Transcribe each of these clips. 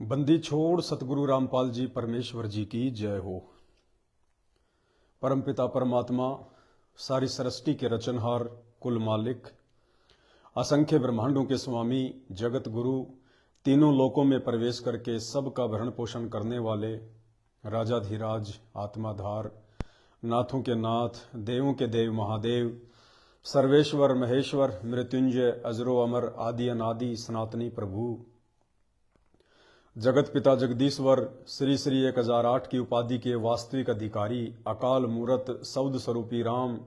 बंदी छोड़ सतगुरु रामपाल जी परमेश्वर जी की जय हो। परमपिता परमात्मा, सारी सृष्टि के रचनहार, कुल मालिक, असंख्य ब्रह्मांडों के स्वामी, जगत गुरु, तीनों लोकों में प्रवेश करके सबका भरण पोषण करने वाले, राजाधिराज, आत्माधार, नाथों के नाथ, देवों के देव महादेव, सर्वेश्वर महेश्वर, मृत्युंजय, अजरो अमर, आदि अनादि, सनातनी प्रभु, जगत पिता जगदीश्वर, श्री श्री 1008 की उपाधि के वास्तविक अधिकारी, अकाल मूरत, सौद स्वरूपी राम,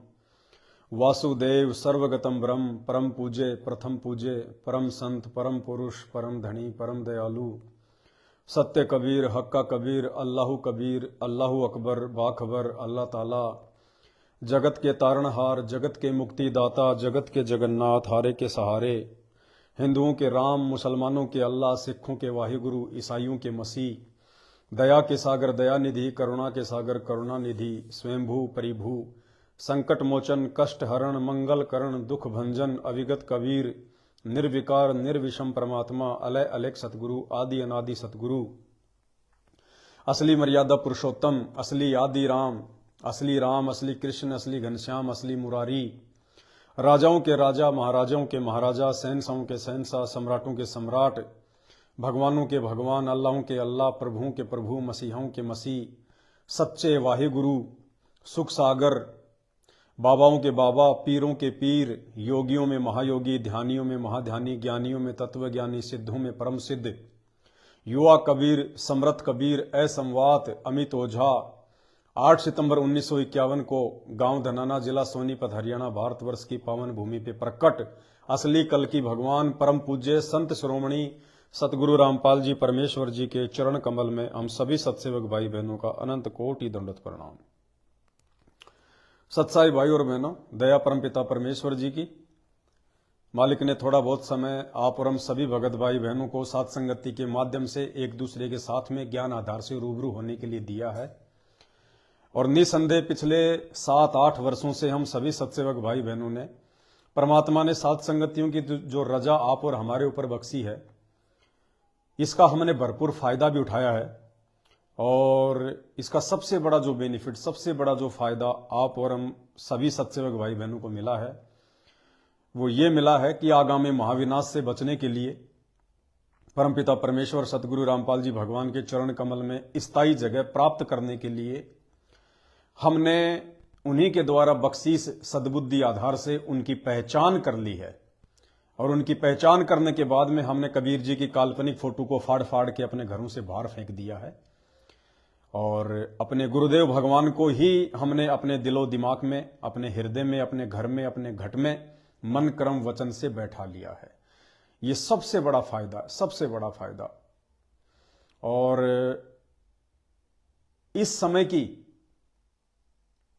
वासुदेव, सर्वगतम ब्रह्म, परम पूज्य, प्रथम पूज्य, परम संत, परम पुरुष, परम धनी, परम दयालु, सत्य कबीर, हक्का कबीर, अल्लाहु कबीर, अल्लाहु अकबर, बाखबर, अल्लाह ताला, जगत के तारणहार, जगत के मुक्तिदाता, जगत के जगन्नाथ, हारे के सहारे, हिंदुओं के राम, मुसलमानों के अल्लाह, सिखों के वाहिगुरु, ईसाइयों के मसीह, दया के सागर दयानिधि, करुणा के सागर करुणानिधि, स्वयंभू परिभू, संकट मोचन, कष्ट हरण, मंगल करण, दुख भंजन, अविगत कबीर, निर्विकार निर्विषम परमात्मा, अलय अलेख सतगुरु, आदि अनादि सतगुरु, असली मर्यादा पुरुषोत्तम, असली आदि राम, असली कृष्ण, असली घनश्याम, असली मुरारी, राजाओं के राजा, महाराजाओं के महाराजा, शहंशाहों के शहंशाह, सम्राटों के सम्राट, भगवानों के भगवान, अल्लाहों के अल्लाह, प्रभुओं के प्रभु, मसीहों के मसीह, सच्चे वाहिगुरु, सुख सागर, बाबाओं के बाबा, पीरों के पीर, योगियों में महायोगी, ध्यानियों में महाध्यानी, ज्ञानियों में तत्वज्ञानी, सिद्धों में परम सिद्ध, युवा कबीर, समरथ कबीर, असंवात, अमित ओझा, 8 सितंबर 1951 को गांव धनाना, जिला सोनीपत, हरियाणा, भारतवर्ष की पावन भूमि पे प्रकट असली कल की भगवान, परम पूज्य संत श्रोमणी सतगुरु रामपाल जी परमेश्वर जी के चरण कमल में हम सभी सत्सेवक भाई बहनों का अनंत कोटि दंडवत प्रणाम। सत्साई भाई और बहनों, दया परम पिता परमेश्वर जी की, मालिक ने थोड़ा बहुत समय आप और हम सभी भगत भाई बहनों को साथ संगति के माध्यम से एक दूसरे के साथ में ज्ञान आधार से रूबरू होने के लिए दिया है। और निसंदेह पिछले 7-8 वर्षों से हम सभी सत्सेवक भाई बहनों ने, परमात्मा ने सात संगतियों की जो रजा आप और हमारे ऊपर बख्शी है, इसका हमने भरपूर फायदा भी उठाया है। और इसका सबसे बड़ा जो बेनिफिट, सबसे बड़ा जो फायदा आप और हम सभी सत्सेवक भाई बहनों को मिला है, वो ये मिला है कि आगामी महाविनाश से बचने के लिए परमपिता परमेश्वर सतगुरु रामपाल जी भगवान के चरण कमल में स्थायी जगह प्राप्त करने के लिए हमने उन्हीं के द्वारा बख्शीश सद्बुद्धि आधार से उनकी पहचान कर ली है। और उनकी पहचान करने के बाद में हमने कबीर जी की काल्पनिक फोटो को फाड़ फाड़ के अपने घरों से बाहर फेंक दिया है और अपने गुरुदेव भगवान को ही हमने अपने दिलो दिमाग में, अपने हृदय में, अपने घर में, अपने घट में मन कर्म वचन से बैठा लिया है। ये सबसे बड़ा फायदा, सबसे बड़ा फायदा। और इस समय की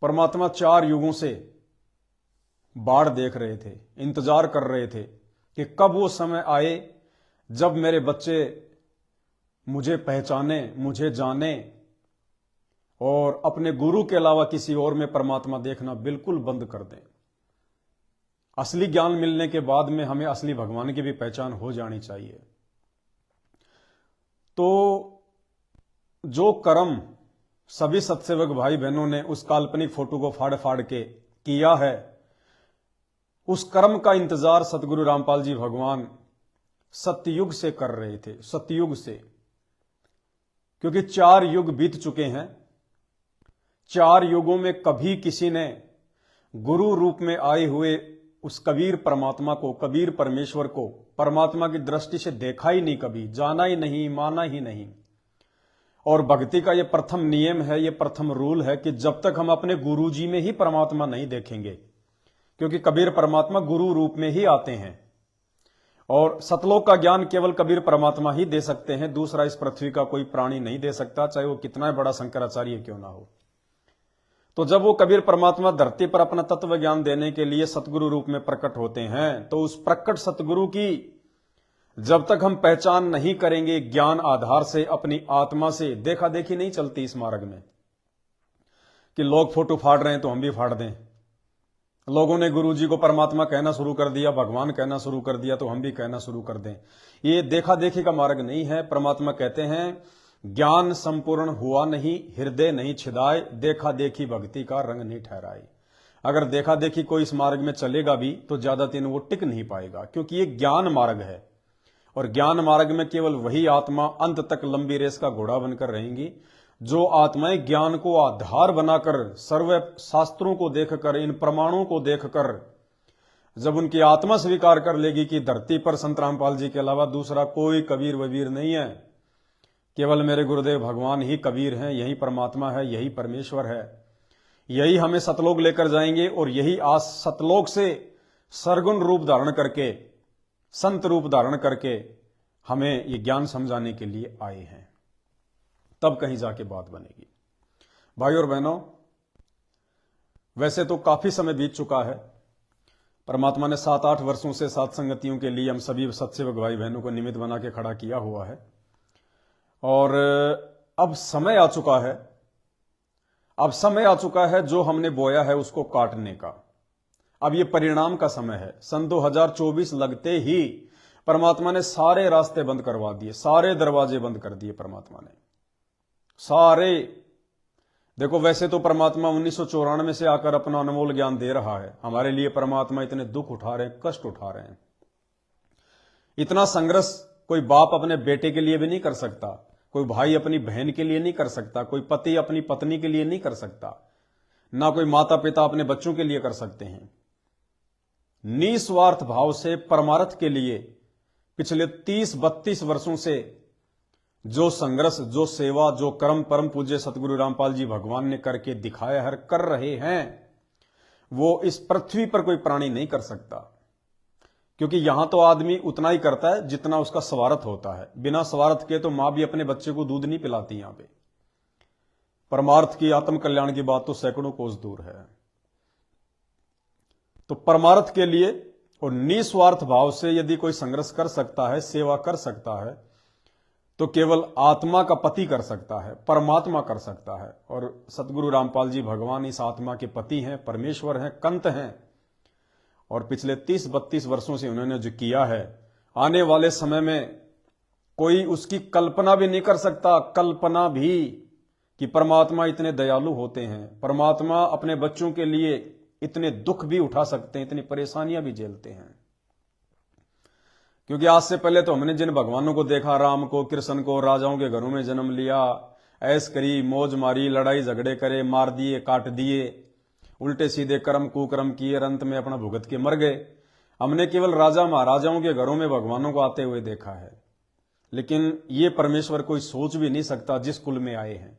परमात्मा 4 युगों से बाढ़ देख रहे थे, इंतजार कर रहे थे कि कब वो समय आए जब मेरे बच्चे मुझे पहचाने, मुझे जाने और अपने गुरु के अलावा किसी और में परमात्मा देखना बिल्कुल बंद कर दें। असली ज्ञान मिलने के बाद में हमें असली भगवान की भी पहचान हो जानी चाहिए। तो जो कर्म सभी सत्सेवक भाई बहनों ने उस काल्पनिक फोटो को फाड़ फाड़ के किया है, उस कर्म का इंतजार सतगुरु रामपाल जी भगवान सतयुग से कर रहे थे, सतयुग से। क्योंकि 4 युग बीत चुके हैं। 4 युगों में कभी किसी ने गुरु रूप में आए हुए उस कबीर परमात्मा को, कबीर परमेश्वर को परमात्मा की दृष्टि से देखा ही नहीं, कभी जाना ही नहीं, माना ही नहीं। और भक्ति का ये प्रथम नियम है, ये प्रथम रूल है कि जब तक हम अपने गुरु जी में ही परमात्मा नहीं देखेंगे, क्योंकि कबीर परमात्मा गुरु रूप में ही आते हैं और सतलोक का ज्ञान केवल कबीर परमात्मा ही दे सकते हैं। दूसरा इस पृथ्वी का कोई प्राणी नहीं दे सकता, चाहे वो कितना बड़ा शंकराचार्य क्यों ना हो। तो जब वो कबीर परमात्मा धरती पर अपना तत्व ज्ञान देने के लिए सतगुरु रूप में प्रकट होते हैं, तो उस प्रकट सतगुरु की जब तक हम पहचान नहीं करेंगे ज्ञान आधार से, अपनी आत्मा से, देखा देखी नहीं चलती इस मार्ग में कि लोग फोटो फाड़ रहे हैं तो हम भी फाड़ दें, लोगों ने गुरु जी को परमात्मा कहना शुरू कर दिया, भगवान कहना शुरू कर दिया, तो हम भी कहना शुरू कर दें। ये देखा देखी का मार्ग नहीं है। परमात्मा कहते हैं ज्ञान संपूर्ण हुआ नहीं, हृदय नहीं छिदाए, देखा देखी भक्ति का रंग नहीं ठहराए। अगर देखा देखी कोई इस मार्ग में चलेगा भी तो ज्यादा दिन वो टिक नहीं पाएगा, क्योंकि ये ज्ञान मार्ग है। और ज्ञान मार्ग में केवल वही आत्मा अंत तक लंबी रेस का घोड़ा बनकर रहेंगी जो आत्माएं ज्ञान को आधार बनाकर, सर्व शास्त्रों को देखकर, इन प्रमाणों को देखकर जब उनकी आत्मा स्वीकार कर लेगी कि धरती पर संत रामपाल जी के अलावा दूसरा कोई कबीर वबीर नहीं है, केवल मेरे गुरुदेव भगवान ही कबीर हैं, यही परमात्मा है, यही परमेश्वर है, यही हमें सतलोक लेकर जाएंगे, और यही आज सतलोक से सरगुण रूप धारण करके, संत रूप धारण करके हमें ये ज्ञान समझाने के लिए आए हैं, तब कहीं जाके बात बनेगी। भाई और बहनों, वैसे तो काफी समय बीत चुका है। परमात्मा ने 7-8 वर्षों से सात संगतियों के लिए हम सभी सत्सेवक भाई बहनों को निमित्त बना के खड़ा किया हुआ है, और अब समय आ चुका है, अब समय आ चुका है जो हमने बोया है उसको काटने का। अब ये परिणाम का समय है। सन 2024 लगते ही परमात्मा ने सारे रास्ते बंद करवा दिए, सारे दरवाजे बंद कर दिए परमात्मा ने, सारे। देखो, वैसे तो परमात्मा 1994 से आकर अपना अनमोल ज्ञान दे रहा है हमारे लिए। परमात्मा इतने दुख उठा रहे हैं, कष्ट उठा रहे हैं, इतना संघर्ष कोई बाप अपने बेटे के लिए भी नहीं कर सकता, कोई भाई अपनी बहन के लिए नहीं कर सकता, कोई पति अपनी पत्नी के लिए नहीं कर सकता, ना कोई माता पिता अपने बच्चों के लिए कर सकते हैं। निस्वार्थ भाव से परमार्थ के लिए पिछले 30-32 वर्षों से जो संघर्ष, जो सेवा, जो कर्म परम पूज्य सतगुरु रामपाल जी भगवान ने करके दिखाया है, कर रहे हैं, वो इस पृथ्वी पर कोई प्राणी नहीं कर सकता। क्योंकि यहां तो आदमी उतना ही करता है जितना उसका स्वार्थ होता है। बिना स्वार्थ के तो मां भी अपने बच्चे को दूध नहीं पिलाती। यहां पे परमार्थ की, आत्म कल्याण की बात तो सैकड़ों कोस दूर है। तो परमार्थ के लिए और निस्वार्थ भाव से यदि कोई संघर्ष कर सकता है, सेवा कर सकता है, तो केवल आत्मा का पति कर सकता है, परमात्मा कर सकता है। और सतगुरु रामपाल जी भगवान इस आत्मा के पति हैं, परमेश्वर हैं, कंत हैं। और पिछले 30-32 वर्षों से उन्होंने जो किया है, आने वाले समय में कोई उसकी कल्पना भी नहीं कर सकता, कल्पना भी, कि परमात्मा इतने दयालु होते हैं, परमात्मा अपने बच्चों के लिए इतने दुख भी उठा सकते हैं, इतनी परेशानियां भी झेलते हैं। क्योंकि आज से पहले तो हमने जिन भगवानों को देखा, राम को, कृष्ण को, राजाओं के घरों में जन्म लिया, ऐश करी, मौज मारी, लड़ाई झगड़े करे, मार दिए, काट दिए, उल्टे सीधे कर्म कुकर्म किए, अंत में अपना भुगत के मर गए। हमने केवल राजा महाराजाओं के घरों में भगवानों को आते हुए देखा है। लेकिन ये परमेश्वर कोई सोच भी नहीं सकता जिस कुल में आए हैं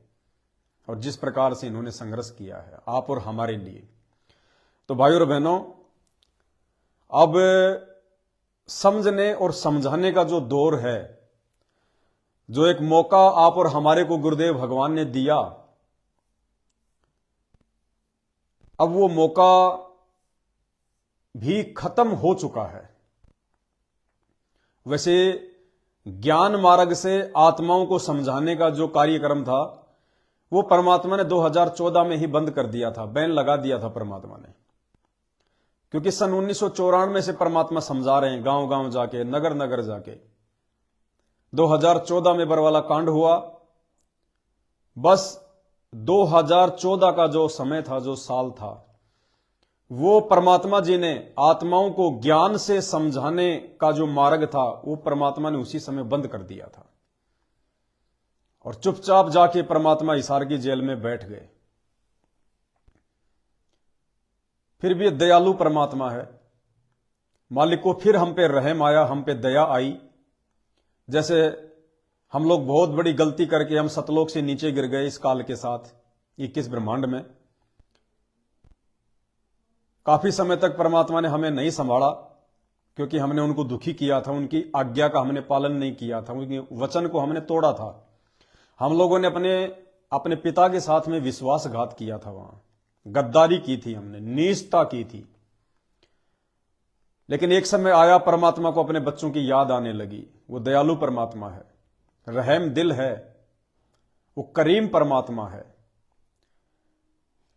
और जिस प्रकार से इन्होंने संघर्ष किया है आप और हमारे लिए। तो भाइयों और बहनों, अब समझने और समझाने का जो दौर है, जो एक मौका आप और हमारे को गुरुदेव भगवान ने दिया, अब वो मौका भी खत्म हो चुका है। वैसे ज्ञान मार्ग से आत्माओं को समझाने का जो कार्यक्रम था वो परमात्मा ने 2014 में ही बंद कर दिया था, बैन लगा दिया था परमात्मा ने। क्योंकि सन 1994 से परमात्मा समझा रहे हैं, गांव गांव जाके, नगर नगर जाके। 2014 में बरवाला कांड हुआ। बस 2014 का जो समय था, जो साल था, वो परमात्मा जी ने आत्माओं को ज्ञान से समझाने का जो मार्ग था वो परमात्मा ने उसी समय बंद कर दिया था। और चुपचाप जाके परमात्मा हिसार की जेल में बैठ गए। फिर भी दयालु परमात्मा है, मालिक को फिर हम पे रहम आया, हम पे दया आई। जैसे हम लोग बहुत बड़ी गलती करके हम सतलोक से नीचे गिर गए इस काल के साथ, 21 ब्रह्मांड में। काफी समय तक परमात्मा ने हमें नहीं संभाला क्योंकि हमने उनको दुखी किया था, उनकी आज्ञा का हमने पालन नहीं किया था, उनके वचन को हमने तोड़ा था। हम लोगों ने अपने पिता के साथ में विश्वासघात किया था, वहां गद्दारी की थी, हमने नीचता की थी। लेकिन एक समय आया, परमात्मा को अपने बच्चों की याद आने लगी। वो दयालु परमात्मा है, रहम दिल है, वो करीम परमात्मा है।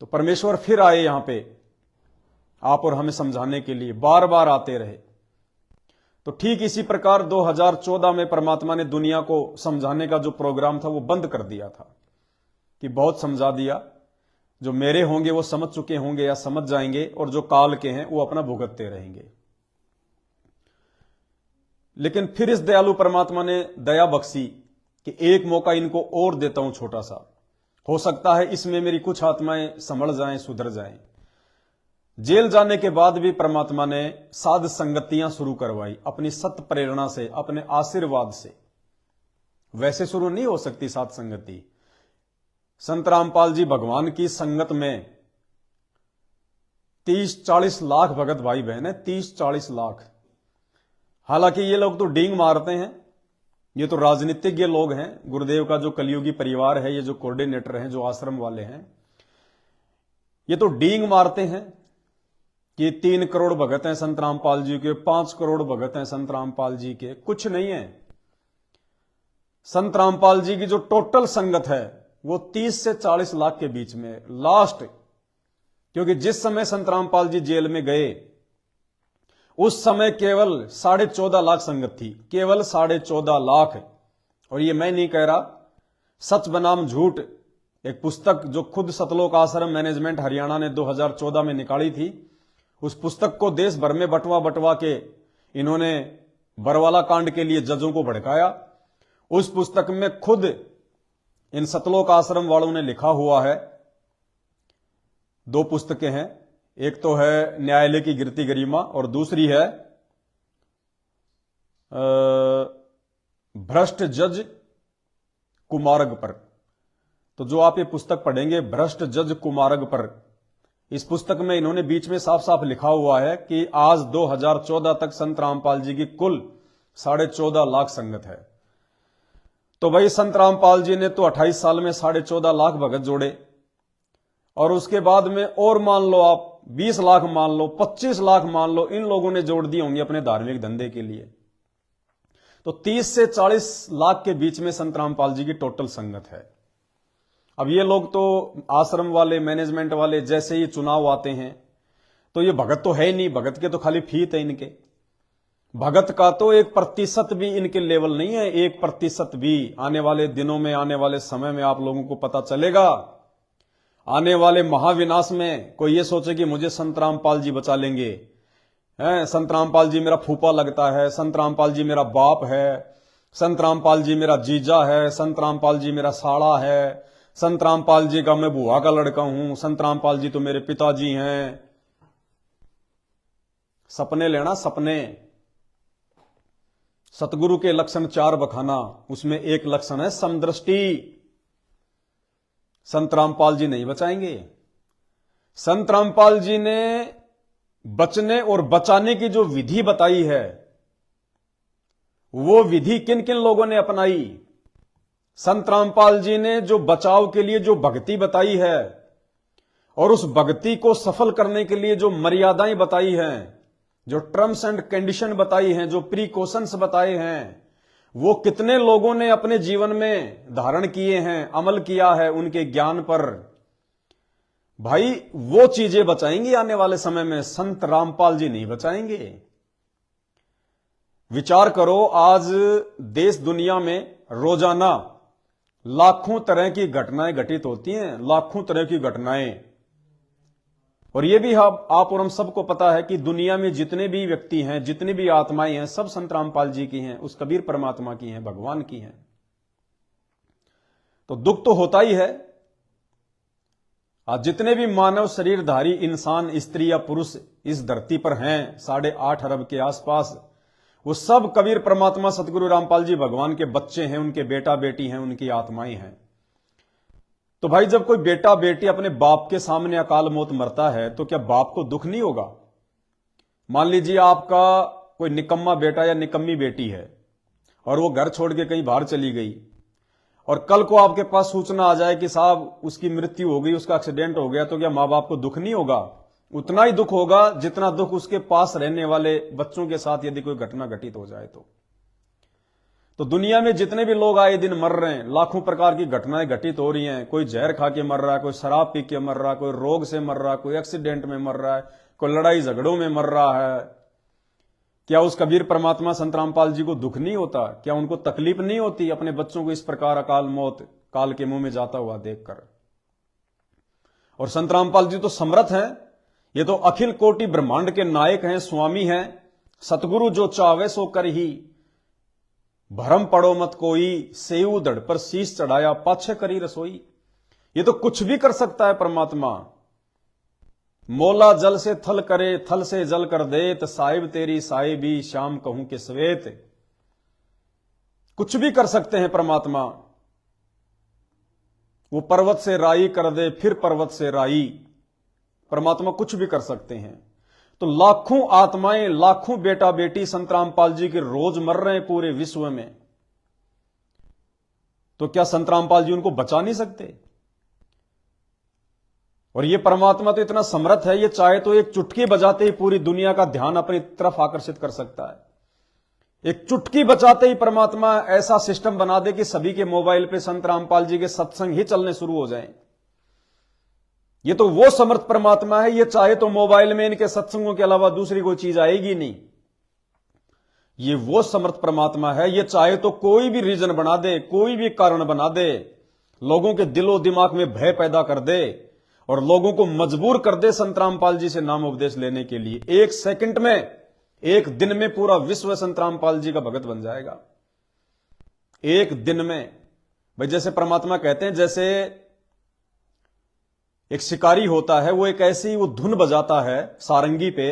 तो परमेश्वर फिर आए यहां पे आप और हमें समझाने के लिए बार बार आते रहे। तो ठीक इसी प्रकार 2014 में परमात्मा ने दुनिया को समझाने का जो प्रोग्राम था वो बंद कर दिया था कि बहुत समझा दिया, जो मेरे होंगे वो समझ चुके होंगे या समझ जाएंगे, और जो काल के हैं वो अपना भुगतते रहेंगे। लेकिन फिर इस दयालु परमात्मा ने दया बख्शी कि एक मौका इनको और देता हूं छोटा सा, हो सकता है इसमें मेरी कुछ आत्माएं संभल जाएं, सुधर जाएं। जेल जाने के बाद भी परमात्मा ने साध संगतियां शुरू करवाई अपनी सत्य प्रेरणा से, अपने आशीर्वाद से। वैसे शुरू नहीं हो सकती साध संगति। संत रामपाल जी भगवान की संगत में 30-40 लाख भगत भाई बहन है, 30-40 लाख। हालांकि ये लोग तो डींग मारते हैं, ये तो राजनीतिज्ञ लोग हैं। गुरुदेव का जो कलियुगी परिवार है, ये जो कोऑर्डिनेटर हैं, जो आश्रम वाले हैं, ये तो डींग मारते हैं कि 3 करोड़ भगत हैं संत रामपाल जी के, 5 करोड़ भगत हैं संत रामपाल जी के। कुछ नहीं है। संत रामपाल जी की जो टोटल संगत है वो 30 से 40 लाख के बीच में लास्ट। क्योंकि जिस समय संत रामपाल जी जेल में गए उस समय केवल 14.5 लाख संगत थी, केवल 14.5 लाख। और ये मैं नहीं कह रहा, सच बनाम झूठ एक पुस्तक जो खुद सतलोक आश्रम मैनेजमेंट हरियाणा ने 2014 में निकाली थी, उस पुस्तक को देश भर में बटवा के इन्होंने बरवाला कांड के लिए जजों को भड़काया। उस पुस्तक में खुद इन सतलोक आश्रम वालों ने लिखा हुआ है। 2 पुस्तकें हैं, एक तो है न्यायालय की गिरती गरिमा और दूसरी है भ्रष्ट जज कुमारग पर। तो जो आप ये पुस्तक पढ़ेंगे भ्रष्ट जज कुमारग पर, इस पुस्तक में इन्होंने बीच में साफ साफ लिखा हुआ है कि आज 2014 तक संत रामपाल जी की कुल 14.5 लाख संगत है। तो भाई संत रामपाल जी ने तो 28 साल में 14.5 लाख भगत जोड़े, और उसके बाद में और मान लो आप 20 लाख मान लो, 25 लाख मान लो, इन लोगों ने जोड़ दिए होंगे अपने धार्मिक धंधे के लिए। तो 30 से 40 लाख के बीच में संत रामपाल जी की टोटल संगत है। अब ये लोग तो आश्रम वाले, मैनेजमेंट वाले, जैसे ही चुनाव आते हैं तो ये भगत तो है ही नहीं, भगत के तो खाली फीत है इनके। भगत का तो 1% भी इनके लेवल नहीं है, 1% भी। आने वाले दिनों में, आने वाले समय में आप लोगों को पता चलेगा। आने वाले महाविनाश में कोई ये सोचे कि मुझे संत रामपाल जी बचा लेंगे, संत रामपाल जी मेरा फूफा लगता है, संत रामपाल जी मेरा बाप है, संत रामपाल जी मेरा जीजा है, संत रामपाल जी मेरा साड़ा है, संत रामपाल जी का मैं बुआ का लड़का हूं, संत रामपाल जी तो मेरे पिताजी हैं। सपने लेना, सपने। सतगुरु के लक्षण 4 बखाना, उसमें एक लक्षण है समदृष्टि। संत रामपाल जी नहीं बचाएंगे। संत रामपाल जी ने बचने और बचाने की जो विधि बताई है, वो विधि किन किन लोगों ने अपनाई। संत रामपाल जी ने जो बचाव के लिए जो भक्ति बताई है, और उस भक्ति को सफल करने के लिए जो मर्यादाएं बताई हैं, जो टर्म्स एंड कंडीशन बताई हैं, जो प्रिकॉशंस बताए हैं, वो कितने लोगों ने अपने जीवन में धारण किए हैं, अमल किया है उनके ज्ञान पर। भाई वो चीजें बचाएंगे आने वाले समय में, संत रामपाल जी नहीं बचाएंगे। विचार करो, आज देश दुनिया में रोजाना लाखों तरह की घटनाएं घटित होती हैं, लाखों तरह की घटनाएं। और यह भी आप और हम सबको पता है कि दुनिया में जितने भी व्यक्ति हैं, जितनी भी आत्माएं हैं, सब संत रामपाल जी की हैं, उस कबीर परमात्मा की हैं, भगवान की हैं। तो दुख तो होता ही है। आज जितने भी मानव शरीरधारी इंसान, स्त्री या पुरुष इस धरती पर हैं, 8.5 अरब के आसपास, वो सब कबीर परमात्मा सतगुरु रामपाल जी भगवान के बच्चे हैं, उनके बेटा बेटी हैं, उनकी आत्माएं हैं। तो भाई जब कोई बेटा बेटी अपने बाप के सामने अकाल मौत मरता है तो क्या बाप को दुख नहीं होगा? मान लीजिए आपका कोई निकम्मा बेटा या निकम्मी बेटी है और वो घर छोड़ के कहीं बाहर चली गई, और कल को आपके पास सूचना आ जाए कि साहब उसकी मृत्यु हो गई, उसका एक्सीडेंट हो गया, तो क्या मां बाप को दुख नहीं होगा? उतना ही दुख होगा जितना दुख उसके पास रहने वाले बच्चों के साथ यदि कोई घटना घटित हो जाए। तो दुनिया में जितने भी लोग आए दिन मर रहे हैं, लाखों प्रकार की घटनाएं घटित हो रही हैं। कोई जहर खा के मर रहा है, कोई शराब पी के मर रहा है, कोई रोग से मर रहा है, कोई एक्सीडेंट में मर रहा है, कोई लड़ाई झगड़ों में मर रहा है, क्या उस कबीर परमात्मा संत रामपाल जी को दुख नहीं होता? क्या उनको तकलीफ नहीं होती अपने बच्चों को इस प्रकार अकाल मौत काल के मुंह में जाता हुआ देखकर? और संत रामपाल जी तो समर्थ हैं, ये तो अखिल कोटि ब्रह्मांड के नायक हैं, स्वामी हैं। सतगुरु जो चावे सो कर ही, भरम पड़ो मत कोई, सेऊ धड़ पर शीश चढ़ाया पाछे करी रसोई। ये तो कुछ भी कर सकता है परमात्मा। मौला जल से थल करे, थल से जल कर देत, साहिब तेरी साहिबी शाम कहूं के श्वेत। कुछ भी कर सकते हैं परमात्मा। वो पर्वत से राई कर दे, फिर पर्वत से राई। परमात्मा कुछ भी कर सकते हैं। तो लाखों आत्माएं, लाखों बेटा बेटी संत रामपाल जी के रोज मर रहे हैं पूरे विश्व में, तो क्या संत रामपाल जी उनको बचा नहीं सकते? और ये परमात्मा तो इतना समर्थ है, ये चाहे तो एक चुटकी बजाते ही पूरी दुनिया का ध्यान अपनी तरफ आकर्षित कर सकता है। एक चुटकी बजाते ही परमात्मा ऐसा सिस्टम बना दे कि सभी के मोबाइल पे संत रामपाल जी के सत्संग ही चलने शुरू हो जाएं। ये तो वो समर्थ परमात्मा है, ये चाहे तो मोबाइल में इनके सत्संगों के अलावा दूसरी कोई चीज आएगी नहीं। ये वो समर्थ परमात्मा है, ये चाहे तो कोई भी रीजन बना दे, कोई भी कारण बना दे, लोगों के दिलो दिमाग में भय पैदा कर दे और लोगों को मजबूर कर दे संत रामपाल जी से नाम उपदेश लेने के लिए। एक सेकंड में, एक दिन में पूरा विश्व संत रामपाल जी का भगत बन जाएगा। एक दिन में। भाई जैसे परमात्मा कहते हैं, जैसे एक शिकारी होता है, वो एक ऐसी वो धुन बजाता है सारंगी पे,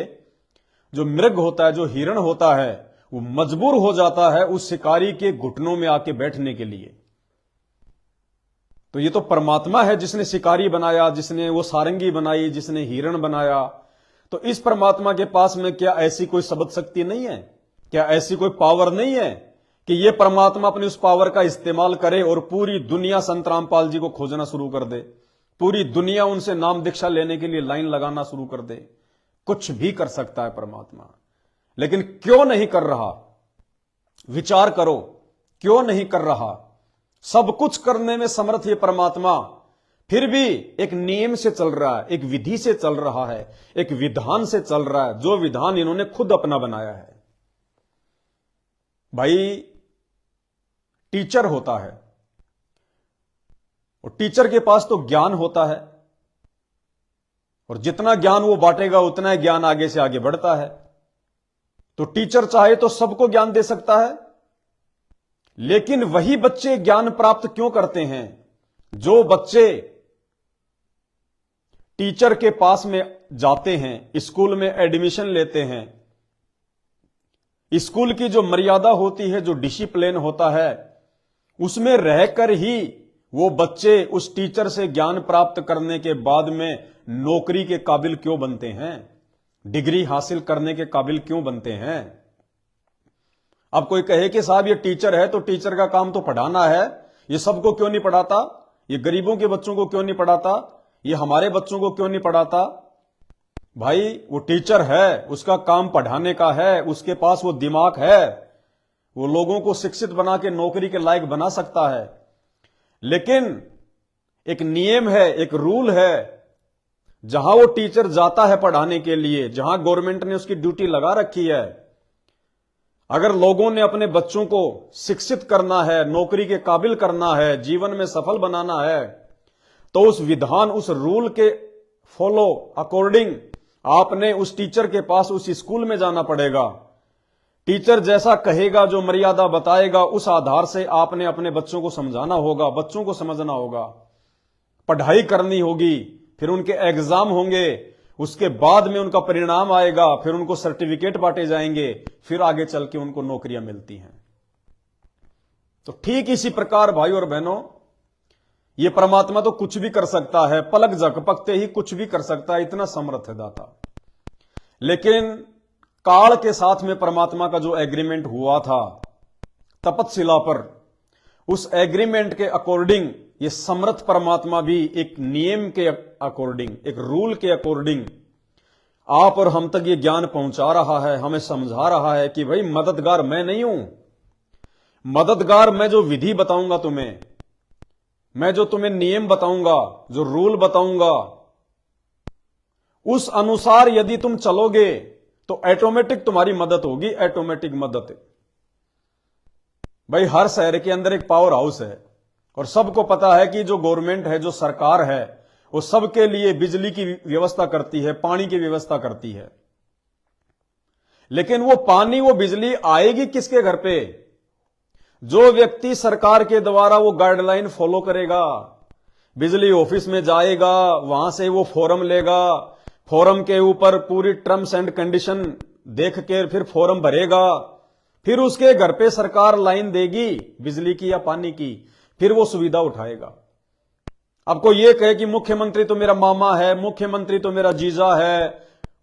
जो मृग होता है, जो हिरण होता है, वो मजबूर हो जाता है उस शिकारी के घुटनों में आके बैठने के लिए। तो ये तो परमात्मा है जिसने शिकारी बनाया, जिसने वो सारंगी बनाई, जिसने हिरण बनाया। तो इस परमात्मा के पास में क्या ऐसी कोई शब्द शक्ति नहीं है? क्या ऐसी कोई पावर नहीं है कि ये परमात्मा अपनी उस पावर का इस्तेमाल करे और पूरी दुनिया संत रामपाल जी को खोजना शुरू कर दे, पूरी दुनिया उनसे नाम दीक्षा लेने के लिए लाइन लगाना शुरू कर दे? कुछ भी कर सकता है परमात्मा, लेकिन क्यों नहीं कर रहा? विचार करो, क्यों नहीं कर रहा? सब कुछ करने में समर्थ ये परमात्मा, फिर भी एक नियम से चल रहा है, एक विधि से चल रहा है, एक विधान से चल रहा है, जो विधान इन्होंने खुद अपना बनाया है। भाई टीचर होता है और टीचर के पास तो ज्ञान होता है, और जितना ज्ञान वो बांटेगा उतना ज्ञान आगे से आगे बढ़ता है। तो टीचर चाहे तो सबको ज्ञान दे सकता है, लेकिन वही बच्चे ज्ञान प्राप्त क्यों करते हैं? जो बच्चे टीचर के पास में जाते हैं, स्कूल में एडमिशन लेते हैं, स्कूल की जो मर्यादा होती है, जो डिसिप्लिन होता है, उसमें रहकर ही वो बच्चे उस टीचर से ज्ञान प्राप्त करने के बाद में नौकरी के काबिल क्यों बनते हैं, डिग्री हासिल करने के काबिल क्यों बनते हैं? अब कोई कहे कि साहब ये टीचर है तो टीचर का काम तो पढ़ाना है, ये सबको क्यों नहीं पढ़ाता? ये गरीबों के बच्चों को क्यों नहीं पढ़ाता? ये हमारे बच्चों को क्यों नहीं पढ़ाता? भाई वो टीचर है, उसका काम पढ़ाने का है, उसके पास वो दिमाग है, वो लोगों को शिक्षित बना के नौकरी के लायक बना सकता है। लेकिन एक नियम है, एक रूल है, जहां वो टीचर जाता है पढ़ाने के लिए, जहां गवर्नमेंट ने उसकी ड्यूटी लगा रखी है, अगर लोगों ने अपने बच्चों को शिक्षित करना है, नौकरी के काबिल करना है, जीवन में सफल बनाना है, तो उस विधान, उस रूल के फॉलो अकॉर्डिंग आपने उस टीचर के पास, उस स्कूल में जाना पड़ेगा। टीचर जैसा कहेगा, जो मर्यादा बताएगा, उस आधार से आपने अपने बच्चों को समझाना होगा, बच्चों को समझना होगा, पढ़ाई करनी होगी, फिर उनके एग्जाम होंगे, उसके बाद में उनका परिणाम आएगा, फिर उनको सर्टिफिकेट बांटे जाएंगे, फिर आगे चल के उनको नौकरियां मिलती हैं। तो ठीक इसी प्रकार भाई और बहनों, ये परमात्मा तो कुछ भी कर सकता है, पलक झपकते ही कुछ भी कर सकता है, इतना समर्थ है दाता। लेकिन काल के साथ में परमात्मा का जो एग्रीमेंट हुआ था तपतशिला पर, उस एग्रीमेंट के अकॉर्डिंग ये समर्थ परमात्मा भी एक नियम के अकॉर्डिंग, एक रूल के अकॉर्डिंग आप और हम तक ये ज्ञान पहुंचा रहा है, हमें समझा रहा है कि भाई मददगार मैं नहीं हूं, मददगार मैं जो विधि बताऊंगा तुम्हें, मैं जो तुम्हें नियम बताऊंगा, जो रूल बताऊंगा, उस अनुसार यदि तुम चलोगे तो ऑटोमेटिक तुम्हारी मदद होगी, ऑटोमेटिक मदद। भाई हर शहर के अंदर एक पावर हाउस है और सबको पता है कि जो गवर्नमेंट है, जो सरकार है, वो सबके लिए बिजली की व्यवस्था करती है, पानी की व्यवस्था करती है। लेकिन वो पानी, वो बिजली आएगी किसके घर पे? जो व्यक्ति सरकार के द्वारा वो गाइडलाइन फॉलो करेगा, बिजली ऑफिस में जाएगा, वहां से वो फॉर्म लेगा, फॉर्म के ऊपर पूरी टर्म्स एंड कंडीशन देख के फिर फॉर्म भरेगा, फिर उसके घर पे सरकार लाइन देगी बिजली की या पानी की, फिर वो सुविधा उठाएगा। अब कोई ये कहे कि मुख्यमंत्री तो मेरा मामा है, मुख्यमंत्री तो मेरा जीजा है,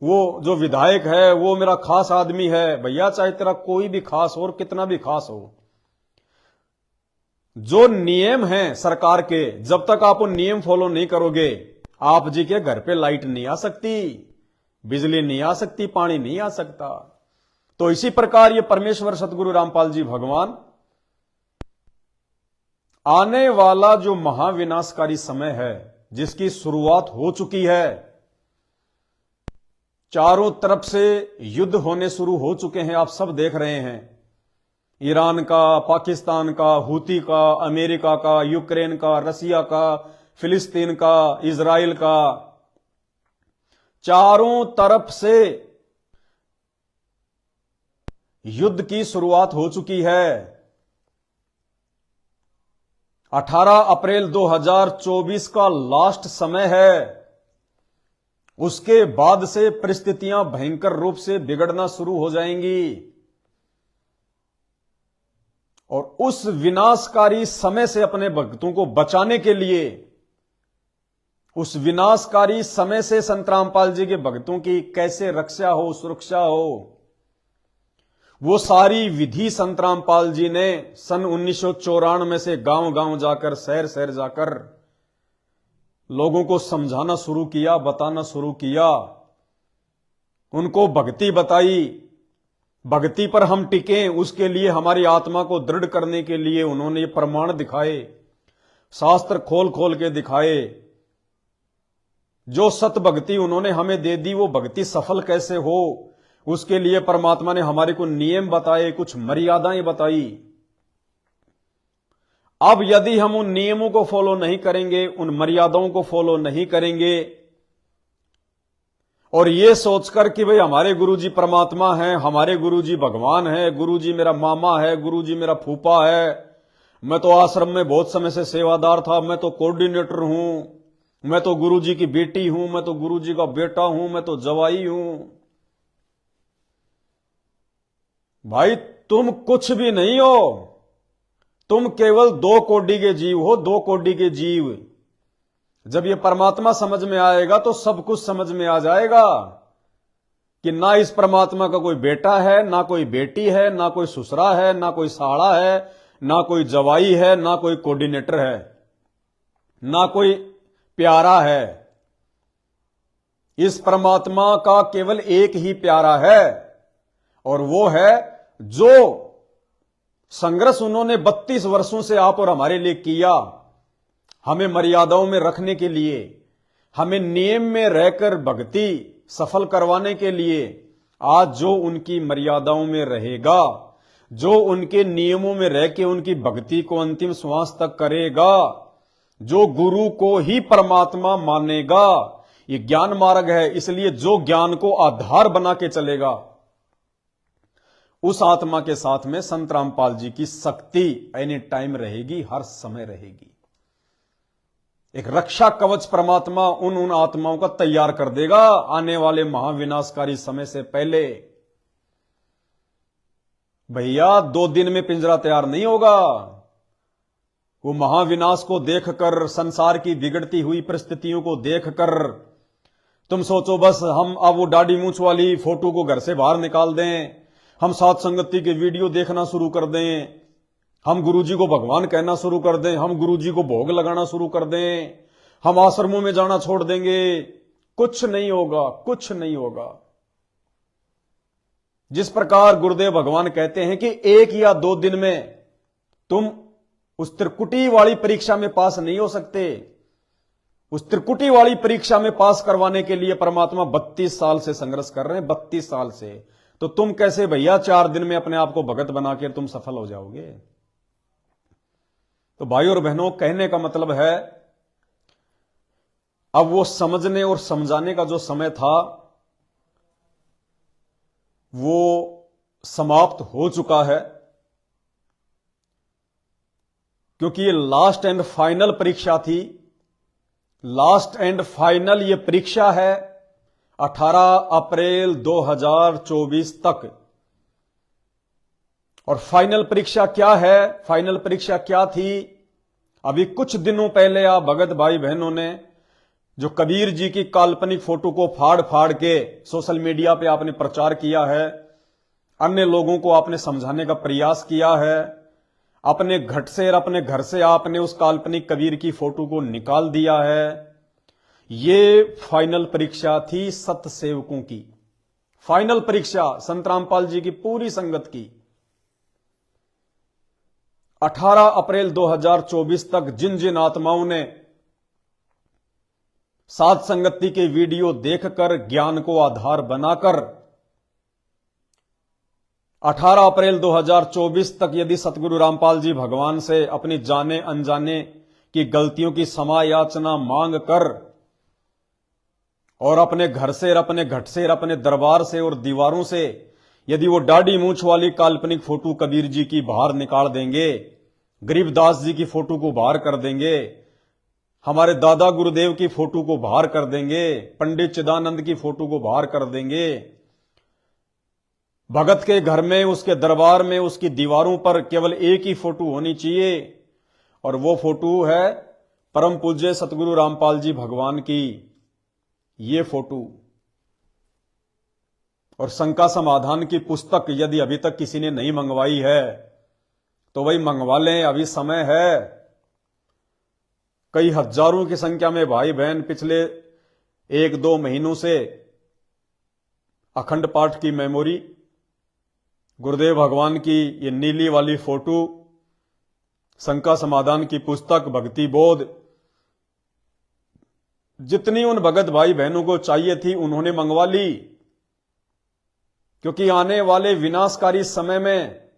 वो जो विधायक है वो मेरा खास आदमी है। भैया चाहे तेरा कोई भी खास हो और कितना भी खास हो, जो नियम हैं सरकार के, जब तक आप वो नियम फॉलो नहीं करोगे, आप जी के घर पे लाइट नहीं आ सकती, बिजली नहीं आ सकती, पानी नहीं आ सकता। तो इसी प्रकार ये परमेश्वर सतगुरु रामपाल जी भगवान आने वाला जो महाविनाशकारी समय है, जिसकी शुरुआत हो चुकी है, चारों तरफ से युद्ध होने शुरू हो चुके हैं, आप सब देख रहे हैं। ईरान का, पाकिस्तान का, हूती का, अमेरिका का, यूक्रेन का, रसिया का, फिलिस्तीन का, इजराइल का, चारों तरफ से युद्ध की शुरुआत हो चुकी है। 18 अप्रैल 2024 का लास्ट समय है। उसके बाद से परिस्थितियां भयंकर रूप से बिगड़ना शुरू हो जाएंगी और उस विनाशकारी समय से अपने भक्तों को बचाने के लिए, उस विनाशकारी समय से संत रामपाल जी के भक्तों की कैसे रक्षा हो, सुरक्षा हो, वो सारी विधि संत रामपाल जी ने सन 1994 से गांव गांव जाकर, शहर शहर जाकर लोगों को समझाना शुरू किया, बताना शुरू किया, उनको भक्ति बताई। भक्ति पर हम टिकें, उसके लिए हमारी आत्मा को दृढ़ करने के लिए उन्होंने ये प्रमाण दिखाए, शास्त्र खोल खोल के दिखाए। जो सत भक्ति उन्होंने हमें दे दी, वो भक्ति सफल कैसे हो, उसके लिए परमात्मा ने हमारे को नियम बताए, कुछ मर्यादाएं बताई। अब यदि हम उन नियमों को फॉलो नहीं करेंगे, उन मर्यादाओं को फॉलो नहीं करेंगे और ये सोचकर कि भाई हमारे गुरुजी परमात्मा हैं, हमारे गुरुजी भगवान हैं, गुरुजी मेरा मामा है, गुरुजी मेरा फूफा है, मैं तो आश्रम में बहुत समय से सेवादार था, मैं तो कोऑर्डिनेटर हूं, मैं तो गुरुजी की बेटी हूं, मैं तो गुरुजी का बेटा हूं, मैं तो जवाई हूं। भाई तुम कुछ भी नहीं हो, तुम केवल 2 कोटि के जीव हो, 2 कोटि के जीव। जब ये परमात्मा समझ में आएगा तो सब कुछ समझ में आ जाएगा कि ना इस परमात्मा का कोई बेटा है, ना कोई बेटी है, ना कोई ससुरा है, ना कोई साड़ा है, ना कोई जवाई है, ना कोई कोऑर्डिनेटर है, ना कोई प्यारा है। इस परमात्मा का केवल एक ही प्यारा है और वो है जो संघर्ष उन्होंने 32 वर्षों से आप और हमारे लिए किया, हमें मर्यादाओं में रखने के लिए, हमें नियम में रहकर भक्ति सफल करवाने के लिए। आज जो उनकी मर्यादाओं में रहेगा, जो उनके नियमों में रह के उनकी भक्ति को अंतिम श्वास तक करेगा, जो गुरु को ही परमात्मा मानेगा, ये ज्ञान मार्ग है। इसलिए जो ज्ञान को आधार बना के चलेगा, उस आत्मा के साथ में संत रामपाल जी की शक्ति एनी टाइम रहेगी, हर समय रहेगी। एक रक्षा कवच परमात्मा उन आत्माओं का तैयार कर देगा आने वाले महाविनाशकारी समय से पहले। भैया 2 दिन में पिंजरा तैयार नहीं होगा। वो महाविनाश को देखकर, संसार की बिगड़ती हुई परिस्थितियों को देखकर तुम सोचो बस हम अब वो दाढ़ी मूंछ वाली फोटो को घर से बाहर निकाल दें, हम साथ संगति के वीडियो देखना शुरू कर दें, हम गुरुजी को भगवान कहना शुरू कर दें, हम गुरुजी को भोग लगाना शुरू कर दें, हम आश्रमों में जाना छोड़ देंगे, कुछ नहीं होगा, कुछ नहीं होगा। जिस प्रकार गुरुदेव भगवान कहते हैं कि 1 या 2 दिन में तुम उस त्रिकुटी वाली परीक्षा में पास नहीं हो सकते, उस त्रिकुटी वाली परीक्षा में पास करवाने के लिए परमात्मा 32 साल से संघर्ष कर रहे हैं, 32 साल से। तो तुम कैसे भैया 4 दिन में अपने आप को भगत बना के तुम सफल हो जाओगे? तो भाई और बहनों, कहने का मतलब है अब वो समझने और समझाने का जो समय था वो समाप्त हो चुका है, क्योंकि ये लास्ट एंड फाइनल परीक्षा थी। लास्ट एंड फाइनल ये परीक्षा है 18 अप्रैल 2024 तक। और फाइनल परीक्षा क्या है, फाइनल परीक्षा क्या थी? अभी कुछ दिनों पहले आप भगत भाई बहनों ने जो कबीर जी की काल्पनिक फोटो को फाड़ फाड़ के सोशल मीडिया पे आपने प्रचार किया है, अन्य लोगों को आपने समझाने का प्रयास किया है, अपने घट से और अपने घर से आपने उस काल्पनिक कबीर की फोटो को निकाल दिया है। ये फाइनल परीक्षा थी सत्य सेवकों की, फाइनल परीक्षा संत रामपाल जी की पूरी संगत की। 18 अप्रैल 2024 तक जिन जिन आत्माओं ने साध संगति के वीडियो देखकर ज्ञान को आधार बनाकर 18 अप्रैल 2024 तक यदि सतगुरु रामपाल जी भगवान से अपनी जाने अनजाने की गलतियों की क्षमा याचना मांग कर और अपने घर से और अपने घट से और अपने दरबार से और दीवारों से यदि वो दाढ़ी मूंछ वाली काल्पनिक फोटो कबीर जी की बाहर निकाल देंगे, गरीबदास जी की फोटो को बाहर कर देंगे, हमारे दादा गुरुदेव की फोटो को बाहर कर देंगे, पंडित चिदानंद की फोटो को बाहर कर देंगे, भगत के घर में उसके दरबार में उसकी दीवारों पर केवल एक ही फोटो होनी चाहिए और वो फोटो है परम पूज्य सतगुरु रामपाल जी भगवान की, ये फोटो। और शंका समाधान की पुस्तक यदि अभी तक किसी ने नहीं मंगवाई है तो वही मंगवा लें, अभी समय है। कई हजारों की संख्या में भाई बहन पिछले 1-2 महीनों से अखंड पाठ की मेमोरी, गुरुदेव भगवान की ये नीली वाली फोटो, शंका समाधान की पुस्तक, भक्ति बोध, जितनी उन भगत भाई बहनों को चाहिए थी उन्होंने मंगवा ली, क्योंकि आने वाले विनाशकारी समय में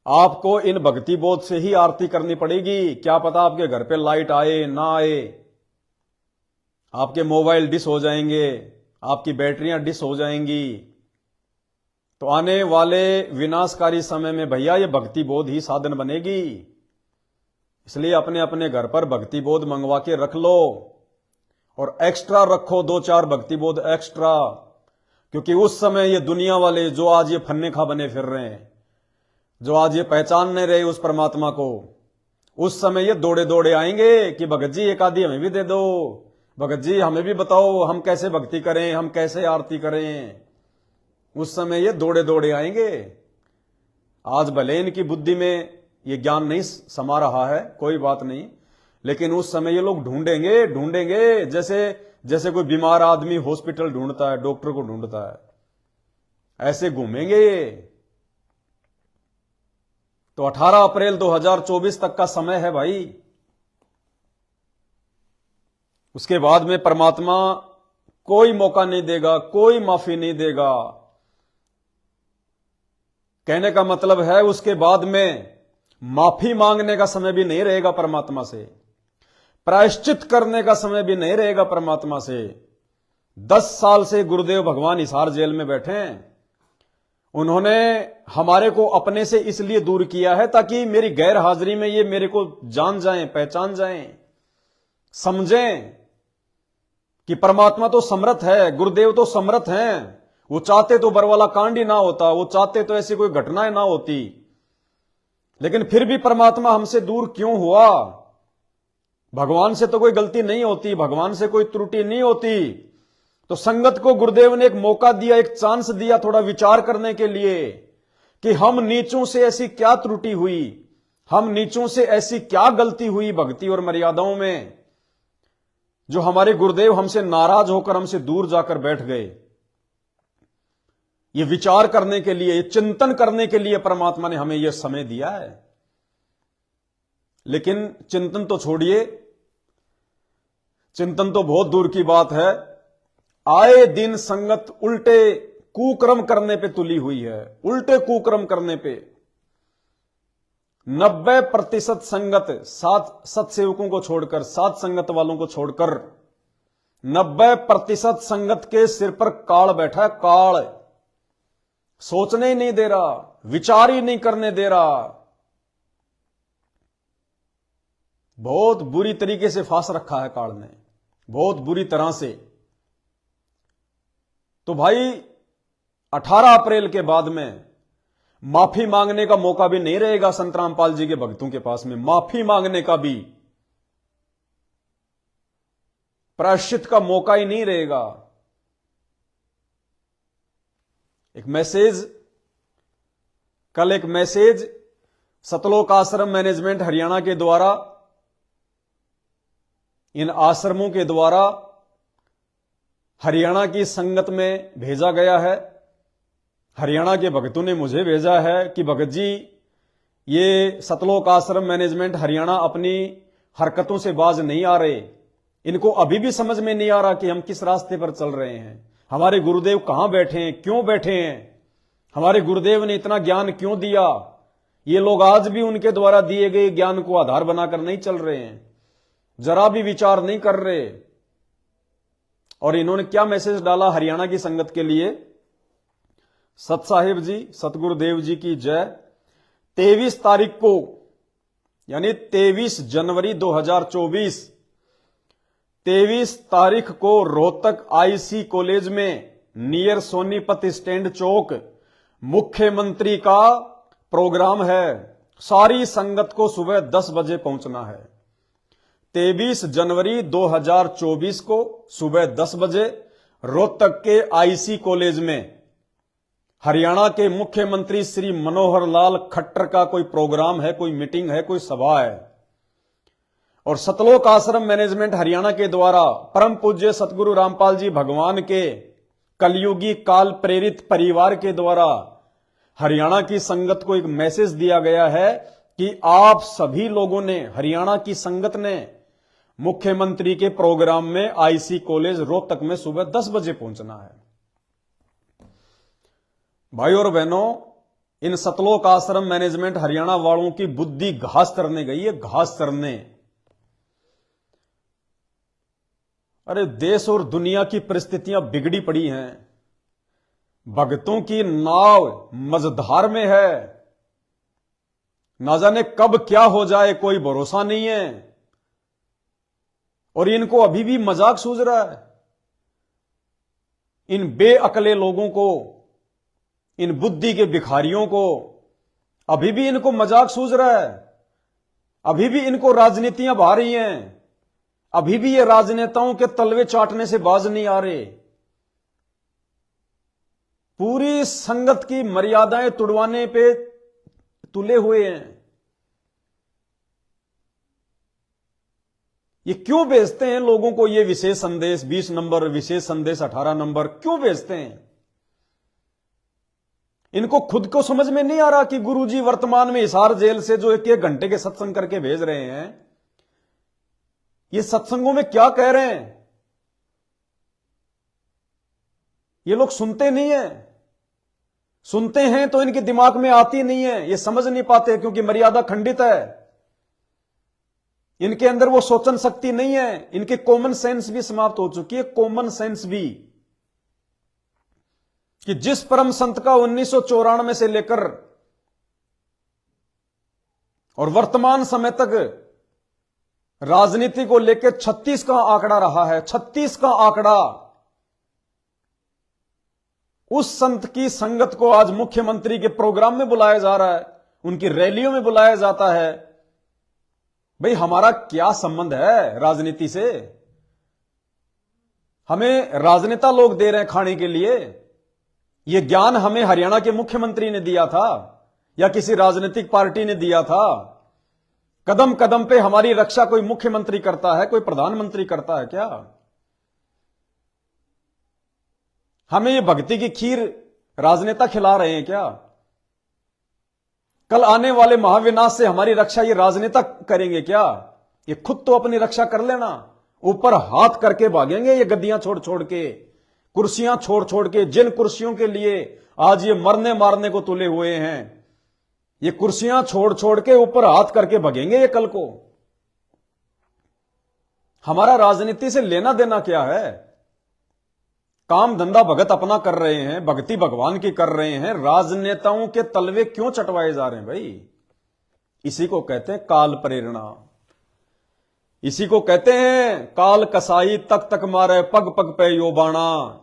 आपको इन भक्ति बोध से ही आरती करनी पड़ेगी। क्या पता आपके घर पे लाइट आए ना आए, आपके मोबाइल डिस हो जाएंगे, आपकी बैटरियां डिस हो जाएंगी। तो आने वाले विनाशकारी समय में भैया ये भक्ति बोध ही साधन बनेगी। इसलिए अपने अपने घर पर भक्ति बोध मंगवा के रख लो और एक्स्ट्रा रखो, 2-4 भक्ति बोध एक्स्ट्रा, क्योंकि उस समय ये दुनिया वाले जो आज ये फन्ने खा बने फिर रहे हैं, जो आज ये पहचान नहीं रहे उस परमात्मा को, उस समय ये दौड़े दौड़े आएंगे कि भगत जी एक आधी हमें भी दे दो, भगत जी हमें भी बताओ हम कैसे भक्ति करें, हम कैसे आरती करें। उस समय ये दौड़े दौड़े आएंगे। आज भले इनकी बुद्धि में ये ज्ञान नहीं समा रहा है, कोई बात नहीं, लेकिन उस समय ये लोग ढूंढेंगे ढूंढेंगे, जैसे कोई बीमार आदमी हॉस्पिटल ढूंढता है, डॉक्टर को ढूंढता है, ऐसे घूमेंगे ये। तो 18 अप्रैल 2024 तक का समय है भाई। उसके बाद में परमात्मा कोई मौका नहीं देगा, कोई माफी नहीं देगा। कहने का मतलब है उसके बाद में माफी मांगने का समय भी नहीं रहेगा परमात्मा से, प्रायश्चित करने का समय भी नहीं रहेगा परमात्मा से। 10 साल से गुरुदेव भगवान हिसार जेल में बैठे हैं। उन्होंने हमारे को अपने से इसलिए दूर किया है ताकि मेरी गैर हाजिरी में ये मेरे को जान जाएं, पहचान जाएं, समझें कि परमात्मा तो समर्थ है, गुरुदेव तो समर्थ हैं। वो चाहते तो बरवाला कांड ही ना होता, वो चाहते तो ऐसी कोई घटनाएं ना होती, लेकिन फिर भी परमात्मा हमसे दूर क्यों हुआ? भगवान से तो कोई गलती नहीं होती, भगवान से कोई त्रुटि नहीं होती। तो संगत को गुरुदेव ने एक मौका दिया, एक चांस दिया थोड़ा विचार करने के लिए कि हम नीचों से ऐसी क्या त्रुटि हुई, हम नीचों से ऐसी क्या गलती हुई भक्ति और मर्यादाओं में, जो हमारे गुरुदेव हमसे नाराज होकर हमसे दूर जाकर बैठ गए। ये विचार करने के लिए, ये चिंतन करने के लिए परमात्मा ने हमें यह समय दिया है। लेकिन चिंतन तो छोड़िए, चिंतन तो बहुत दूर की बात है। आए दिन संगत उल्टे कुकर्म करने पे तुली हुई है, उल्टे कुकर्म करने पे। 90% संगत, सात सत्सेवकों को छोड़कर, सात संगत वालों को छोड़कर 90% संगत के सिर पर काल बैठा है, काल। सोचने ही नहीं दे रहा, विचार ही नहीं करने दे रहा। बहुत बुरी तरीके से फांस रखा है काल ने, बहुत बुरी तरह से। तो भाई 18 अप्रैल के बाद में माफी मांगने का मौका भी नहीं रहेगा संत रामपाल जी के भक्तों के पास में, माफी मांगने का भी, प्रायश्चित का मौका ही नहीं रहेगा। कल एक मैसेज सतलोक आश्रम मैनेजमेंट हरियाणा के द्वारा, इन आश्रमों के द्वारा हरियाणा की संगत में भेजा गया है। हरियाणा के भक्तों ने मुझे भेजा है कि भगत जी, ये सतलोक आश्रम मैनेजमेंट हरियाणा अपनी हरकतों से बाज नहीं आ रहे, इनको अभी भी समझ में नहीं आ रहा कि हम किस रास्ते पर चल रहे हैं, हमारे गुरुदेव कहां बैठे हैं, क्यों बैठे हैं, हमारे गुरुदेव ने इतना ज्ञान क्यों दिया। ये लोग आज भी उनके द्वारा दिए गए ज्ञान को आधार बनाकर नहीं चल रहे हैं, जरा भी विचार नहीं कर रहे। और इन्होंने क्या मैसेज डाला हरियाणा की संगत के लिए? सत साहिब जी, सतगुरुदेव जी की जय। 23 तारीख को, यानी 23 जनवरी 2024, 23 तारीख को रोहतक आईसी कॉलेज में नियर सोनीपत स्टैंड चौक मुख्यमंत्री का प्रोग्राम है। सारी संगत को सुबह 10 बजे पहुंचना है। 23 जनवरी 2024 को सुबह 10 बजे रोहतक के आईसी कॉलेज में हरियाणा के मुख्यमंत्री श्री मनोहर लाल खट्टर का कोई प्रोग्राम है, कोई मीटिंग है, कोई सभा है। और सतलोक आश्रम मैनेजमेंट हरियाणा के द्वारा परम पूज्य सतगुरु रामपाल जी भगवान के कलयुगी काल प्रेरित परिवार के द्वारा हरियाणा की संगत को एक मैसेज दिया गया है कि आप सभी लोगों ने, हरियाणा की संगत ने मुख्यमंत्री के प्रोग्राम में आईसी कॉलेज रोहतक में सुबह 10 बजे पहुंचना है। भाई और बहनों, इन सतलोक आश्रम मैनेजमेंट हरियाणा वालों की बुद्धि घास तरने गई है, घास तरने। अरे देश और दुनिया की परिस्थितियां बिगड़ी पड़ी हैं, भक्तों की नाव मझधार में है, ना जाने कब क्या हो जाए कोई भरोसा नहीं है। और इनको अभी भी मजाक सूझ रहा है। इन बेअकले लोगों को, इन बुद्धि के भिखारियों को अभी भी इनको मजाक सूझ रहा है। अभी भी इनको राजनीतियां भा रही हैं, अभी भी ये राजनेताओं के तलवे चाटने से बाज नहीं आ रहे। पूरी संगत की मर्यादाएं तुड़वाने पे तुले हुए हैं। ये क्यों भेजते हैं लोगों को ये विशेष संदेश 20 नंबर, विशेष संदेश 18 नंबर, क्यों भेजते हैं? इनको खुद को समझ में नहीं आ रहा कि गुरुजी वर्तमान में हिसार जेल से जो 1-1 घंटे के सत्संग करके भेज रहे हैं, ये सत्संगों में क्या कह रहे हैं। ये लोग सुनते नहीं है, सुनते हैं तो इनके दिमाग में आती नहीं है, ये समझ नहीं पाते क्योंकि मर्यादा खंडित है। इनके अंदर वो सोचन शक्ति नहीं है, इनके कॉमन सेंस भी समाप्त हो चुकी है, कॉमन सेंस भी। कि जिस परम संत का 1994 से लेकर और वर्तमान समय तक राजनीति को लेकर 36 का आंकड़ा रहा है, 36 का आंकड़ा, उस संत की संगत को आज मुख्यमंत्री के प्रोग्राम में बुलाया जा रहा है, उनकी रैलियों में बुलाया जाता है। भाई हमारा क्या संबंध है राजनीति से? हमें राजनेता लोग दे रहे हैं खाने के लिए। यह ज्ञान हमें हरियाणा के मुख्यमंत्री ने दिया था या किसी राजनीतिक पार्टी ने दिया था? कदम कदम पे हमारी रक्षा कोई मुख्यमंत्री करता है, कोई प्रधानमंत्री करता है क्या? हमें ये भक्ति की खीर राजनेता खिला रहे हैं क्या? कल आने वाले महाविनाश से हमारी रक्षा ये राजनेता करेंगे क्या? ये खुद तो अपनी रक्षा कर लेना, ऊपर हाथ करके भागेंगे ये गद्दियां छोड़ छोड़ के, कुर्सियां छोड़ छोड़ के, जिन कुर्सियों के लिए आज ये मरने मारने को तुले हुए हैं, ये कुर्सियां छोड़ छोड़ के ऊपर हाथ करके भागेंगे ये कल को। हमारा राजनीति से लेना देना क्या है? काम धंधा भगत अपना कर रहे हैं, भक्ति भगवान की कर रहे हैं, राजनेताओं के तलवे क्यों चटवाए जा रहे हैं भाई? इसी को कहते हैं काल प्रेरणा, इसी को कहते हैं काल कसाई तक तक मारे पग पग पे यो बाणा।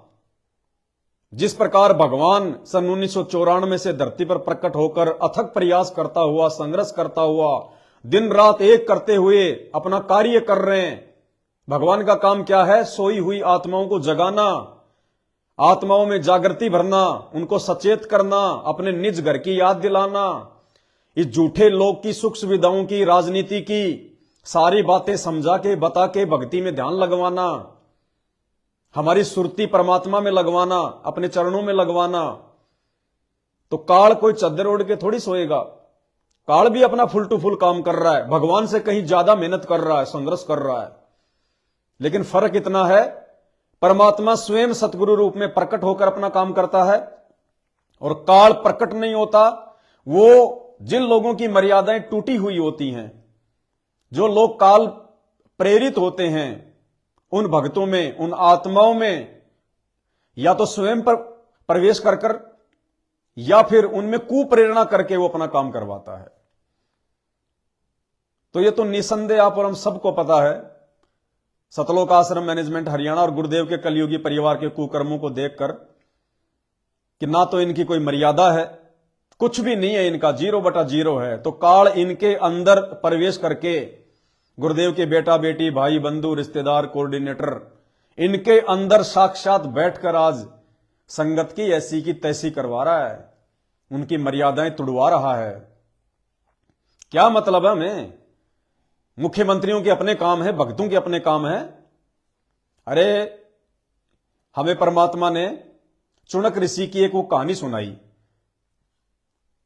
जिस प्रकार भगवान सन 1994 से धरती पर प्रकट होकर अथक प्रयास करता हुआ, संघर्ष करता हुआ, दिन रात एक करते हुए अपना कार्य कर रहे हैं। भगवान का काम क्या है? सोई हुई आत्माओं को जगाना, आत्माओं में जागृति भरना, उनको सचेत करना, अपने निज घर की याद दिलाना, इस झूठे लोग की सुख सुविधाओं की, राजनीति की सारी बातें समझा के बता के भक्ति में ध्यान लगवाना, हमारी सुरती परमात्मा में लगवाना, अपने चरणों में लगवाना। तो काल कोई चद्दर ओढ़ के थोड़ी सोएगा, काल भी अपना फुल टू फुल काम कर रहा है, भगवान से कहीं ज्यादा मेहनत कर रहा है, संघर्ष कर रहा है। लेकिन फर्क इतना है, परमात्मा स्वयं सतगुरु रूप में प्रकट होकर अपना काम करता है और काल प्रकट नहीं होता। वो जिन लोगों की मर्यादाएं टूटी हुई होती हैं, जो लोग काल प्रेरित होते हैं, उन भक्तों में, उन आत्माओं में या तो स्वयं पर प्रवेश कर कर या फिर उनमें कुप्रेरणा करके वो अपना काम करवाता है। तो ये तो निसंदेह आप और हम सबको पता है। सतलोक आश्रम मैनेजमेंट हरियाणा और गुरुदेव के कलयुगी परिवार के कुकर्मों को देखकर कि ना तो इनकी कोई मर्यादा है, कुछ भी नहीं है इनका, 0/0 है। तो काल इनके अंदर प्रवेश करके गुरुदेव के बेटा बेटी, भाई बंधु, रिश्तेदार, कोऑर्डिनेटर, इनके अंदर साक्षात बैठकर आज संगत की ऐसी की तैसी करवा रहा है, उनकी मर्यादाएं तुड़वा रहा है। क्या मतलब है? हमें मुख्यमंत्रियों के अपने काम है, भक्तों के अपने काम है। अरे हमें परमात्मा ने चुनक ऋषि की एक वो कहानी सुनाई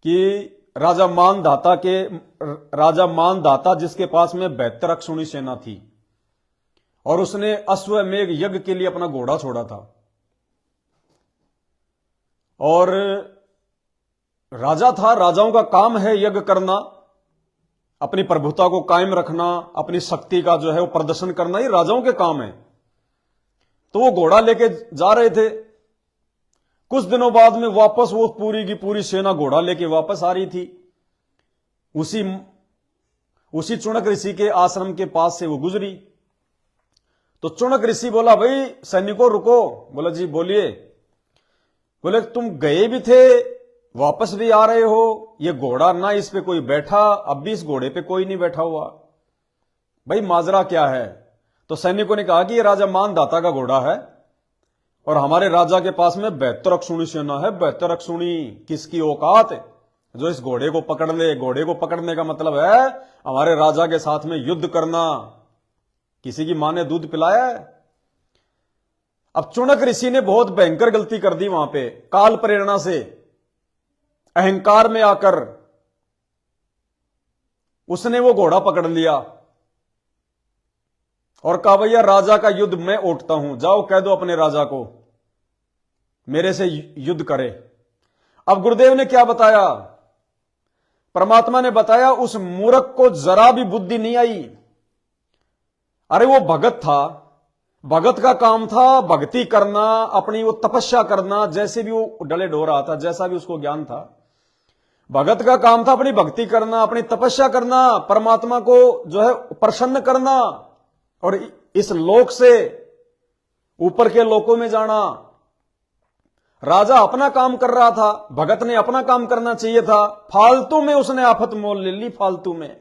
कि राजा मानधाता जिसके पास में 72 अक्षौणी सेना थी और उसने अश्वमेघ यज्ञ के लिए अपना घोड़ा छोड़ा था। और राजा था, राजाओं का काम है यज्ञ करना, अपनी प्रभुता को कायम रखना, अपनी शक्ति का जो है वो प्रदर्शन करना, ये राजाओं के काम है। तो वो घोड़ा लेके जा रहे थे। कुछ दिनों बाद में वापस वो पूरी की पूरी सेना घोड़ा लेके वापस आ रही थी। उसी चुनक ऋषि के आश्रम के पास से वो गुजरी। तो चुनक ऋषि बोला, भाई सैनिकों रुको। बोला जी बोलिए। बोले तुम गए भी थे, वापस भी आ रहे हो, ये घोड़ा ना इस पे कोई बैठा, अब भी इस घोड़े पे कोई नहीं बैठा हुआ, भाई माजरा क्या है? तो सैनिकों ने कहा कि ये राजा मानधाता का घोड़ा है और हमारे राजा के पास में 72 अक्षौणी सेना है। 72 अक्षौणी किसकी औकात है जो इस घोड़े को पकड़ ले? घोड़े को पकड़ने का मतलब है हमारे राजा के साथ में युद्ध करना। किसी की मां ने दूध पिलाया है? अब चुनक ऋषि ने बहुत भयंकर गलती कर दी वहां पे, काल प्रेरणा से अहंकार में आकर उसने वो घोड़ा पकड़ लिया और कहा भैया राजा का युद्ध मैं उठता हूं, जाओ कह दो अपने राजा को मेरे से युद्ध करे। अब गुरुदेव ने क्या बताया? परमात्मा ने बताया उस मूर्ख को जरा भी बुद्धि नहीं आई। अरे वो भगत था, भगत का काम था भक्ति करना, अपनी वो तपस्या करना, जैसे भी वो डले डो रहा था, जैसा भी उसको ज्ञान था, भगत का काम था अपनी भक्ति करना, अपनी तपस्या करना, परमात्मा को जो है प्रसन्न करना और इस लोक से ऊपर के लोकों में जाना। राजा अपना काम कर रहा था, भगत ने अपना काम करना चाहिए था। फालतू में उसने आफत मोल ले ली, फालतू में।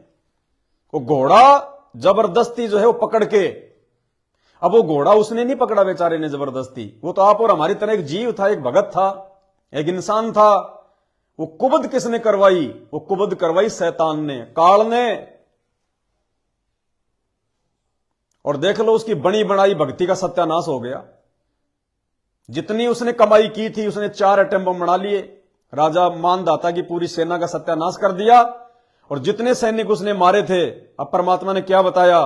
वो घोड़ा जबरदस्ती जो है वो पकड़ के, अब वो घोड़ा उसने नहीं पकड़ा बेचारे ने जबरदस्ती, वो तो आप और हमारी तरह एक जीव था, एक भगत था, एक इंसान था। वो कुबद किसने करवाई? वो कुबद करवाई शैतान ने, काल ने। और देख लो उसकी बनी बनाई भक्ति का सत्यानाश हो गया। जितनी उसने कमाई की थी उसने 4 अटेम्प बना लिए, राजा मानधाता की पूरी सेना का सत्यानाश कर दिया। और जितने सैनिक उसने मारे थे, अब परमात्मा ने क्या बताया?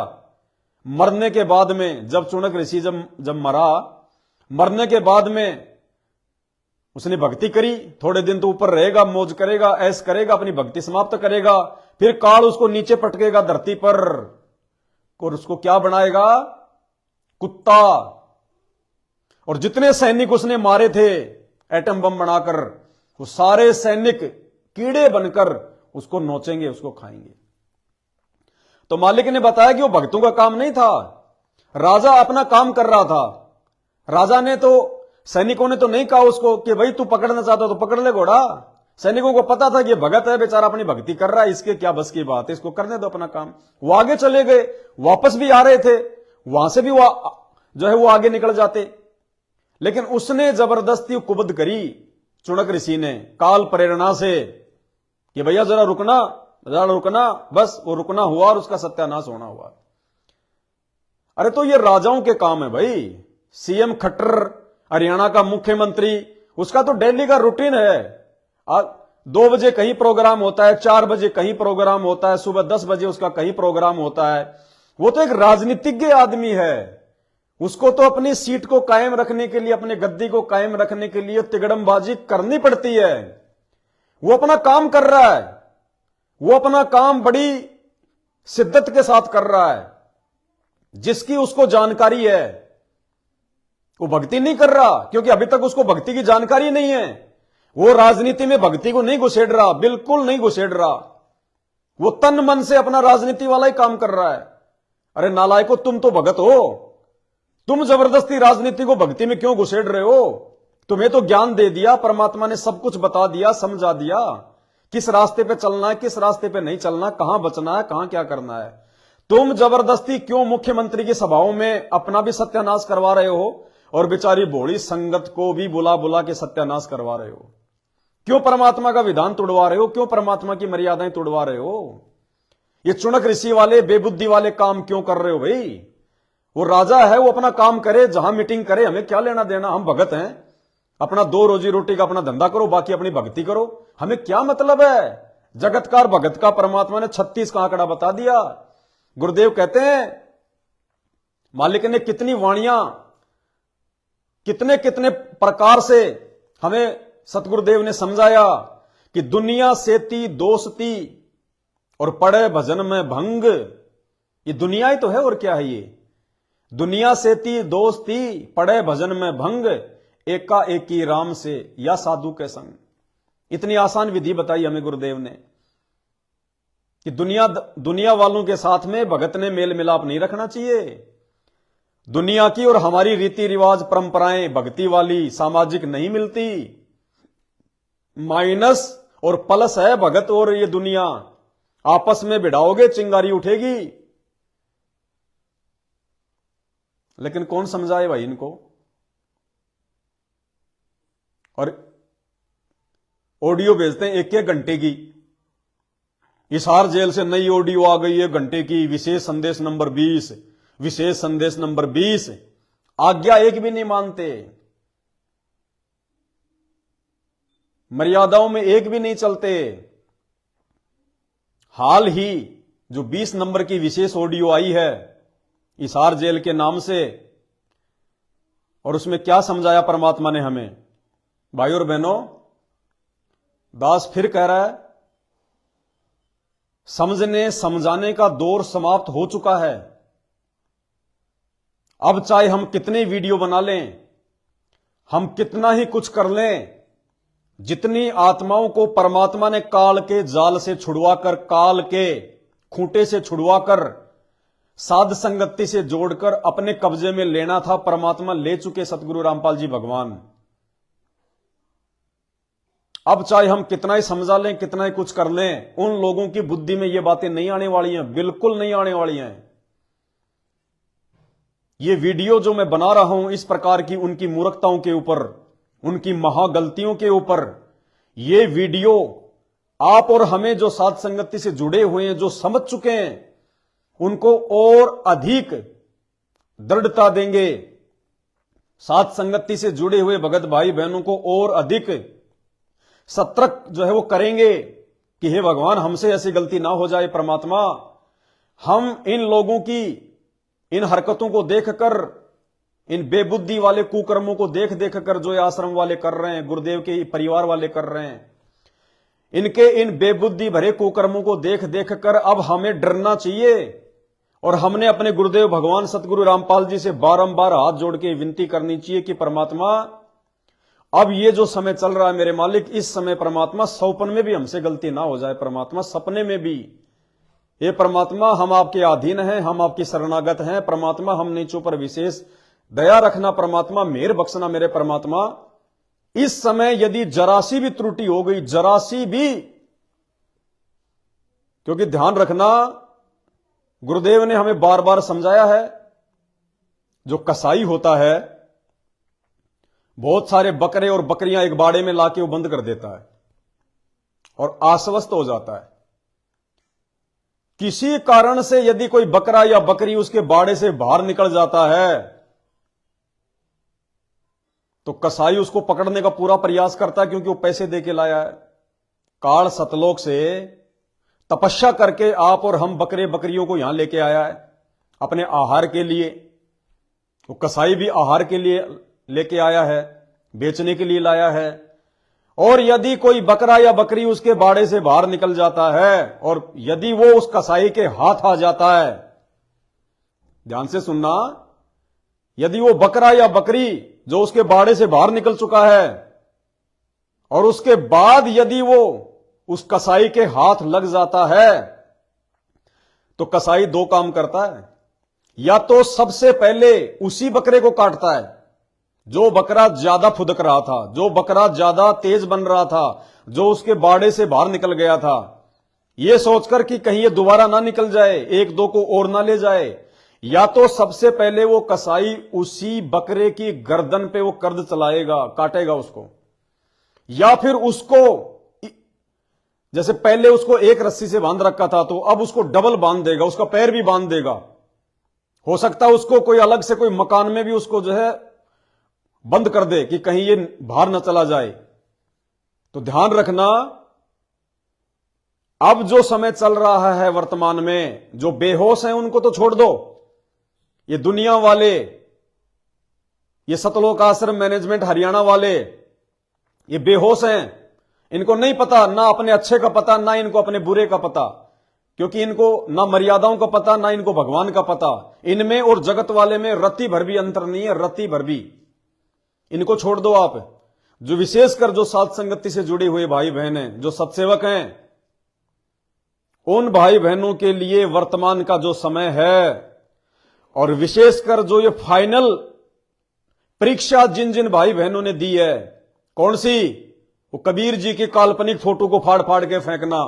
मरने के बाद में जब चुनक ऋषि जब मरा, मरने के बाद में उसने भक्ति करी, थोड़े दिन तो ऊपर रहेगा, मौज करेगा, ऐश करेगा, अपनी भक्ति समाप्त करेगा, फिर काल उसको नीचे पटकेगा धरती पर और उसको क्या बनाएगा? कुत्ता। और जितने सैनिक उसने मारे थे एटम बम बनाकर, वो सारे सैनिक कीड़े बनकर उसको नोचेंगे, उसको खाएंगे। तो मालिक ने बताया कि वो भक्तों का काम नहीं था, राजा अपना काम कर रहा था। राजा ने तो, सैनिकों ने तो नहीं कहा उसको कि भाई तू पकड़ना चाहता तो पकड़ ले घोड़ा। सैनिकों को पता था कि ये भगत है, बेचारा अपनी भक्ति कर रहा है, इसके क्या बस की बात है, इसको करने दो अपना काम। वो आगे चले गए, वापस भी आ रहे थे, वहां से भी वो जो है वो आगे निकल जाते। लेकिन उसने जबरदस्ती कुबद करी चुनक ऋषि ने काल प्रेरणा से कि भैया जरा रुकना, जरा रुकना। बस वो रुकना हुआ और उसका सत्यानाश होना हुआ। अरे तो ये राजाओं के काम है भाई। सीएम खट्टर, हरियाणा का मुख्यमंत्री, उसका तो डेली का रूटीन है। 2 बजे कहीं प्रोग्राम होता है, 4 बजे कहीं प्रोग्राम होता है, सुबह 10 बजे उसका कहीं प्रोग्राम होता है। वो तो एक राजनीतिज्ञ आदमी है। उसको तो अपनी सीट को कायम रखने के लिए, अपने गद्दी को कायम रखने के लिए तिगड़मबाजी करनी पड़ती है। वो अपना काम कर रहा है, वो अपना काम बड़ी शिद्दत के साथ कर रहा है, जिसकी उसको जानकारी है। वो भक्ति नहीं कर रहा क्योंकि अभी तक उसको भक्ति की जानकारी नहीं है। वो राजनीति में भक्ति को नहीं घुसेड़ रहा, बिल्कुल नहीं घुसेड़ रहा। वो तन मन से अपना राजनीति वाला ही काम कर रहा है। अरे नालायको, तुम तो भगत हो, तुम जबरदस्ती राजनीति को भक्ति में क्यों घुसेड़ रहे हो? तुम्हें तो ज्ञान दे दिया, परमात्मा ने सब कुछ बता दिया, समझा दिया किस रास्ते पे चलना है, किस रास्ते पे नहीं चलना, कहां बचना है, कहां क्या करना है। तुम जबरदस्ती क्यों मुख्यमंत्री की सभाओं में अपना भी सत्यानाश करवा रहे हो और बेचारी भोली संगत को भी बुला बुला के सत्यानाश करवा रहे हो? क्यों परमात्मा का विधान तोड़वा रहे हो? क्यों परमात्मा की मर्यादाएं तोड़वा रहे हो? ये चुनक ऋषि वाले बेबुद्धि वाले काम क्यों कर रहे हो भाई? वो राजा है, वो अपना काम करे, जहां मीटिंग करे, हमें क्या लेना देना? हम भगत हैं, अपना 2 रोजी रोटी का अपना धंधा करो, बाकी अपनी भक्ति करो, हमें क्या मतलब है? जगतकार भगत का परमात्मा ने 36 का आंकड़ा बता दिया। गुरुदेव कहते हैं मालिक ने कितनी वाणियां, कितने कितने प्रकार से हमें सतगुरुदेव ने समझाया कि दुनिया सेती दोस्ती और पड़े भजन में भंग। ये दुनिया ही तो है, और क्या है ये? दुनिया सेती दोस्ती, पड़े भजन में भंग, एका एकी राम से या साधु के संग। इतनी आसान विधि बताई हमें गुरुदेव ने कि दुनिया वालों के साथ में भगत ने मेल मिलाप नहीं रखना चाहिए। दुनिया की और हमारी रीति रिवाज परंपराएं भक्ति वाली सामाजिक नहीं मिलती। माइनस और प्लस है भगत और ये दुनिया, आपस में भिड़ाओगे चिंगारी उठेगी। लेकिन कौन समझाए भाई इनको? और ऑडियो भेजते हैं 1-1 घंटे की। हिसार जेल से नई ऑडियो आ गई है, घंटे की, विशेष संदेश नंबर 20, विशेष संदेश नंबर 20। आज्ञा एक भी नहीं मानते, मर्यादाओं में एक भी नहीं चलते। हाल ही जो 20 नंबर की विशेष ऑडियो आई है हिसार जेल के नाम से, और उसमें क्या समझाया परमात्मा ने हमें? भाई और बहनों, दास फिर कह रहा है, समझने समझाने का दौर समाप्त हो चुका है। अब चाहे हम कितने वीडियो बना लें, हम कितना ही कुछ कर लें, जितनी आत्माओं को परमात्मा ने काल के जाल से छुड़वाकर, काल के खूंटे से छुड़वाकर, साध संगति से जोड़कर अपने कब्जे में लेना था, परमात्मा ले चुके सतगुरु रामपाल जी भगवान। अब चाहे हम कितना ही समझा लें, कितना ही कुछ कर लें, उन लोगों की बुद्धि में ये बातें नहीं आने वाली हैं, बिल्कुल नहीं आने वाली हैं। ये वीडियो जो मैं बना रहा हूं इस प्रकार की उनकी मूर्खताओं के ऊपर, उनकी महागलतियों के ऊपर, ये वीडियो आप और हमें जो साध संगति से जुड़े हुए हैं, जो समझ चुके हैं, उनको और अधिक दृढ़ता देंगे। साध संगति से जुड़े हुए भगत भाई बहनों को और अधिक सतर्क जो है वो करेंगे कि हे भगवान, हमसे ऐसी गलती ना हो जाए। परमात्मा, हम इन लोगों की, इन हरकतों को देखकर, इन बेबुद्धि वाले कुकर्मों को देख देख कर जो ये आश्रम वाले कर रहे हैं, गुरुदेव के परिवार वाले कर रहे हैं, इनके इन बेबुद्धि भरे कुकर्मों को देख देख कर अब हमें डरना चाहिए। और हमने अपने गुरुदेव भगवान सतगुरु रामपाल जी से बारंबार हाथ जोड़ के विनती करनी चाहिए कि परमात्मा, अब ये जो समय चल रहा है मेरे मालिक, इस समय परमात्मा सौपन में भी हमसे गलती ना हो जाए, परमात्मा सपने में भी, ये परमात्मा हम आपके अधीन हैं, हम आपकी शरणागत हैं, परमात्मा हम नीचों पर विशेष दया रखना, परमात्मा मेहर बख्शना मेरे परमात्मा। इस समय यदि जरासी भी त्रुटि हो गई, जरासी भी, क्योंकि ध्यान रखना गुरुदेव ने हमें बार बार समझाया है, जो कसाई होता है बहुत सारे बकरे और बकरियां एक बाड़े में लाके वो बंद कर देता है और आश्वस्त हो जाता है। किसी कारण से यदि कोई बकरा या बकरी उसके बाड़े से बाहर निकल जाता है तो कसाई उसको पकड़ने का पूरा प्रयास करता है, क्योंकि वो पैसे देके लाया है। काल सतलोक से तपस्या करके आप और हम बकरे बकरियों को यहां लेके आया है अपने आहार के लिए। वो कसाई भी आहार के लिए लेके आया है, बेचने के लिए लाया है। और यदि कोई बकरा या बकरी उसके बाड़े से बाहर निकल जाता है और यदि वो उस कसाई के हाथ आ जाता है, ध्यान से सुनना, यदि वो बकरा या बकरी जो उसके बाड़े से बाहर निकल चुका है और उसके बाद यदि वो उस कसाई के हाथ लग जाता है तो कसाई दो काम करता है। या तो सबसे पहले उसी बकरे को काटता है जो बकरा ज्यादा फुदक रहा था, जो बकरा ज्यादा तेज बन रहा था, जो उसके बाड़े से बाहर निकल गया था, यह सोचकर कि कहीं ये दोबारा ना निकल जाए, एक दो को और ना ले जाए। या तो सबसे पहले वो कसाई उसी बकरे की गर्दन पे वो कर्द चलाएगा, काटेगा उसको, या फिर उसको, जैसे पहले उसको एक रस्सी से बांध रखा था तो अब उसको डबल बांध देगा, उसका पैर भी बांध देगा। हो सकता है उसको कोई अलग से कोई मकान में भी उसको जो है बंद कर दे कि कहीं ये बाहर न चला जाए। तो ध्यान रखना, अब जो समय चल रहा है वर्तमान में, जो बेहोश हैं उनको तो छोड़ दो, ये दुनिया वाले, ये सतलोक आश्रम मैनेजमेंट हरियाणा वाले, ये बेहोश हैं। इनको नहीं पता, ना अपने अच्छे का पता, ना इनको अपने बुरे का पता, क्योंकि इनको ना मर्यादाओं का पता, ना इनको भगवान का पता। इनमें और जगत वाले में रत्ती भर भी अंतर नहीं है, रत्ती भर भी। इनको छोड़ दो आप। जो विशेषकर जो साध संगति से जुड़े हुए भाई बहन हैं, जो सत्सेवक हैं, उन भाई बहनों के लिए वर्तमान का जो समय है, और विशेषकर जो ये फाइनल परीक्षा जिन जिन भाई बहनों ने दी है, कौन सी, वो कबीर जी की काल्पनिक फोटो को फाड़ फाड़ के फेंकना,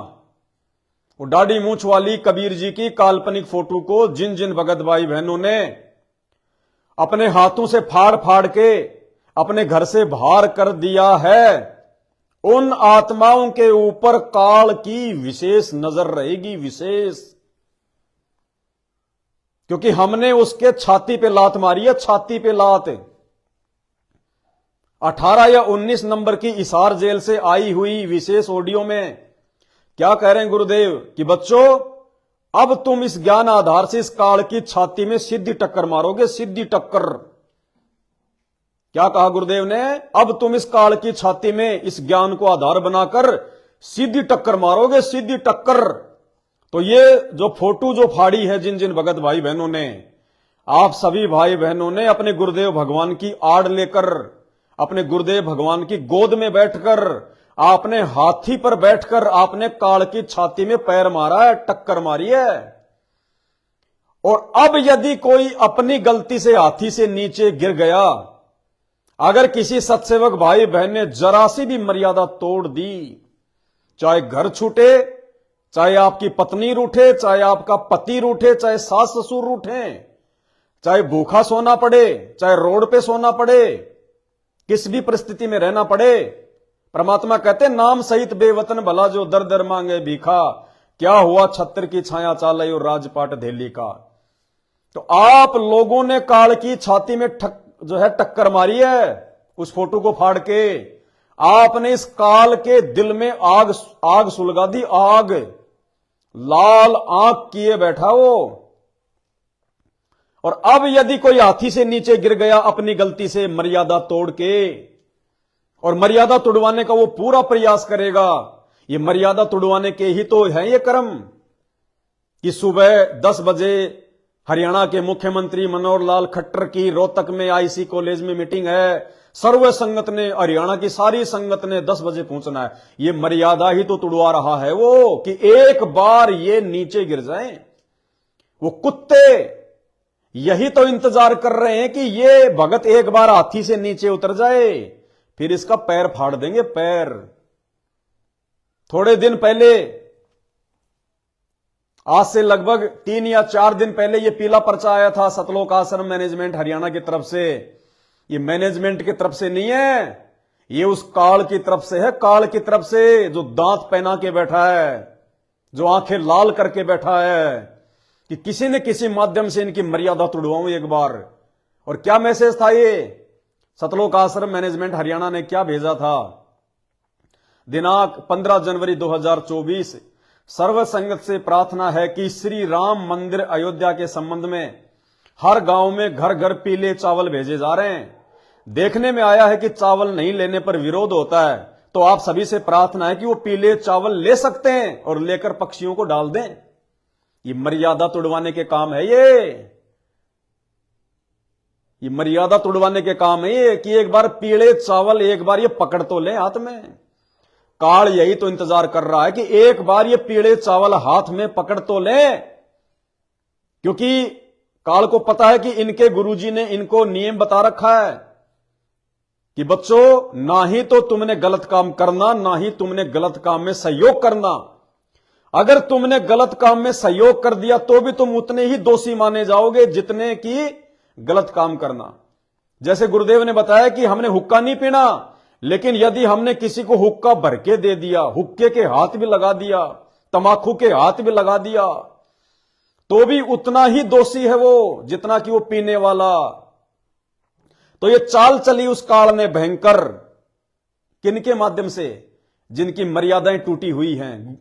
वो दाढ़ी मूंछ वाली कबीर जी की काल्पनिक फोटो को जिन जिन भगत भाई बहनों ने अपने हाथों से फाड़ फाड़ के अपने घर से बाहर कर दिया है, उन आत्माओं के ऊपर काल की विशेष नजर रहेगी, विशेष। क्योंकि हमने उसके छाती पे लात मारी है, छाती पे लात। 18 या 19 नंबर की हिसार जेल से आई हुई विशेष ऑडियो में क्या कह रहे हैं गुरुदेव कि बच्चों, अब तुम इस ज्ञान आधार से इस काल की छाती में सीधी टक्कर मारोगे, सीधी टक्कर। क्या कहा गुरुदेव ने? अब तुम इस काल की छाती में इस ज्ञान को आधार बनाकर सीधी टक्कर मारोगे, सीधी टक्कर। तो ये जो फोटो जो फाड़ी है जिन जिन भगत भाई बहनों ने, आप सभी भाई बहनों ने अपने गुरुदेव भगवान की आड़ लेकर, अपने गुरुदेव भगवान की गोद में बैठकर, आपने हाथी पर बैठकर आपने काल की छाती में पैर मारा है, टक्कर मारी है। और अब यदि कोई अपनी गलती से हाथी से नीचे गिर गया, अगर किसी सत्सेवक भाई बहन ने जरा सी भी मर्यादा तोड़ दी, चाहे घर छूटे, चाहे आपकी पत्नी रूठे, चाहे आपका पति रूठे, चाहे सास ससुर रूठे, चाहे भूखा सोना पड़े, चाहे रोड पे सोना पड़े, किस भी परिस्थिति में रहना पड़े, परमात्मा कहते नाम सहित बेवतन भला जो दर दर मांगे भीखा, क्या हुआ छत्र की छाया चाले और राजपाट धेली का। तो आप लोगों ने काल की छाती में जो है टक्कर मारी है, उस फोटो को फाड़ के आपने इस काल के दिल में आग सुलगा दी, आग। लाल आंख किए बैठा वो। और अब यदि कोई हाथी से नीचे गिर गया अपनी गलती से मर्यादा तोड़ के, और मर्यादा तुड़वाने का वो पूरा प्रयास करेगा, ये मर्यादा तुड़वाने के ही तो है ये कर्म कि सुबह 10 बजे हरियाणा के मुख्यमंत्री मनोहर लाल खट्टर की रोहतक में आईसी कॉलेज में मीटिंग है, सर्व संगत ने, हरियाणा की सारी संगत ने 10 बजे पहुंचना है। ये मर्यादा ही तो तुड़वा रहा है वो कि एक बार ये नीचे गिर जाएं। वो कुत्ते यही तो इंतजार कर रहे हैं कि ये भगत एक बार हाथी से नीचे उतर जाए, फिर इसका पैर फाड़ देंगे, पैर। थोड़े दिन पहले, आज से लगभग 3 या 4 दिन पहले, ये पीला पर्चा आया था सतलोक आश्रम मैनेजमेंट हरियाणा की तरफ से। ये मैनेजमेंट की तरफ से नहीं है, ये उस काल की तरफ से है, काल की तरफ से, जो दांत पहना के बैठा है, जो आंखें लाल करके बैठा है कि किसी न किसी माध्यम से इनकी मर्यादा तुड़वाऊं एक बार। और क्या मैसेज था ये? सतलोक आश्रम मैनेजमेंट हरियाणा ने क्या भेजा था? दिनांक 15 जनवरी 2024, सर्व संगत से प्रार्थना है कि श्री राम मंदिर अयोध्या के संबंध में हर गांव में घर घर पीले चावल भेजे जा रहे हैं। देखने में आया है कि चावल नहीं लेने पर विरोध होता है, तो आप सभी से प्रार्थना है कि वो पीले चावल ले सकते हैं और लेकर पक्षियों को डाल दें। ये मर्यादा तुड़वाने के काम है ये मर्यादा तुड़वाने के काम है ये कि एक बार पीले चावल एक बार ये पकड़ तो ले हाथ में। काल यही तो इंतजार कर रहा है कि एक बार ये पीले चावल हाथ में पकड़ तो ले, क्योंकि काल को पता है कि इनके गुरुजी ने इनको नियम बता रखा है कि बच्चों, ना ही तो तुमने गलत काम करना, ना ही तुमने गलत काम में सहयोग करना। अगर तुमने गलत काम में सहयोग कर दिया तो भी तुम उतने ही दोषी माने जाओगे जितने की गलत काम करना। जैसे गुरुदेव ने बताया कि हमने हुक्का नहीं पीना, लेकिन यदि हमने किसी को हुक्का भर के दे दिया, हुक्के के हाथ भी लगा दिया, तमाकू के हाथ भी लगा दिया, तो भी उतना ही दोषी है वो जितना कि वो पीने वाला। तो ये चाल चली उस काल ने भयंकर, किनके माध्यम से? जिनकी मर्यादाएं टूटी हुई हैं।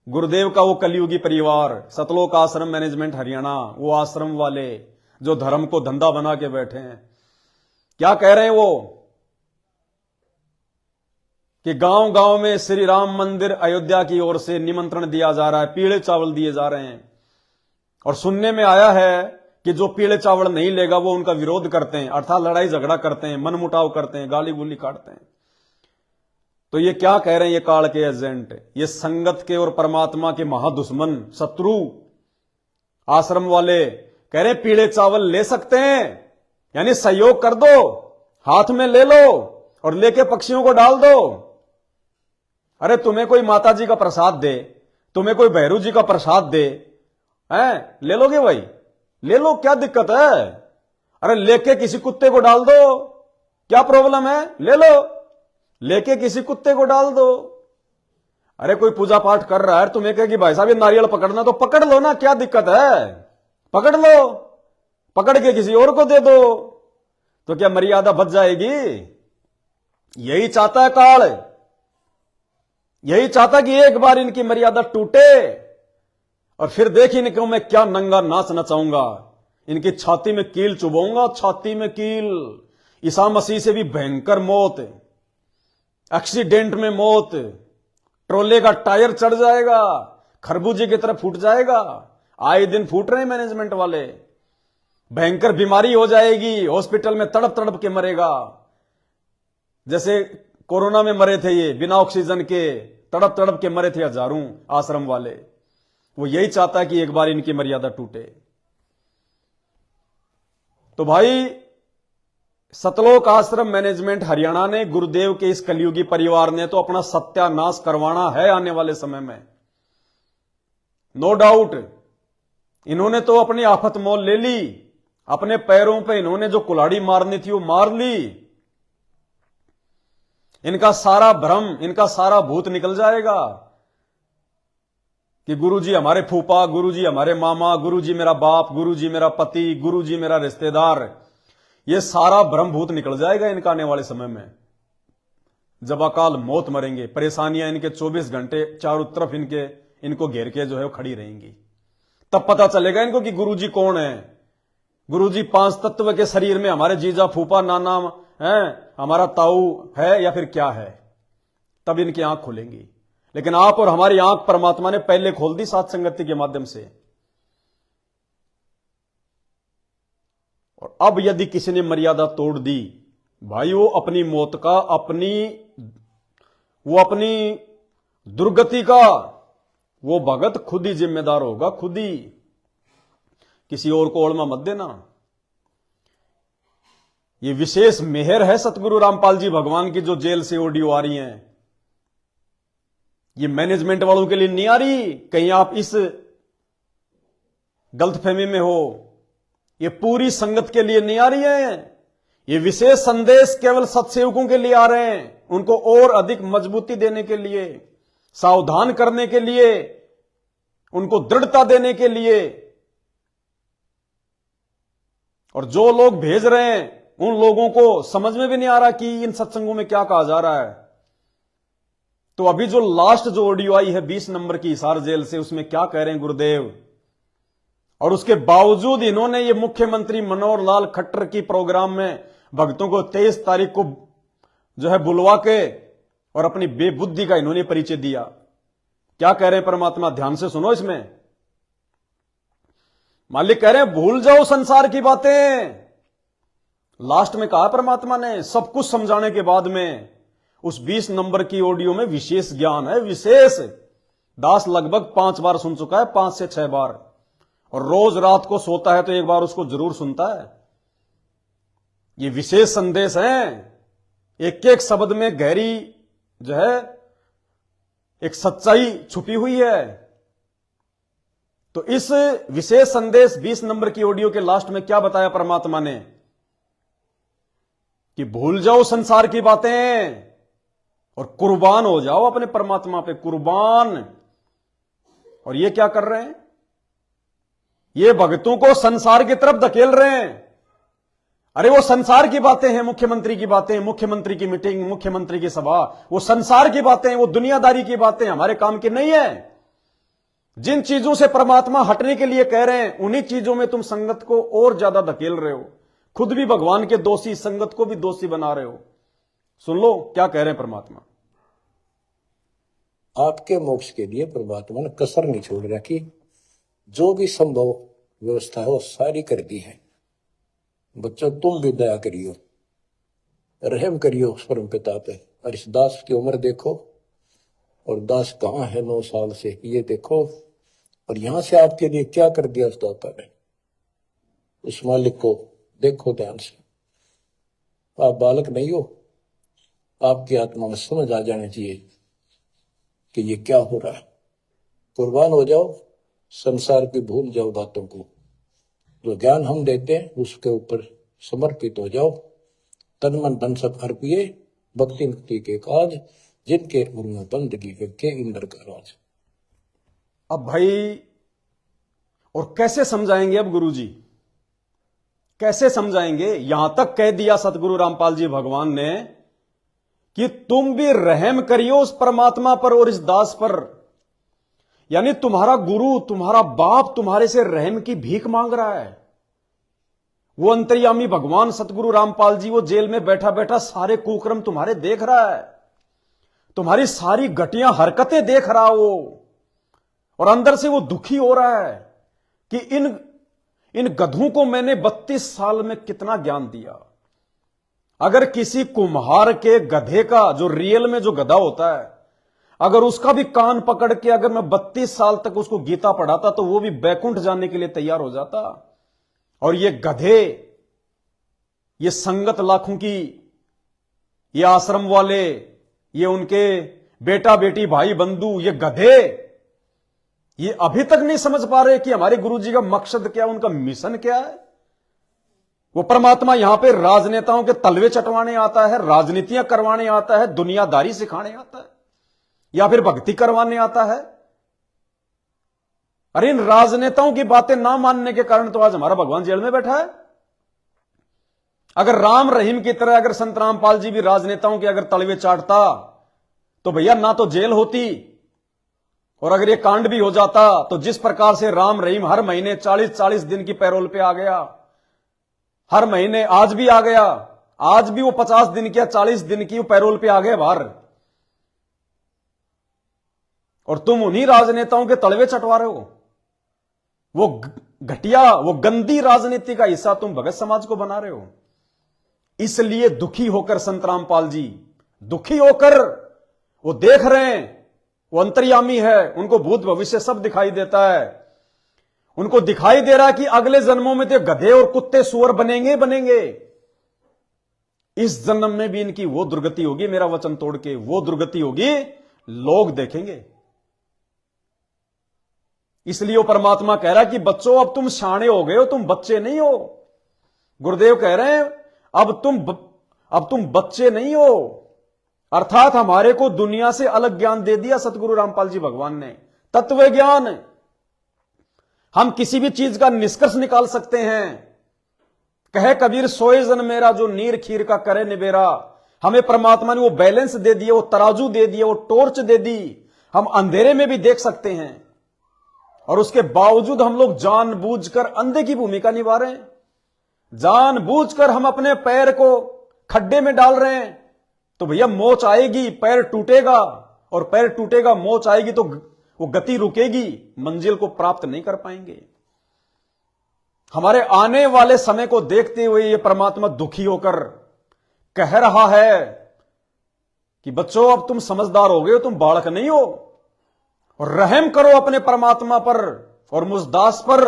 गुरुदेव का वो कलयुगी परिवार, सतलोक आश्रम मैनेजमेंट हरियाणा, वो आश्रम वाले जो धर्म को धंधा बना के बैठे हैं। क्या कह रहे हैं वो कि गांव गांव में श्री राम मंदिर अयोध्या की ओर से निमंत्रण दिया जा रहा है, पीले चावल दिए जा रहे हैं। और सुनने में आया है कि जो पीले चावल नहीं लेगा वो उनका विरोध करते हैं, अर्थात लड़ाई झगड़ा करते हैं, मनमुटाव करते हैं, गाली गुली काटते हैं। तो ये क्या कह रहे हैं ये काल के एजेंट, ये संगत के और परमात्मा के महादुश्मन शत्रु आश्रम वाले कह रहे हैं पीले चावल ले सकते हैं, यानी सहयोग कर दो, हाथ में ले लो और लेके पक्षियों को डाल दो। अरे तुम्हें कोई माता जी का प्रसाद दे, तुम्हें कोई भैरू जी का प्रसाद दे, हैं, ले लोगे भाई? ले लो, क्या दिक्कत है? अरे लेके किसी कुत्ते को डाल दो, क्या प्रॉब्लम है? ले लो, लेके किसी कुत्ते को डाल दो। अरे कोई पूजा पाठ कर रहा है, तुम्हें कहे कि भाई साहब ये नारियल पकड़ना, तो पकड़ लो ना, क्या दिक्कत है? पकड़ लो, पकड़ के किसी और को दे दो, तो क्या मर्यादा बच जाएगी? यही चाहता है काल, यही चाहता कि एक बार इनकी मर्यादा टूटे और फिर देखिए इनको मैं क्या नंगा नाच नचाऊंगा, इनकी छाती में कील चुभाऊंगा, छाती में कील। ईसा मसीह से भी भयंकर मौत, एक्सीडेंट में मौत, ट्रोले का टायर चढ़ जाएगा, खरबूजे की तरह फूट जाएगा। आए दिन फूट रहे हैं मैनेजमेंट वाले, भयंकर बीमारी हो जाएगी, हॉस्पिटल में तड़प तड़प के मरेगा, जैसे कोरोना में मरे थे ये बिना ऑक्सीजन के, तड़प तड़प के मरे थे हजारों आश्रम वाले। वो यही चाहता है कि एक बार इनकी मर्यादा टूटे। तो भाई सतलोक आश्रम मैनेजमेंट हरियाणा ने, गुरुदेव के इस कलयुगी परिवार ने तो अपना सत्यानाश करवाना है आने वाले समय में, नो डाउट। इन्होंने तो अपनी आफत मोल ले ली, अपने पैरों पे इन्होंने जो कुल्हाड़ी मारनी थी वो मार ली। इनका सारा भ्रम, इनका सारा भूत निकल जाएगा कि गुरुजी हमारे फूफा, गुरुजी हमारे मामा, गुरुजी मेरा बाप, गुरुजी मेरा पति, गुरुजी मेरा रिश्तेदार। ये सारा भ्रम भूत निकल जाएगा इनका आने वाले समय में, जब अकाल मौत मरेंगे। परेशानियां इनके 24 घंटे चारों तरफ इनको घेर के जो है वो खड़ी रहेंगी। तब पता चलेगा इनको कि गुरुजी कौन है, गुरुजी 5 तत्व के शरीर में हमारे जीजा फूफा नाना है, हमारा ताऊ है या फिर क्या है, तब इनकी आंख खुलेंगी। लेकिन आप और हमारी आंख परमात्मा ने पहले खोल दी सात संगति के माध्यम से। और अब यदि किसी ने मर्यादा तोड़ दी भाई, वो अपनी मौत का अपनी दुर्गति का वो भगत खुद ही जिम्मेदार होगा, खुद ही। किसी और को ओळमा मत देना। ये विशेष मेहर है सतगुरु रामपाल जी भगवान की, जो जेल से ऑडियो आ रही हैं। ये मैनेजमेंट वालों के लिए नहीं आ रही, कहीं आप इस गलतफहमी में हो। ये पूरी संगत के लिए नहीं आ रही है। ये विशेष संदेश केवल सत्सेवकों के लिए आ रहे हैं, उनको और अधिक मजबूती देने के लिए, सावधान करने के लिए, उनको दृढ़ता देने के लिए। और जो लोग भेज रहे हैं उन लोगों को समझ में भी नहीं आ रहा कि इन सत्संगों में क्या कहा जा रहा है। तो अभी जो लास्ट जो ऑडियो आई है 20 नंबर की हिसार जेल से, उसमें क्या कह रहे हैं गुरुदेव। और उसके बावजूद इन्होंने ये मुख्यमंत्री मनोहर लाल खट्टर की प्रोग्राम में भक्तों को 23 तारीख को जो है बुलवा के और अपनी बेबुद्धि का इन्होंने परिचय दिया। क्या कह रहे हैं परमात्मा, ध्यान से सुनो। इसमें मालिक कह रहे हैं भूल जाओ संसार की बातें। लास्ट में कहा परमात्मा ने, सब कुछ समझाने के बाद में उस 20 नंबर की ऑडियो में विशेष ज्ञान है, विशेष। दास लगभग 5 बार सुन चुका है, 5 से 6 बार, और रोज रात को सोता है तो एक बार उसको जरूर सुनता है। ये विशेष संदेश है, एक एक शब्द में गहरी जो है एक सच्चाई छुपी हुई है। तो इस विशेष संदेश 20 नंबर की ऑडियो के लास्ट में क्या बताया परमात्मा ने कि भूल जाओ संसार की बातें और कुर्बान हो जाओ अपने परमात्मा पे, कुर्बान। और ये क्या कर रहे हैं, ये भक्तों को संसार की तरफ धकेल रहे हैं। अरे वो संसार की बातें हैं, मुख्यमंत्री की बातें, मुख्यमंत्री की मीटिंग, मुख्यमंत्री की सभा, वो संसार की बातें हैं, वो दुनियादारी की बातें हमारे काम की नहीं है। जिन चीजों से परमात्मा हटने के लिए कह रहे हैं, उन्हीं चीजों में तुम संगत को और ज्यादा धकेल रहे हो, खुद भी भगवान के दोषी, संगत को भी दोषी बना रहे हो। सुन लो क्या कह रहे हैं परमात्मा। आपके मोक्ष के लिए परमात्मा ने कसर नहीं छोड़ रखी। जो भी संभव व्यवस्था है वो सारी कर दी है। बच्चों तुम भी दया करियो, रहम करियो उस परम पिता पे। और इस दास की उम्र देखो, और दास कहाँ है 9 साल से, ये देखो। और यहां से आपके लिए क्या कर दिया उस दाता ने। उस मालिक को देखो ध्यान से। आप बालक नहीं हो, आपकी आत्मा में समझ आ जानी चाहिए कि ये क्या हो रहा है। कुर्बान हो जाओ, संसार की भूल जाओ बातों को। जो ज्ञान हम देते हैं उसके ऊपर समर्पित हो जाओ। तन मन धन सब अर्पिए, भक्ति मुक्ति के काज, जिनके उनमें बंदगी के इंद्र का राज। अब भाई और कैसे समझाएंगे, अब गुरुजी कैसे समझाएंगे। यहां तक कह दिया सतगुरु रामपाल जी भगवान ने कि तुम भी रहम करियो उस परमात्मा पर और इस दास पर। यानी तुम्हारा गुरु, तुम्हारा बाप तुम्हारे से रहम की भीख मांग रहा है। वो अंतर्यामी भगवान सतगुरु रामपाल जी, वो जेल में बैठा बैठा सारे कुक्रम तुम्हारे देख रहा है, तुम्हारी सारी घटिया हरकतें देख रहा हो। और अंदर से वो दुखी हो रहा है कि इन गधों को मैंने 32 साल में कितना ज्ञान दिया। अगर किसी कुम्हार के गधे का, जो रियल में जो गधा होता है, अगर उसका भी कान पकड़ के अगर मैं 32 साल तक उसको गीता पढ़ाता तो वो भी बैकुंठ जाने के लिए तैयार हो जाता। और ये गधे, ये संगत लाखों की, ये आश्रम वाले, ये उनके बेटा बेटी भाई बंधु, ये गधे, ये अभी तक नहीं समझ पा रहे कि हमारे गुरुजी का मकसद क्या, उनका मिशन क्या है। वो परमात्मा यहां पे राजनेताओं के तलवे चटवाने आता है, राजनीतियां करवाने आता है, दुनियादारी सिखाने आता है, या फिर भक्ति करवाने आता है। अरे इन राजनेताओं की बातें ना मानने के कारण तो आज हमारा भगवान जेल में बैठा है। अगर राम रहीम की तरह अगर संत रामपाल जी भी राजनेताओं के अगर तलवे चाटता तो भैया ना तो जेल होती, और अगर ये कांड भी हो जाता तो जिस प्रकार से राम रहीम हर महीने 40-40 दिन की पैरोल पे आ गया, हर महीने आज भी आ गया, आज भी वो 50 दिन की या 40 दिन की वो पैरोल पे आ गए बाहर, और तुम उन्हीं राजनेताओं के तलवे चटवा रहे हो। वो घटिया, वो गंदी राजनीति का हिस्सा तुम भगत समाज को बना रहे हो। इसलिए दुखी होकर संत रामपाल जी, दुखी होकर वो देख रहे हैं, वो अंतर्यामी है, उनको भूत भविष्य सब दिखाई देता है। उनको दिखाई दे रहा है कि अगले जन्मों में तो गधे और कुत्ते सुअर बनेंगे बनेंगे। इस जन्म में भी इनकी वो दुर्गति होगी, मेरा वचन तोड़ के वो दुर्गति होगी, लोग देखेंगे। इसलिए वो परमात्मा कह रहा है कि बच्चों अब तुम शाणे हो गए हो, तुम बच्चे नहीं हो। गुरुदेव कह रहे हैं अब तुम बच्चे नहीं हो। अर्थात हमारे को दुनिया से अलग ज्ञान दे दिया सतगुरु रामपाल जी भगवान ने, तत्व ज्ञान। हम किसी भी चीज का निष्कर्ष निकाल सकते हैं। कहे कबीर सोए जन मेरा जो नीर खीर का करे निबेरा। हमें परमात्मा ने वो बैलेंस दे दिया, वो तराजू दे दिया, वो टॉर्च दे दी। हम अंधेरे में भी देख सकते हैं, और उसके बावजूद हम लोग जानबूझकर अंधे की भूमिका निभा रहे हैं। जानबूझकर हम अपने पैर को खड्डे में डाल रहे हैं। तो भैया मोच आएगी, पैर टूटेगा, और पैर टूटेगा, मोच आएगी तो वो गति रुकेगी, मंजिल को प्राप्त नहीं कर पाएंगे। हमारे आने वाले समय को देखते हुए ये परमात्मा दुखी होकर कह रहा है कि बच्चों अब तुम समझदार हो गए हो, तुम बालक नहीं हो, और रहम करो अपने परमात्मा पर और मुझ दास पर।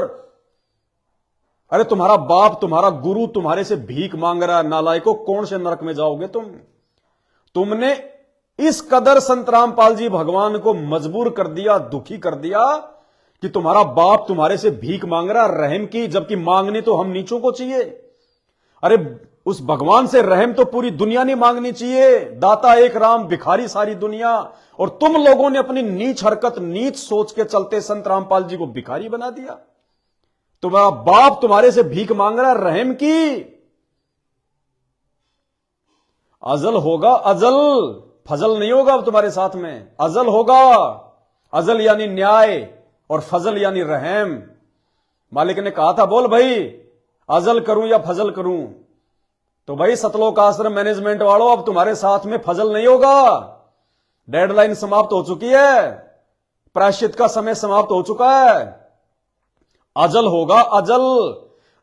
अरे तुम्हारा बाप, तुम्हारा गुरु तुम्हारे से भीख मांग रहा है, नालायकों, कौन से नरक में जाओगे तुम। तुमने इस कदर संत रामपाल जी भगवान को मजबूर कर दिया, दुखी कर दिया कि तुम्हारा बाप तुम्हारे से भीख मांग रहा रहम की, जबकि मांगनी तो हम नीचों को चाहिए। अरे उस भगवान से रहम तो पूरी दुनिया ने मांगनी चाहिए। दाता एक राम, भिखारी सारी दुनिया। और तुम लोगों ने अपनी नीच हरकत, नीच सोच के चलते संत रामपाल जी को भिखारी बना दिया। तुम्हारा बाप तुम्हारे से भीख मांग रहा रहम की। अजल होगा, अजल, फजल नहीं होगा अब तुम्हारे साथ में, अजल होगा। अजल यानी न्याय और फजल यानी रहम। मालिक ने कहा था बोल भाई अजल करूं या फजल करूं, तो भाई सतलोक आश्रम मैनेजमेंट वालों अब तुम्हारे साथ में फजल नहीं होगा। डेडलाइन समाप्त हो चुकी है, प्रायश्चित का समय समाप्त हो चुका है। अजल होगा, अजल।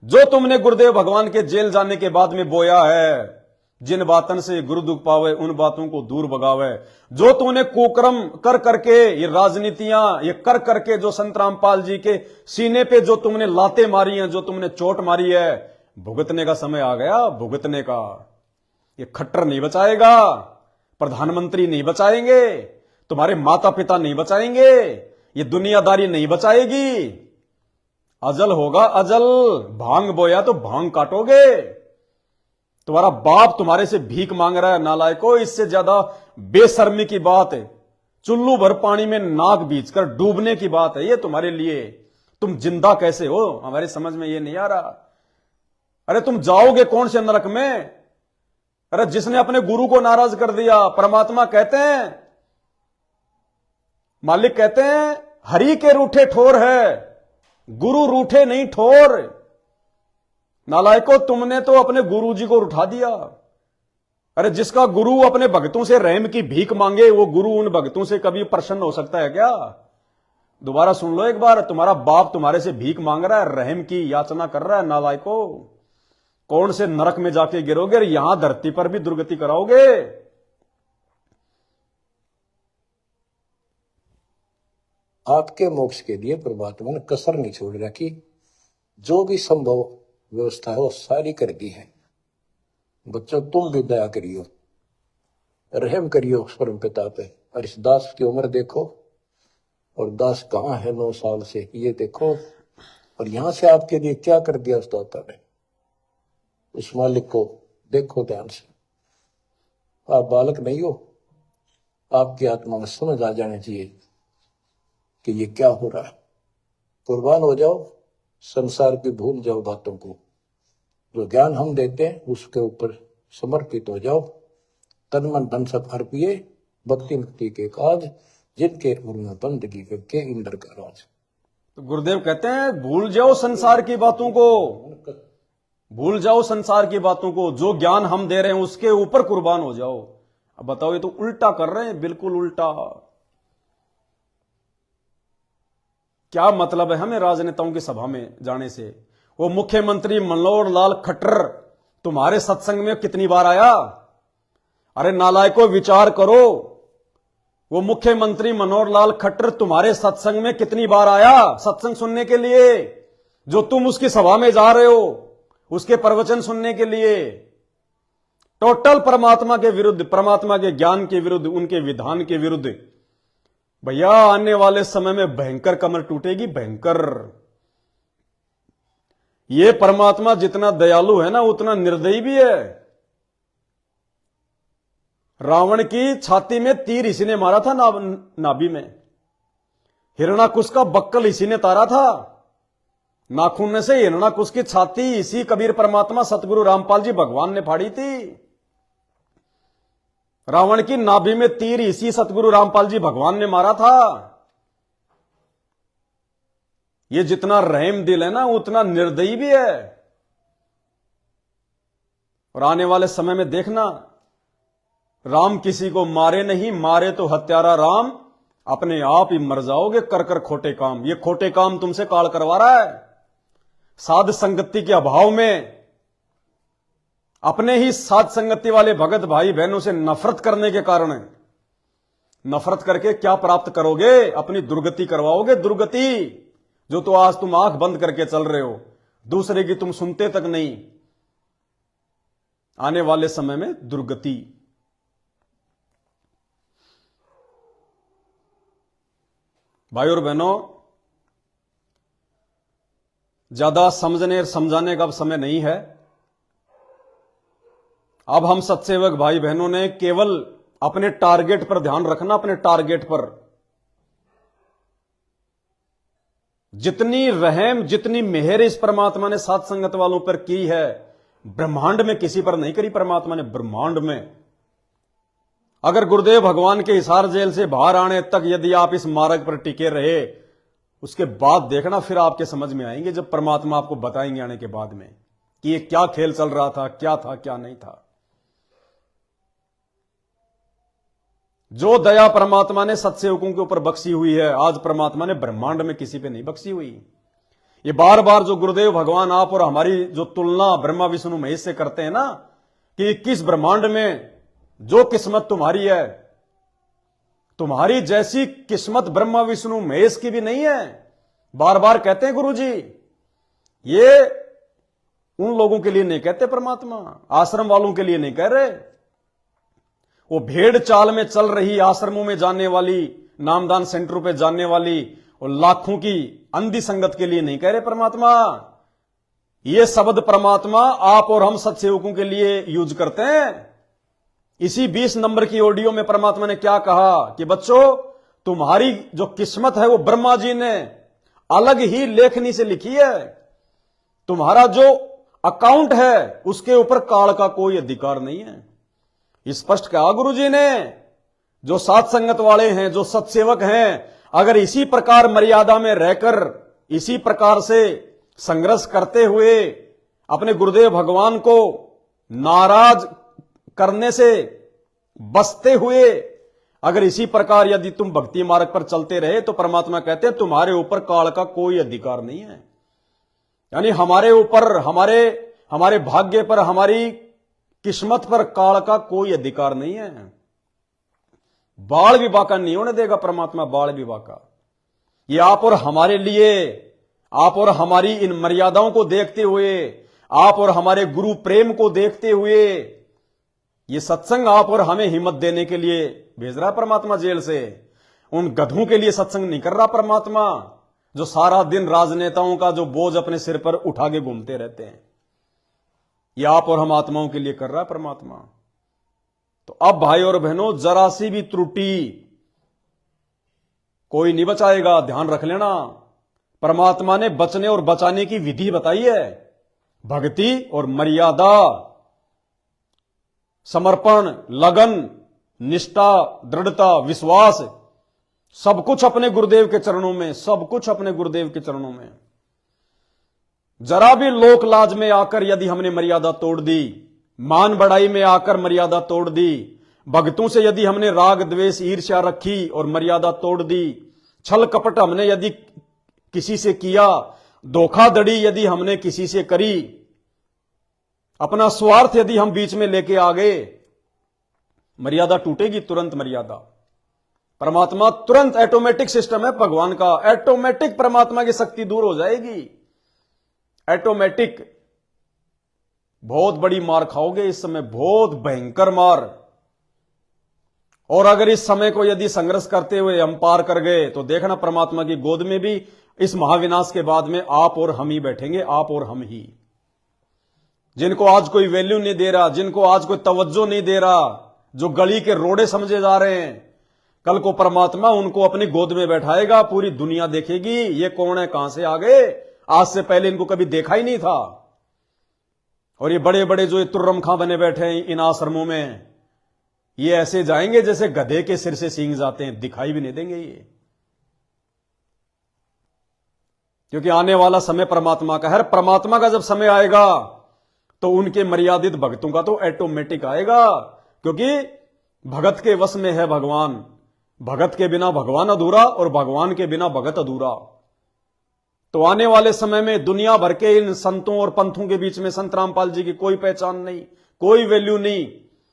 जो तुमने गुरुदेव भगवान के जेल जाने के बाद में बोया है, जिन बातन से गुरु दुख पावे उन बातों को दूर भगावे। जो तुमने कुकर्म कर करके, ये राजनीतियां ये कर करके जो संत रामपाल जी के सीने पे जो तुमने लाते मारी हैं, जो तुमने चोट मारी है, भुगतने का समय आ गया, भुगतने का। ये खट्टर नहीं बचाएगा, प्रधानमंत्री नहीं बचाएंगे, तुम्हारे माता पिता नहीं बचाएंगे, ये दुनियादारी नहीं बचाएगी। अजल होगा, अजल। भांग बोया तो भांग काटोगे। तुम्हारा बाप तुम्हारे से भीख मांग रहा है, नालायकों, इससे ज्यादा बेशर्मी की बात है, चुल्लू भर पानी में नाक बींचकर डूबने की बात है ये तुम्हारे लिए। तुम जिंदा कैसे हो, हमारे समझ में ये नहीं आ रहा। अरे तुम जाओगे कौन से नरक में। अरे जिसने अपने गुरु को नाराज कर दिया, परमात्मा कहते हैं, मालिक कहते हैं, हरि के रूठे ठोर है, गुरु रूठे नहीं ठोर। नालायकों, तुमने तो अपने गुरु जी को उठा दिया। अरे जिसका गुरु अपने भक्तों से रहम की भीख मांगे, वो गुरु उन भक्तों से कभी प्रसन्न हो सकता है क्या। दोबारा सुन लो एक बार, तुम्हारा बाप तुम्हारे से भीख मांग रहा है, रहम की याचना कर रहा है, नालायकों, कौन से नरक में जाके गिरोगे, और यहां धरती पर भी दुर्गति कराओगे। आपके मोक्ष के लिए परमात्मा ने कसर नहीं छोड़ रखी। जो भी संभव व्यवस्था है वो सारी कर दी है। बच्चों तुम भी दया करियो, रहम करियो परम पिता पे। और इस दास की उम्र देखो, और दास कहाँ है 9 साल से, ये देखो। और यहां से आपके लिए क्या कर दिया उस दाता ने, उस मालिक को देखो ध्यान से। आप बालक नहीं हो, आपकी आत्मा में समझ आ जानी चाहिए कि ये क्या हो रहा है। कुर्बान हो जाओ, संसार की भूल जाओ बातों को। जो ज्ञान हम देते हैं उसके ऊपर समर्पित हो जाओ। तन मन धन सब अर्पिए, भक्ति मुक्ति के काज, जिनके उनमें बंदगी के इंद्र का राज। तो गुरुदेव कहते हैं भूल जाओ संसार की बातों को, भूल जाओ संसार की बातों को, जो ज्ञान हम दे रहे हैं उसके ऊपर कुर्बान हो जाओ। अब बताओ, ये तो उल्टा कर रहे हैं, बिल्कुल उल्टा। क्या मतलब है हमें राजनेताओं की सभा में जाने से? वो मुख्यमंत्री मनोहर लाल खट्टर तुम्हारे सत्संग में कितनी बार आया? अरे नालायकों, विचार करो, वो मुख्यमंत्री मनोहर लाल खट्टर तुम्हारे सत्संग में कितनी बार आया सत्संग सुनने के लिए? जो तुम उसकी सभा में जा रहे हो, उसके प्रवचन सुनने के लिए। टोटल परमात्मा के विरुद्ध, परमात्मा के ज्ञान के विरुद्ध, उनके विधान के विरुद्ध। भैया आने वाले समय में भयंकर कमर टूटेगी, भयंकर। ये परमात्मा जितना दयालु है ना, उतना निर्दयी भी है। रावण की छाती में तीर इसी ने मारा था, नाभि में। हिरणाकुश का बक्कल इसी ने तारा था, नाखून से हिरणाकुश की छाती इसी कबीर परमात्मा सतगुरु रामपाल जी भगवान ने फाड़ी थी। रावण की नाभि में तीर इसी सतगुरु रामपाल जी भगवान ने मारा था। ये जितना रहम दिल है ना, उतना निर्दयी भी है। और आने वाले समय में देखना, राम किसी को मारे नहीं, मारे तो हत्यारा राम, अपने आप ही मर जाओगे कर कर खोटे काम। ये खोटे काम तुमसे काल करवा रहा है। साध संगति के अभाव में अपने ही साध संगति वाले भगत भाई बहनों से नफरत करने के कारण, नफरत करके क्या प्राप्त करोगे? अपनी दुर्गति करवाओगे, दुर्गति। जो तो आज तुम आंख बंद करके चल रहे हो, दूसरे की तुम सुनते तक नहीं। आने वाले समय में दुर्गति। भाई और बहनों, ज्यादा समझने और समझाने का अब समय नहीं है। अब हम सत्सेवक भाई बहनों ने केवल अपने टारगेट पर ध्यान रखना, अपने टारगेट पर। जितनी रहम, जितनी मेहर इस परमात्मा ने साथ संगत वालों पर की है, ब्रह्मांड में किसी पर नहीं करी परमात्मा ने, ब्रह्मांड में। अगर गुरुदेव भगवान के हिसार जेल से बाहर आने तक यदि आप इस मार्ग पर टिके रहे, उसके बाद देखना फिर आपके समझ में आएंगे, जब परमात्मा आपको बताएंगे आने के बाद में कि ये क्या खेल चल रहा था, क्या था, क्या नहीं था। जो दया परमात्मा ने सत्सेवकों के ऊपर बख्शी हुई है, आज परमात्मा ने ब्रह्मांड में किसी पे नहीं बख्शी हुई। ये बार बार जो गुरुदेव भगवान आप और हमारी जो तुलना ब्रह्मा विष्णु महेश से करते हैं ना, कि किस ब्रह्मांड में जो किस्मत तुम्हारी है, तुम्हारी जैसी किस्मत ब्रह्मा विष्णु महेश की भी नहीं है। बार बार कहते हैं गुरुजी, ये उन लोगों के लिए नहीं कहते परमात्मा, आश्रम वालों के लिए नहीं कह रहे। वो भेड़ चाल में चल रही आश्रमों में जाने वाली, नामदान सेंटरों पे जाने वाली और लाखों की अंधी संगत के लिए नहीं कह रहे परमात्मा। ये शब्द परमात्मा आप और हम सत्सेवकों के लिए यूज करते हैं। इसी 20 नंबर की ऑडियो में परमात्मा ने क्या कहा कि बच्चों, तुम्हारी जो किस्मत है वो ब्रह्मा जी ने अलग ही लेखनी से लिखी है। तुम्हारा जो अकाउंट है उसके ऊपर काल का कोई अधिकार नहीं है। स्पष्ट कहा गुरुजी ने। जो साथ संगत वाले हैं, जो सत्सेवक हैं, अगर इसी प्रकार मर्यादा में रहकर, इसी प्रकार से संघर्ष करते हुए अपने गुरुदेव भगवान को नाराज करने से बचते हुए, अगर इसी प्रकार यदि तुम भक्ति मार्ग पर चलते रहे, तो परमात्मा कहते हैं तुम्हारे ऊपर काल का कोई अधिकार नहीं है। यानी हमारे ऊपर, हमारे भाग्य पर, हमारी किस्मत पर काल का कोई अधिकार नहीं है। बाल विवाह का नहीं होने देगा परमात्मा, बाल विवाह का। ये आप और हमारे लिए, आप और हमारी इन मर्यादाओं को देखते हुए, आप और हमारे गुरु प्रेम को देखते हुए, ये सत्संग आप और हमें हिम्मत देने के लिए भेज रहा है परमात्मा जेल से। उन गधों के लिए सत्संग नहीं कर रहा परमात्मा, जो सारा दिन राजनेताओं का जो बोझ अपने सिर पर उठा के घूमते रहते हैं। ये आप और हम आत्माओं के लिए कर रहा है परमात्मा। तो अब भाई और बहनों, जरा सी भी त्रुटि कोई नहीं बचाएगा, ध्यान रख लेना। परमात्मा ने बचने और बचाने की विधि बताई है। भक्ति और मर्यादा, समर्पण, लगन, निष्ठा, दृढ़ता, विश्वास, सब कुछ अपने गुरुदेव के चरणों में, सब कुछ अपने गुरुदेव के चरणों में। जरा भी लोक लाज में आकर यदि हमने मर्यादा तोड़ दी, मान बढ़ाई में आकर मर्यादा तोड़ दी, भक्तों से यदि हमने राग द्वेष ईर्ष्या रखी और मर्यादा तोड़ दी, छल कपट हमने यदि किसी से किया, धोखाधड़ी यदि हमने किसी से करी, अपना स्वार्थ यदि हम बीच में लेके आ गए, मर्यादा टूटेगी तुरंत। मर्यादा परमात्मा तुरंत, ऑटोमेटिक सिस्टम है भगवान का, ऑटोमेटिक परमात्मा की शक्ति दूर हो जाएगी, ऑटोमेटिक। बहुत बड़ी मार खाओगे इस समय, बहुत भयंकर मार। और अगर इस समय को यदि संघर्ष करते हुए हम पार कर गए तो देखना परमात्मा की गोद में भी इस महाविनाश के बाद में आप और हम ही बैठेंगे, आप और हम ही। जिनको आज कोई वैल्यू नहीं दे रहा, जिनको आज कोई तवज्जो नहीं दे रहा, जो गली के रोड़े समझे जा रहे हैं, कल को परमात्मा उनको अपनी गोद में बैठाएगा, पूरी दुनिया देखेगी ये कौन है, कहां से आ गए, आज से पहले इनको कभी देखा ही नहीं था। और ये बड़े बड़े जो तुर्रम खां बने बैठे हैं इन आश्रमों में, ये ऐसे जाएंगे जैसे गधे के सिर से सींग जाते हैं, दिखाई भी नहीं देंगे ये। क्योंकि आने वाला समय परमात्मा का है। परमात्मा का जब समय आएगा तो उनके मर्यादित भक्तों का तो ऑटोमेटिक आएगा, क्योंकि भगत के वश में है भगवान। भगत के बिना भगवान अधूरा और भगवान के बिना भगत अधूरा। तो आने वाले समय में दुनिया भर के इन संतों और पंथों के बीच में संत रामपाल जी की कोई पहचान नहीं, कोई वैल्यू नहीं।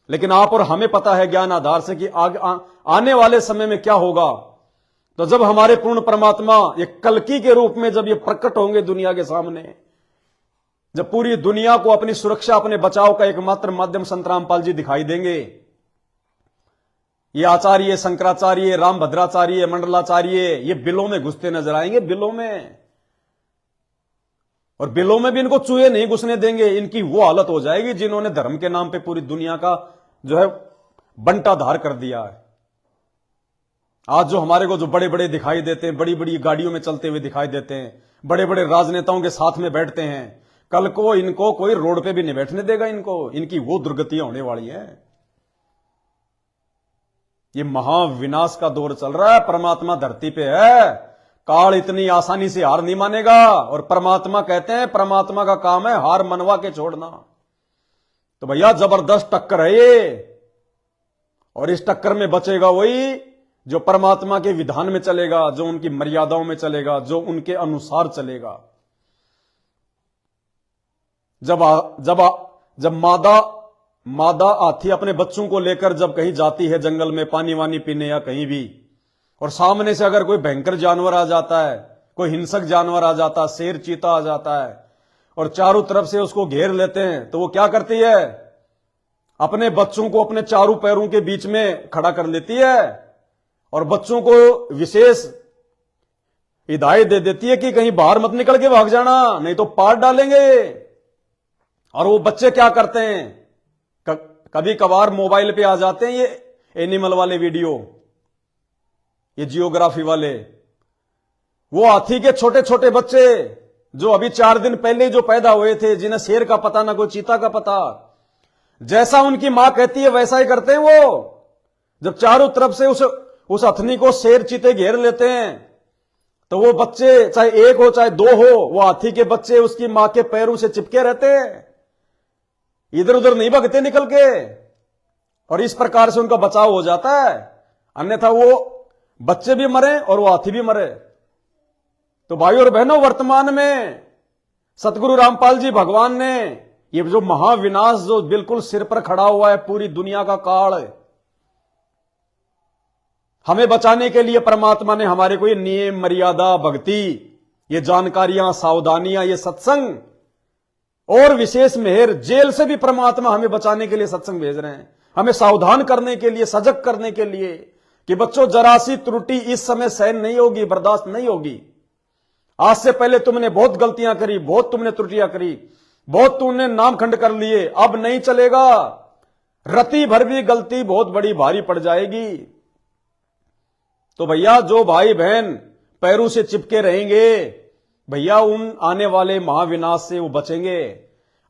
लेकिन आप और हमें पता है ज्ञान आधार से कि आने वाले समय में क्या होगा। तो जब हमारे पूर्ण परमात्मा ये कल्कि के रूप में जब ये प्रकट होंगे दुनिया के सामने, जब पूरी दुनिया को अपनी सुरक्षा, अपने बचाव का एकमात्र माध्यम संत रामपाल जी दिखाई देंगे, ये आचार्य, शंकराचार्य, रामभद्राचार्य, मंडलाचार्य, ये बिलों में घुसते नजर आएंगे, बिलों में। और बिलों में भी इनको चूहे नहीं घुसने देंगे। इनकी वो हालत हो जाएगी जिन्होंने धर्म के नाम पे पूरी दुनिया का जो है बंटाधार कर दिया है। आज जो हमारे को जो बड़े बड़े दिखाई देते हैं, बड़ी बड़ी गाड़ियों में चलते हुए दिखाई देते हैं, बड़े बड़े राजनेताओं के साथ में बैठते हैं, कल को इनको कोई रोड पे भी नहीं बैठने देगा। इनकी वो दुर्गतियां होने वाली हैं। ये महाविनाश का दौर चल रहा है। परमात्मा धरती पे है, काल इतनी आसानी से हार नहीं मानेगा। और परमात्मा कहते हैं, परमात्मा का काम है हार मनवा के छोड़ना। तो भैया जबरदस्त टक्कर है ये। और इस टक्कर में बचेगा वही जो परमात्मा के विधान में चलेगा, जो उनकी मर्यादाओं में चलेगा, जो उनके अनुसार चलेगा। जब मादा हाथी अपने बच्चों को लेकर जब कहीं जाती है जंगल में पानी वानी पीने या कहीं भी, और सामने से अगर कोई भयंकर जानवर आ जाता है, कोई हिंसक जानवर आ जाता है, शेर चीता आ जाता है और चारों तरफ से उसको घेर लेते हैं, तो वो क्या करती है? अपने बच्चों को अपने चारों पैरों के बीच में खड़ा कर लेती है और बच्चों को विशेष हिदायत दे देती है कि कहीं बाहर मत निकल के भाग जाना, नहीं तो पार डालेंगे। और वो बच्चे क्या करते हैं? कभी कभार मोबाइल पे आ जाते हैं ये एनिमल वाले वीडियो, ये जियोग्राफी वाले। वो हाथी के छोटे छोटे बच्चे जो अभी 4 दिन पहले जो पैदा हुए थे, जिन्हें शेर का पता ना कोई चीता का पता, जैसा उनकी मां कहती है वैसा ही करते हैं वो। जब चारों तरफ से उस हथनी को शेर चीते घेर लेते हैं, तो वो बच्चे चाहे 1 हो चाहे 2 हो, वो हाथी के बच्चे उसकी मां के पैरों से चिपके रहते हैं, इधर उधर नहीं भगते निकल के। और इस प्रकार से उनका बचाव हो जाता है, अन्यथा वो बच्चे भी मरे और वो हाथी भी मरे। तो भाइयों और बहनों, वर्तमान में सतगुरु रामपाल जी भगवान ने ये जो महाविनाश जो बिल्कुल सिर पर खड़ा हुआ है, पूरी दुनिया का काल, हमें बचाने के लिए परमात्मा ने हमारे को ये नियम, मर्यादा, भक्ति, ये जानकारियां, सावधानियां, ये सत्संग और विशेष मेहर, जेल से भी परमात्मा हमें बचाने के लिए सत्संग भेज रहे हैं, हमें सावधान करने के लिए, सजग करने के लिए कि बच्चों जरा सी त्रुटि इस समय सहन नहीं होगी, बर्दाश्त नहीं होगी। आज से पहले तुमने बहुत गलतियां करी, बहुत तुमने त्रुटियां करी, बहुत तुमने नामखंड कर लिए, अब नहीं चलेगा। रति भर भी गलती बहुत बड़ी भारी पड़ जाएगी। तो भैया जो भाई बहन पैरों से चिपके रहेंगे, भैया उन आने वाले महाविनाश से वो बचेंगे।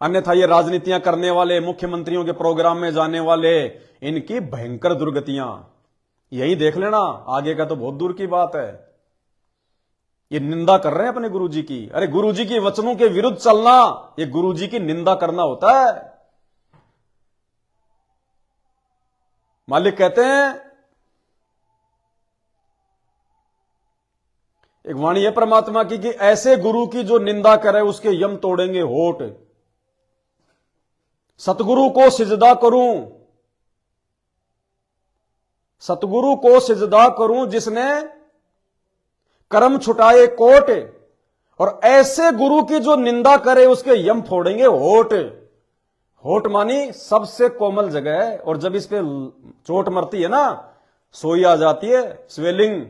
अन्यथा ये राजनीतियां करने वाले, मुख्यमंत्रियों के प्रोग्राम में जाने वाले, इनकी भयंकर दुर्गतियां यही देख लेना, आगे का तो बहुत दूर की बात है। ये निंदा कर रहे हैं अपने गुरुजी की। अरे गुरुजी के वचनों के विरुद्ध चलना ये गुरुजी की निंदा करना होता है। मालिक कहते हैं, एक वाणी है परमात्मा की कि ऐसे गुरु की जो निंदा करे उसके यम तोड़ेंगे होठ। सतगुरु को सिजदा करूं, सतगुरु को सिजदा करूं जिसने कर्म छुटाए कोट, और ऐसे गुरु की जो निंदा करे उसके यम फोड़ेंगे होठ। होठ मानी सबसे कोमल जगह है, और जब इस पे चोट मरती है ना, सोई आ जाती है, स्वेलिंग।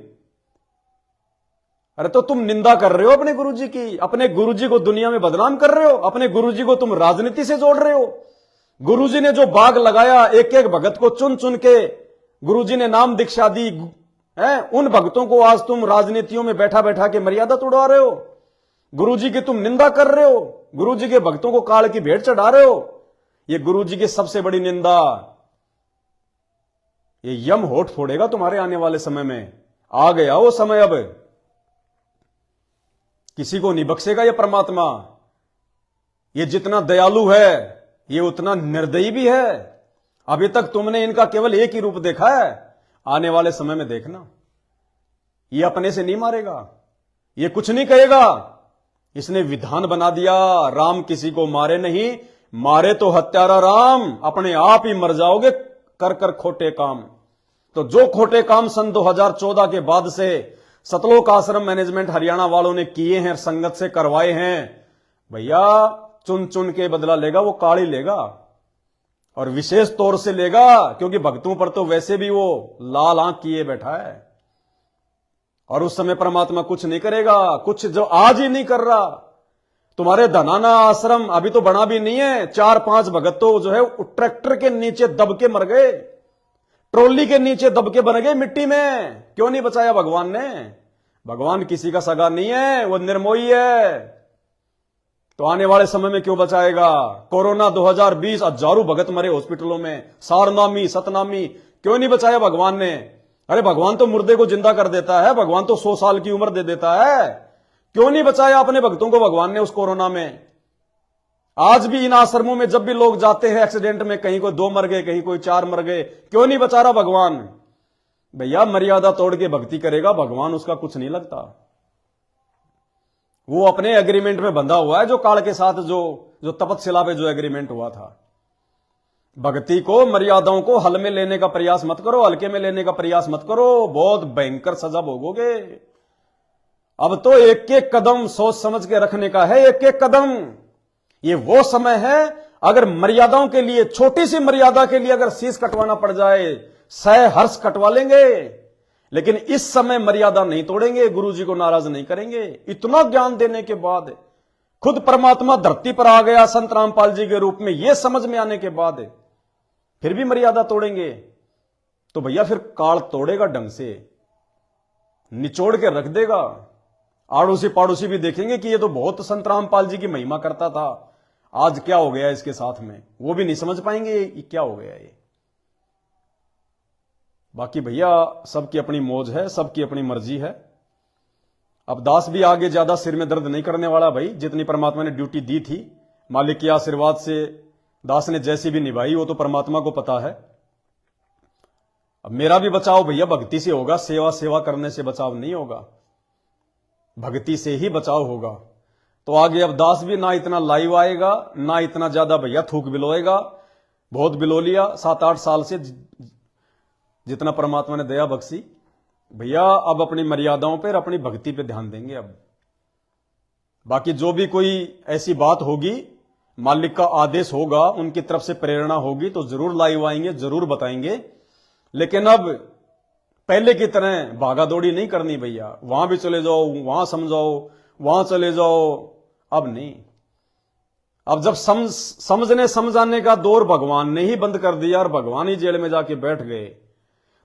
अरे तो तुम निंदा कर रहे हो अपने गुरुजी की, अपने गुरुजी को दुनिया में बदनाम कर रहे हो, अपने गुरुजी को तुम राजनीति से जोड़ रहे हो। गुरुजी ने जो बाग लगाया, एक एक भगत को चुन चुन के गुरुजी ने नाम दीक्षा दी है, उन भक्तों को आज तुम राजनीतियों में बैठा बैठा के मर्यादा तोड़वा रहे हो। गुरुजी की तुम निंदा कर रहे हो, गुरुजी के भक्तों को काल की भेंट चढ़ा रहे हो। ये गुरुजी की सबसे बड़ी निंदा। ये यम होठ फोड़ेगा तुम्हारे आने वाले समय में। आ गया वो समय, अब किसी को नहीं बख्शेगा ये परमात्मा। ये जितना दयालु है ये उतना निर्दयी भी है। अभी तक तुमने इनका केवल एक ही रूप देखा है, आने वाले समय में देखना ये अपने से नहीं मारेगा, ये कुछ नहीं कहेगा। इसने विधान बना दिया, राम किसी को मारे नहीं, मारे तो हत्यारा राम, अपने आप ही मर जाओगे कर कर खोटे काम। तो जो खोटे काम सन 2014 के बाद से सतलोक आश्रम मैनेजमेंट हरियाणा वालों ने किए हैं, संगत से करवाए हैं, भैया चुन चुन के बदला लेगा वो काल ही लेगा, और विशेष तौर से लेगा क्योंकि भक्तों पर तो वैसे भी वो लाल आंख किए बैठा है। और उस समय परमात्मा कुछ नहीं करेगा, कुछ जो आज ही नहीं कर रहा। तुम्हारे धनाना आश्रम अभी तो बना भी नहीं है, 4-5 भगत तो जो है ट्रैक्टर के नीचे दब के मर गए, ट्रॉली के नीचे दब के बन गए मिट्टी में। क्यों नहीं बचाया भगवान ने? भगवान किसी का सगा नहीं है, वो निर्मोही है। तो आने वाले समय में क्यों बचाएगा? कोरोना 2020 हजारों भगत मरे हॉस्पिटलों में, सारनामी सतनामी, क्यों नहीं बचाया भगवान ने? अरे भगवान तो मुर्दे को जिंदा कर देता है, भगवान तो 100 साल की उम्र दे देता है। क्यों नहीं बचाया अपने भक्तों को भगवान ने उस कोरोना में? आज भी इन आश्रमों में जब भी लोग जाते हैं एक्सीडेंट में, कहीं कोई 2 मर गए, कहीं कोई 4 मर गए, क्यों नहीं बचा रहा भगवान? भैया मर्यादा तोड़ के भक्ति करेगा भगवान, उसका कुछ नहीं लगता। वो अपने एग्रीमेंट में बंधा हुआ है, जो काल के साथ जो तपतशिला पे जो एग्रीमेंट हुआ था। भक्ति को, मर्यादाओं को हल में लेने का प्रयास मत करो, हल्के में लेने का प्रयास मत करो, बहुत भयंकर सजा भोगोगे। अब तो एक एक कदम सोच समझ के रखने का है, एक एक कदम। ये वो समय है, अगर मर्यादाओं के लिए, छोटी सी मर्यादा के लिए अगर शीश कटवाना पड़ जाए, सहर्ष कटवा लेंगे, लेकिन इस समय मर्यादा नहीं तोड़ेंगे, गुरुजी को नाराज नहीं करेंगे। इतना ज्ञान देने के बाद, खुद परमात्मा धरती पर आ गया संत रामपाल जी के रूप में, यह समझ में आने के बाद फिर भी मर्यादा तोड़ेंगे, तो भैया फिर काल तोड़ेगा ढंग से, निचोड़ के रख देगा। आड़ोसी पाड़ोसी भी देखेंगे कि ये तो बहुत संत रामपाल जी की महिमा करता था, आज क्या हो गया इसके साथ में, वो भी नहीं समझ पाएंगे ये क्या हो गया ये। बाकी भैया सबकी अपनी मौज है, सबकी अपनी मर्जी है। अब दास भी आगे ज्यादा सिर में दर्द नहीं करने वाला भाई, जितनी परमात्मा ने ड्यूटी दी थी मालिक के आशीर्वाद से दास ने जैसी भी निभाई वो तो परमात्मा को पता है। अब मेरा भी बचाव भैया भक्ति से होगा, सेवा करने से बचाव नहीं होगा, भक्ति से ही बचाव होगा। तो आगे अब दास भी ना इतना लाइव आएगा, ना इतना ज्यादा भैया थूक बिलोएगा। बहुत बिलो लिया 7-8 साल से, जितना परमात्मा ने दया बख्शी। भैया अब अपनी मर्यादाओं पर, अपनी भक्ति पे ध्यान देंगे। अब बाकी जो भी कोई ऐसी बात होगी, मालिक का आदेश होगा, उनकी तरफ से प्रेरणा होगी, तो जरूर लाइव आएंगे, जरूर बताएंगे। लेकिन अब पहले की तरह भागा दौड़ी नहीं करनी भैया, वहां भी चले जाओ, वहां समझाओ, वहां चले जाओ, अब नहीं। अब जब समझने समझाने का दौर भगवान ने ही बंद कर दिया और भगवान ही जेल में जाके बैठ गए,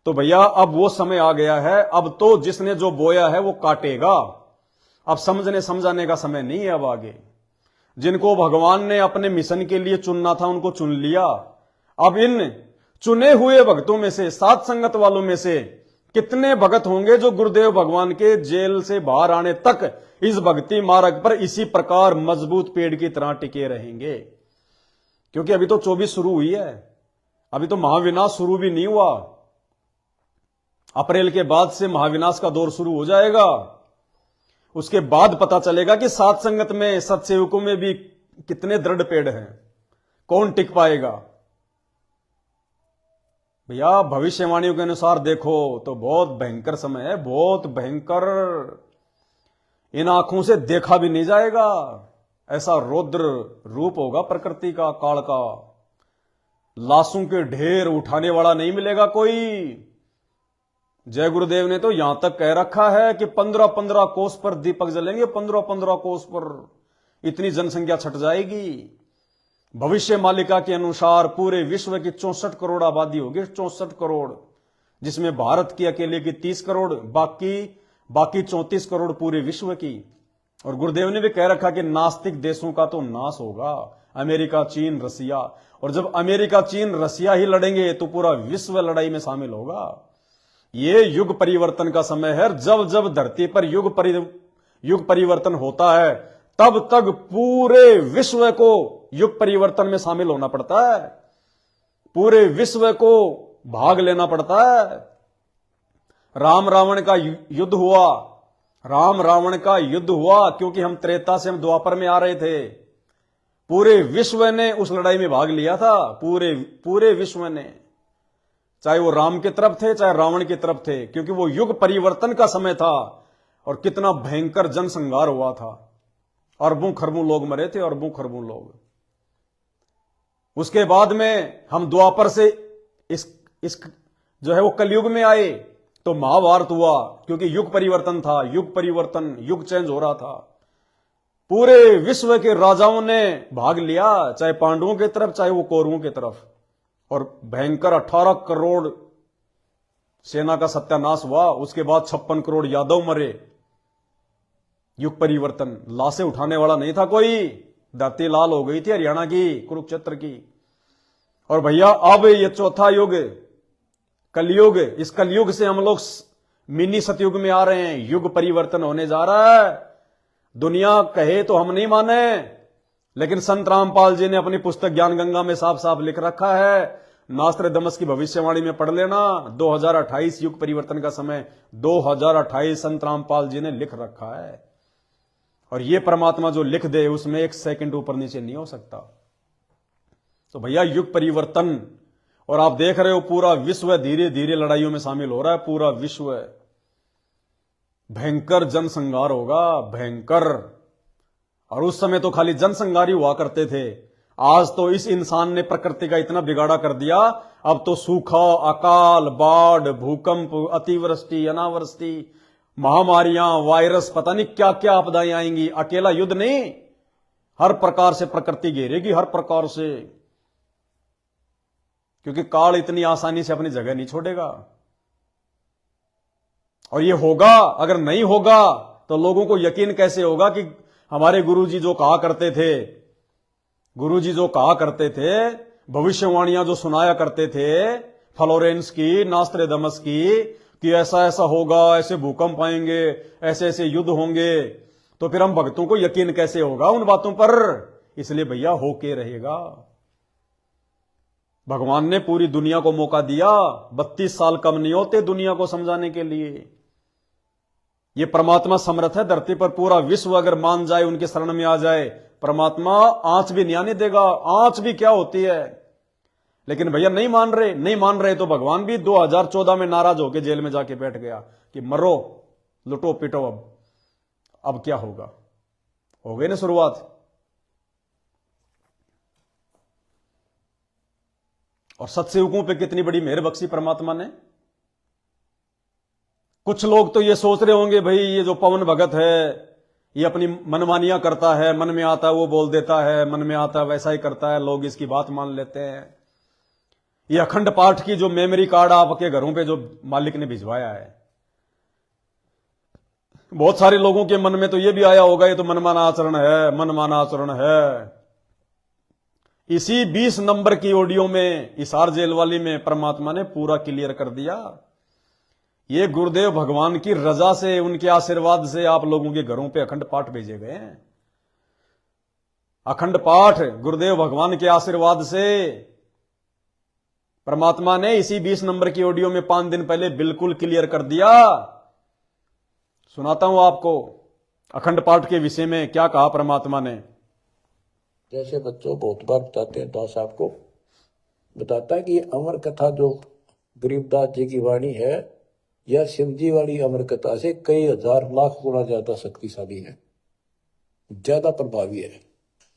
तो भैया अब वो समय आ गया है। अब तो जिसने जो बोया है वो काटेगा। अब समझने समझाने का समय नहीं है। अब आगे जिनको भगवान ने अपने मिशन के लिए चुनना था उनको चुन लिया। अब इन चुने हुए भक्तों में से, सात संगत वालों में से कितने भगत होंगे जो गुरुदेव भगवान के जेल से बाहर आने तक इस भक्ति मार्ग पर इसी प्रकार मजबूत पेड़ की तरह टिके रहेंगे। क्योंकि अभी तो 24 शुरू हुई है, अभी तो महाविनाश शुरू भी नहीं हुआ। अप्रैल के बाद से महाविनाश का दौर शुरू हो जाएगा। उसके बाद पता चलेगा कि सात संगत में, सत्सेवकों में भी कितने दृढ़ पेड़ हैं, कौन टिक पाएगा। भैया भविष्यवाणियों के अनुसार देखो तो बहुत भयंकर समय है, बहुत भयंकर। इन आंखों से देखा भी नहीं जाएगा, ऐसा रौद्र रूप होगा प्रकृति का, काल का। लाशों के ढेर उठाने वाला नहीं मिलेगा कोई। जय गुरुदेव ने तो यहां तक कह रखा है कि 15-15 कोस पर दीपक जलेंगे, 15-15 कोस पर इतनी जनसंख्या छट जाएगी। भविष्य मालिका के अनुसार पूरे विश्व की 64 करोड़ आबादी होगी, 64 करोड़, जिसमें भारत की अकेले की 30 करोड़, बाकी 34 करोड़ पूरे विश्व की। और गुरुदेव ने भी कह रखा कि नास्तिक देशों का तो नाश होगा, अमेरिका, चीन, रसिया। और जब अमेरिका, चीन, रसिया ही लड़ेंगे तो पूरा विश्व लड़ाई में शामिल होगा। ये युग परिवर्तन का समय है। जब जब धरती पर युग परिवर्तन होता है तब तक पूरे विश्व को युग परिवर्तन में शामिल होना पड़ता है, पूरे विश्व को भाग लेना पड़ता है। राम रावण का युद्ध हुआ, राम रावण का युद्ध हुआ क्योंकि हम त्रेता से हम द्वापर में आ रहे थे। पूरे विश्व ने उस लड़ाई में भाग लिया था, पूरे विश्व ने, चाहे वो राम की तरफ थे चाहे रावण की तरफ थे, क्योंकि वो युग परिवर्तन का समय था। और कितना भयंकर जनसंहार हुआ था, अरबों खरबों लोग मरे थे, अरबों खरबों लोग। उसके बाद में हम द्वापर से इस जो है वो कलयुग में आए तो महाभारत हुआ, क्योंकि युग परिवर्तन था, युग परिवर्तन, युग चेंज हो रहा था। पूरे विश्व के राजाओं ने भाग लिया, चाहे पांडवों की तरफ चाहे वो कौरवों की तरफ। और भयंकर 18 करोड़ सेना का सत्यानाश हुआ। उसके बाद 56 करोड़ यादव मरे। युग परिवर्तन, लाशें उठाने वाला नहीं था कोई। धरती लाल हो गई थी हरियाणा की, कुरुक्षेत्र की। और भैया अब ये चौथा युग, कलयुग, इस कलयुग से हम लोग मिनी सतयुग में आ रहे हैं। युग परिवर्तन होने जा रहा है। दुनिया कहे तो हम नहीं माने, लेकिन संत रामपाल जी ने अपनी पुस्तक ज्ञान गंगा में साफ साफ लिख रखा है। नास्त्रदामस की भविष्यवाणी में पढ़ लेना, 2028 युग परिवर्तन का समय, 2028 संत रामपाल जी ने लिख रखा है। और ये परमात्मा जो लिख दे उसमें एक सेकंड ऊपर नीचे नहीं हो सकता। तो भैया युग परिवर्तन, और आप देख रहे हो पूरा विश्व धीरे धीरे लड़ाइयों में शामिल हो रहा है। पूरा विश्व, भयंकर जनसंहार होगा, भयंकर। और उस समय तो खाली जनसंहार ही हुआ करते थे। आज तो इस इंसान ने प्रकृति का इतना बिगाड़ा कर दिया, अब तो सूखा, अकाल, बाढ़, भूकंप, अतिवृष्टि, अनावृष्टि, महामारियां, वायरस, पता नहीं क्या क्या आपदाएं आएंगी। अकेला युद्ध नहीं, हर प्रकार से प्रकृति घेरेगी, हर प्रकार से। क्योंकि काल इतनी आसानी से अपनी जगह नहीं छोड़ेगा। और ये होगा, अगर नहीं होगा तो लोगों को यकीन कैसे होगा कि हमारे गुरुजी जो कहा करते थे, गुरुजी जो कहा करते थे, भविष्यवाणियां जो सुनाया करते थे, फ्लोरेंस की, नास्त्रदामस की, कि ऐसा ऐसा होगा, ऐसे भूकंप आएंगे, ऐसे ऐसे युद्ध होंगे, तो फिर हम भक्तों को यकीन कैसे होगा उन बातों पर। इसलिए भैया होके रहेगा। भगवान ने पूरी दुनिया को मौका दिया, 32 साल कम नहीं होते दुनिया को समझाने के लिए। ये परमात्मा समर्थ है धरती पर। पूरा विश्व अगर मान जाए, उनके शरण में आ जाए, परमात्मा आंच भी नहीं आने देगा। आंच भी क्या होती है। लेकिन भैया नहीं मान रहे तो भगवान भी 2014 में नाराज होकर जेल में जाके बैठ गया कि मरो, लुटो पिटो। अब क्या होगा, हो गई ना शुरुआत। और सत्सेवकों पे कितनी बड़ी मेहर बख्शी परमात्मा ने। कुछ लोग तो ये सोच रहे होंगे, भाई ये जो पवन भगत है ये अपनी मनमानियां करता है, मन में आता है वो बोल देता है, मन में आता है वैसा ही करता है, लोग इसकी बात मान लेते हैं। ये अखंड पाठ की जो मेमोरी कार्ड आपके घरों पे जो मालिक ने भिजवाया है, बहुत सारे लोगों के मन में तो ये भी आया होगा ये तो मनमाना आचरण है, मनमाना आचरण है। इसी 20 नंबर की ऑडियो में, इसार जेल वाली में परमात्मा ने पूरा क्लियर कर दिया। ये गुरुदेव भगवान की रजा से, उनके आशीर्वाद से आप लोगों के घरों पे अखंड पाठ भेजे गए हैं। अखंड पाठ गुरुदेव भगवान के आशीर्वाद से परमात्मा ने इसी 20 नंबर की ऑडियो में 5 दिन पहले बिल्कुल क्लियर कर दिया। सुनाता हूं आपको अखंड पाठ के विषय में क्या कहा परमात्मा ने। जैसे बच्चों बहुत बार बताते हैं, दास आपको बताता है कि अमर कथा जो गरीबदास जी की वाणी है, यह शिव जी वाली अमर कथा से कई हजार लाख गुना ज्यादा शक्तिशाली है, ज्यादा प्रभावी है।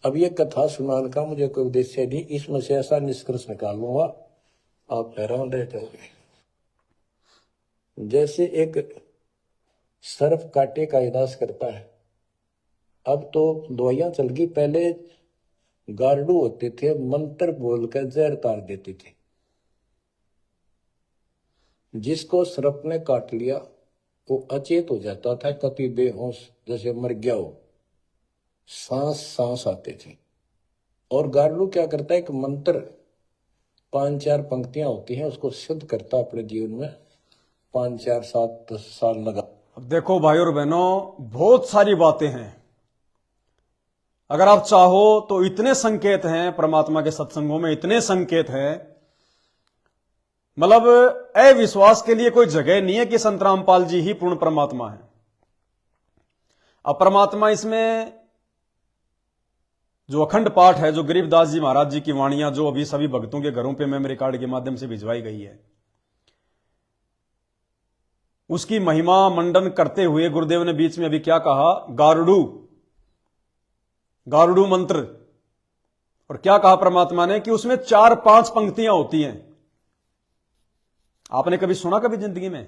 अब ये कथा सुनाने का मुझे कोई उद्देश्य नहीं, इसमें से ऐसा निष्कर्ष निकाल लूंगा आप हैरान रह जाओगे। जैसे एक सर्प कांटे का इलाज करता है, अब तो दवाइयां चल गई, पहले गार्डू होते थे, मंत्र बोलकर जहर तार देते थे। जिसको सर्प ने काट लिया वो अचेत हो जाता था, कभी बेहोश जैसे मर गया हो, सांस सांस आते थे। और गार्डू क्या करता है, एक मंत्र 5-4 पंक्तियां होती हैं, उसको सिद्ध करता अपने जीवन में 5-4-7 साल लगा। अब देखो भाई और बहनों, बहुत सारी बातें हैं, अगर आप चाहो तो इतने संकेत हैं परमात्मा के सत्संगों में, इतने संकेत हैं, मतलब अविश्वास के लिए कोई जगह नहीं है कि संत रामपाल जी ही पूर्ण परमात्मा है। अब परमात्मा इसमें जो अखंड पाठ है, जो गरीबदास जी महाराज जी की वाणियां जो अभी सभी भक्तों के घरों पे मेमोरी कार्ड के माध्यम से भिजवाई गई है, उसकी महिमा मंडन करते हुए गुरुदेव ने बीच में अभी क्या कहा, गारुडू मंत्र। और क्या कहा परमात्मा ने कि उसमें 4-5 पंक्तियां होती हैं। आपने कभी सुना कभी जिंदगी में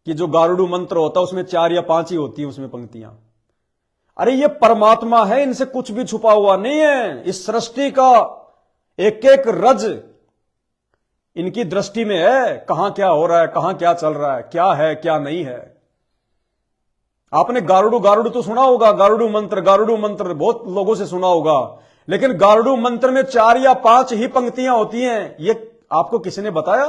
कि जो गारुडू मंत्र होता है उसमें 4 या 5 ही होती है उसमें पंक्तियां? अरे ये परमात्मा है, इनसे कुछ भी छुपा हुआ नहीं है। इस सृष्टि का एक एक रज इनकी दृष्टि में है, कहां क्या हो रहा है, कहां क्या चल रहा है क्या नहीं है। आपने गारुडू तो सुना होगा, गारुडू मंत्र बहुत लोगों से सुना होगा, लेकिन गारुडू मंत्र में 4 या 5 ही पंक्तियां होती हैं। ये आपको किसी ने बताया?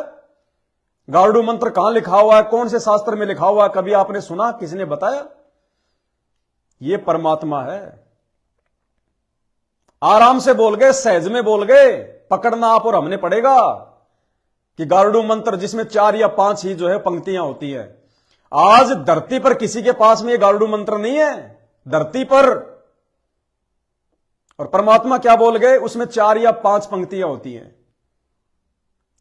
गारुडू मंत्र कहां लिखा हुआ है, कौन से शास्त्र में लिखा हुआ है, कभी आपने सुना, किसी ने बताया? ये परमात्मा है। आराम से बोल गए, सहज में बोल गए, पकड़ना आप और हमने पड़ेगा कि गारुडू मंत्र जिसमें 4 या 5 ही जो है पंक्तियां होती है। आज धरती पर किसी के पास में ये गारुडू मंत्र नहीं है, धरती पर। और परमात्मा क्या बोल गए, उसमें 4 या 5 पंक्तियां होती हैं।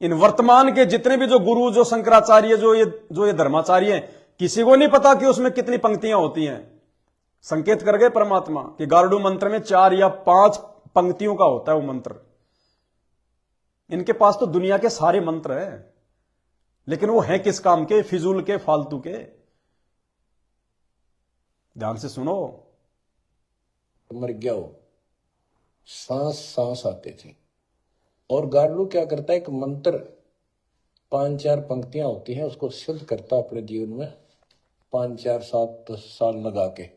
इन वर्तमान के जितने भी जो गुरु, जो शंकराचार्य, जो ये धर्माचार्य हैं, किसी को नहीं पता कि उसमें कितनी पंक्तियां होती हैं। संकेत कर गए परमात्मा कि गारुडू मंत्र में 4 या 5 पंक्तियों का होता है वो मंत्र। इनके पास तो दुनिया के सारे मंत्र हैं, लेकिन वो हैं किस काम के? फिजूल के, फालतू के। ध्यान से सुनो। मर गया हो, सांस सांस आते थे। और गार्डू क्या करता है, एक मंत्र 5-4 पंक्तियां होती हैं, उसको सिद्ध करता अपने जीवन में 5-4-7 साल लगा के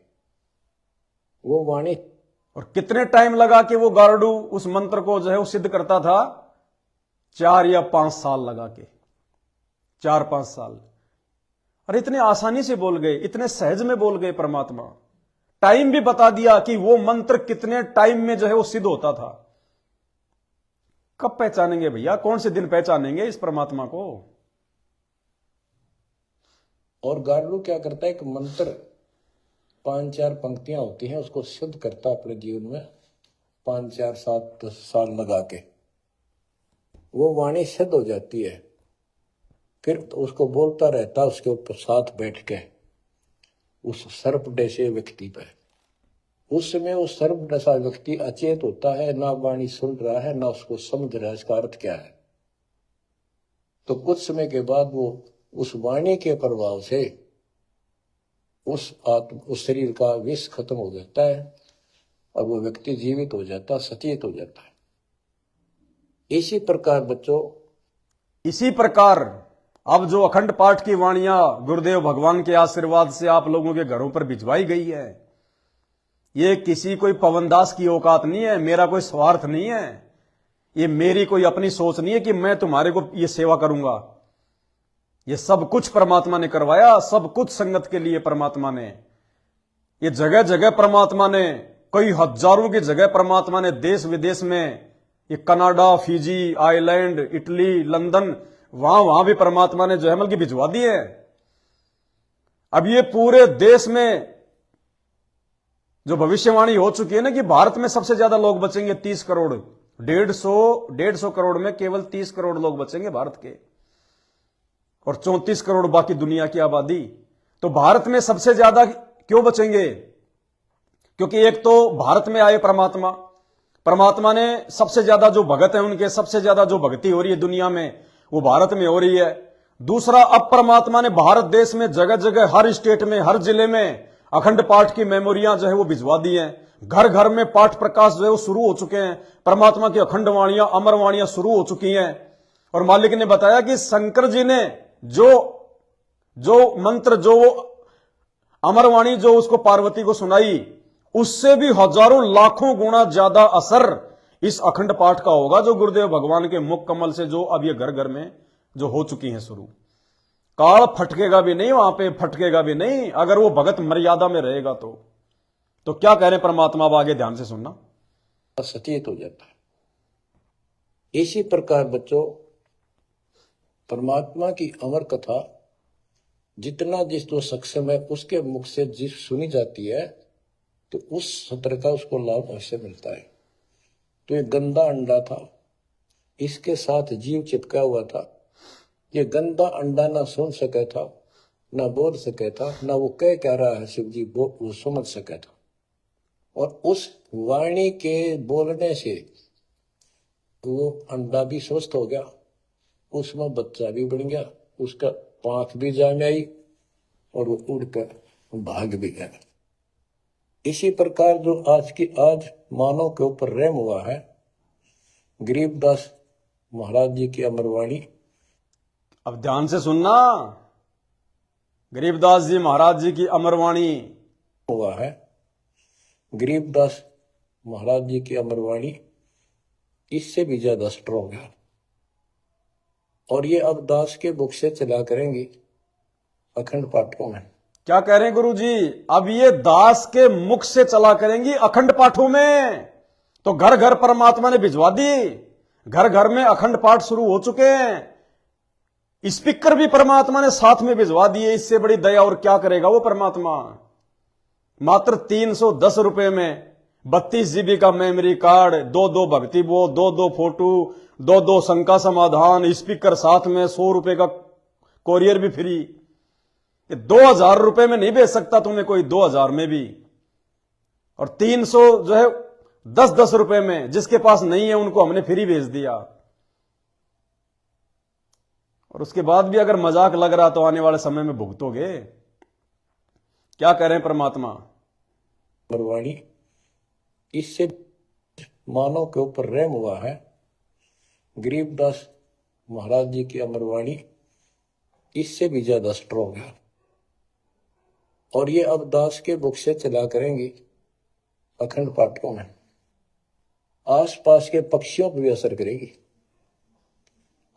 वो वाणी। और कितने टाइम लगा के वो गारुडू उस मंत्र को जो है वो सिद्ध करता था? 4 या 5 साल लगा के, 4-5 साल। अरे इतने आसानी से बोल गए, इतने सहज में बोल गए परमात्मा। टाइम भी बता दिया कि वो मंत्र कितने टाइम में जो है वो सिद्ध होता था। कब पहचानेंगे भैया, कौन से दिन पहचानेंगे इस परमात्मा को? और गार्डू क्या करता है, एक मंत्र 5-4 पंक्तियां होती हैं, उसको सिद्ध करता अपने जीवन में 5-4-7 साल लगा के वो वाणी सिद्ध हो जाती है। फिर तो उसको बोलता रहता, उसके ऊपर साथ बैठ के उस सर्प जैसे व्यक्ति पे। उस समय वो सर्प जैसा व्यक्ति अचेत होता है, ना वाणी सुन रहा है, ना उसको समझ रहा है इसका अर्थ क्या है। तो कुछ समय के बाद वो उस वाणी के प्रभाव से उस शरीर का विष खत्म हो जाता है और वो व्यक्ति जीवित हो जाता, सचेत हो जाता है। इसी प्रकार बच्चों, इसी प्रकार अब जो अखंड पाठ की वाणियां गुरुदेव भगवान के आशीर्वाद से आप लोगों के घरों पर भिजवाई गई है, ये किसी कोई पवनदास की औकात नहीं है, मेरा कोई स्वार्थ नहीं है, ये मेरी कोई अपनी सोच नहीं है कि मैं तुम्हारे को ये सेवा करूंगा। ये सब कुछ परमात्मा ने करवाया, सब कुछ संगत के लिए परमात्मा ने। ये जगह जगह परमात्मा ने, कई हजारों की जगह परमात्मा ने, देश विदेश में, ये Canada, Fiji, island, Italy, London, वहां भी परमात्मा ने जो है बल्कि भिजवा दिए। अब ये पूरे देश में जो भविष्यवाणी हो चुकी है ना कि भारत में सबसे ज्यादा लोग बचेंगे 30 करोड़, 150 करोड़ में केवल 30 करोड़ लोग बचेंगे भारत के, और 34 करोड़ बाकी दुनिया की आबादी। तो भारत में सबसे ज्यादा क्यों बचेंगे? क्योंकि एक तो भारत में आए परमात्मा, परमात्मा ने सबसे ज्यादा जो भगत है उनके सबसे ज्यादा जो भक्ति हो रही है दुनिया में वो भारत में हो रही है। दूसरा, अब परमात्मा ने भारत देश में जगह जगह, हर स्टेट में, हर जिले में अखंड पाठ की मेमोरियां जो है वो भिजवा दी हैं। घर घर में पाठ प्रकाश जो है वो शुरू हो चुके हैं। परमात्मा की अखंड वाणियां, अमर वाणियां शुरू हो चुकी हैं। और मालिक ने बताया कि शंकर जी ने जो मंत्र, जो अमर वाणी जो उसको पार्वती को सुनाई, उससे भी हजारों लाखों गुना ज्यादा असर इस अखंड पाठ का होगा जो गुरुदेव भगवान के मुख कमल से जो अब ये घर घर में जो हो चुकी हैं शुरू। काल फटकेगा भी नहीं, वहां पे फटकेगा भी नहीं, अगर वो भगत मर्यादा में रहेगा तो क्या कह रहे परमात्मा? अब आगे ध्यान से सुनना। सचेत हो जाता है। इसी प्रकार बच्चों, परमात्मा की अमर कथा जितना जिस जो सक्षम है उसके मुख से जिस सुनी जाती है तो उस सत्र का उसको लाभ अवश्य मिलता है। तो ये गंदा अंडा था, इसके साथ जीव चिपका हुआ था। ये गंदा अंडा ना सुन सका था, ना बोल सका था, ना वो कह रहा है शिव जी वो समझ सका था। और उस वाणी के बोलने से वो अंडा भी स्वस्थ हो गया, उसमें बच्चा भी बन गया, उसका पांख भी जाम आई और वो उड़कर भाग भी गया। इसी प्रकार जो आज मानव के ऊपर रहम हुआ है, गरीबदास महाराज जी की अमरवाणी। अब ध्यान से सुनना, गरीबदास जी महाराज जी की अमरवाणी हुआ है। गरीबदास महाराज जी की अमरवाणी इससे भी ज्यादा स्ट्रॉन्ग है। और ये अब दास के बुक से चला करेंगी अखंड पाठों में। क्या कह रहे हैं गुरु जी? अब ये दास के मुख से चला करेंगी अखंड पाठों में। तो घर घर परमात्मा ने भिजवा दी, घर घर में अखंड पाठ शुरू हो चुके हैं। स्पीकर भी परमात्मा ने साथ में भिजवा दिए। इससे बड़ी दया और क्या करेगा वो परमात्मा? मात्र 310 रुपए में 32 GB का मेमोरी कार्ड, 2 भक्ति वो, 2 फोटो, 2 शंका समाधान, स्पीकर साथ में, 100 रुपए का कोरियर भी फ्री। 2000 रुपए में नहीं भेज सकता तुम्हें कोई, 2000 में भी। और 300 जो है 10 रुपए में, जिसके पास नहीं है उनको हमने फ्री भेज दिया। और उसके बाद भी अगर मजाक लग रहा तो आने वाले समय में भुगतोगे। क्या कह रहे हैं परमात्मा? परवाणी इससे मानव के ऊपर रहम हुआ है। गरीबदास महाराज जी की अमरवाणी इससे भी ज्यादा स्ट्रॉन्ग है। और ये अब दास के बुक से चला करेंगी अखंड पाठों में। आसपास के पक्षियों पर भी असर करेगी।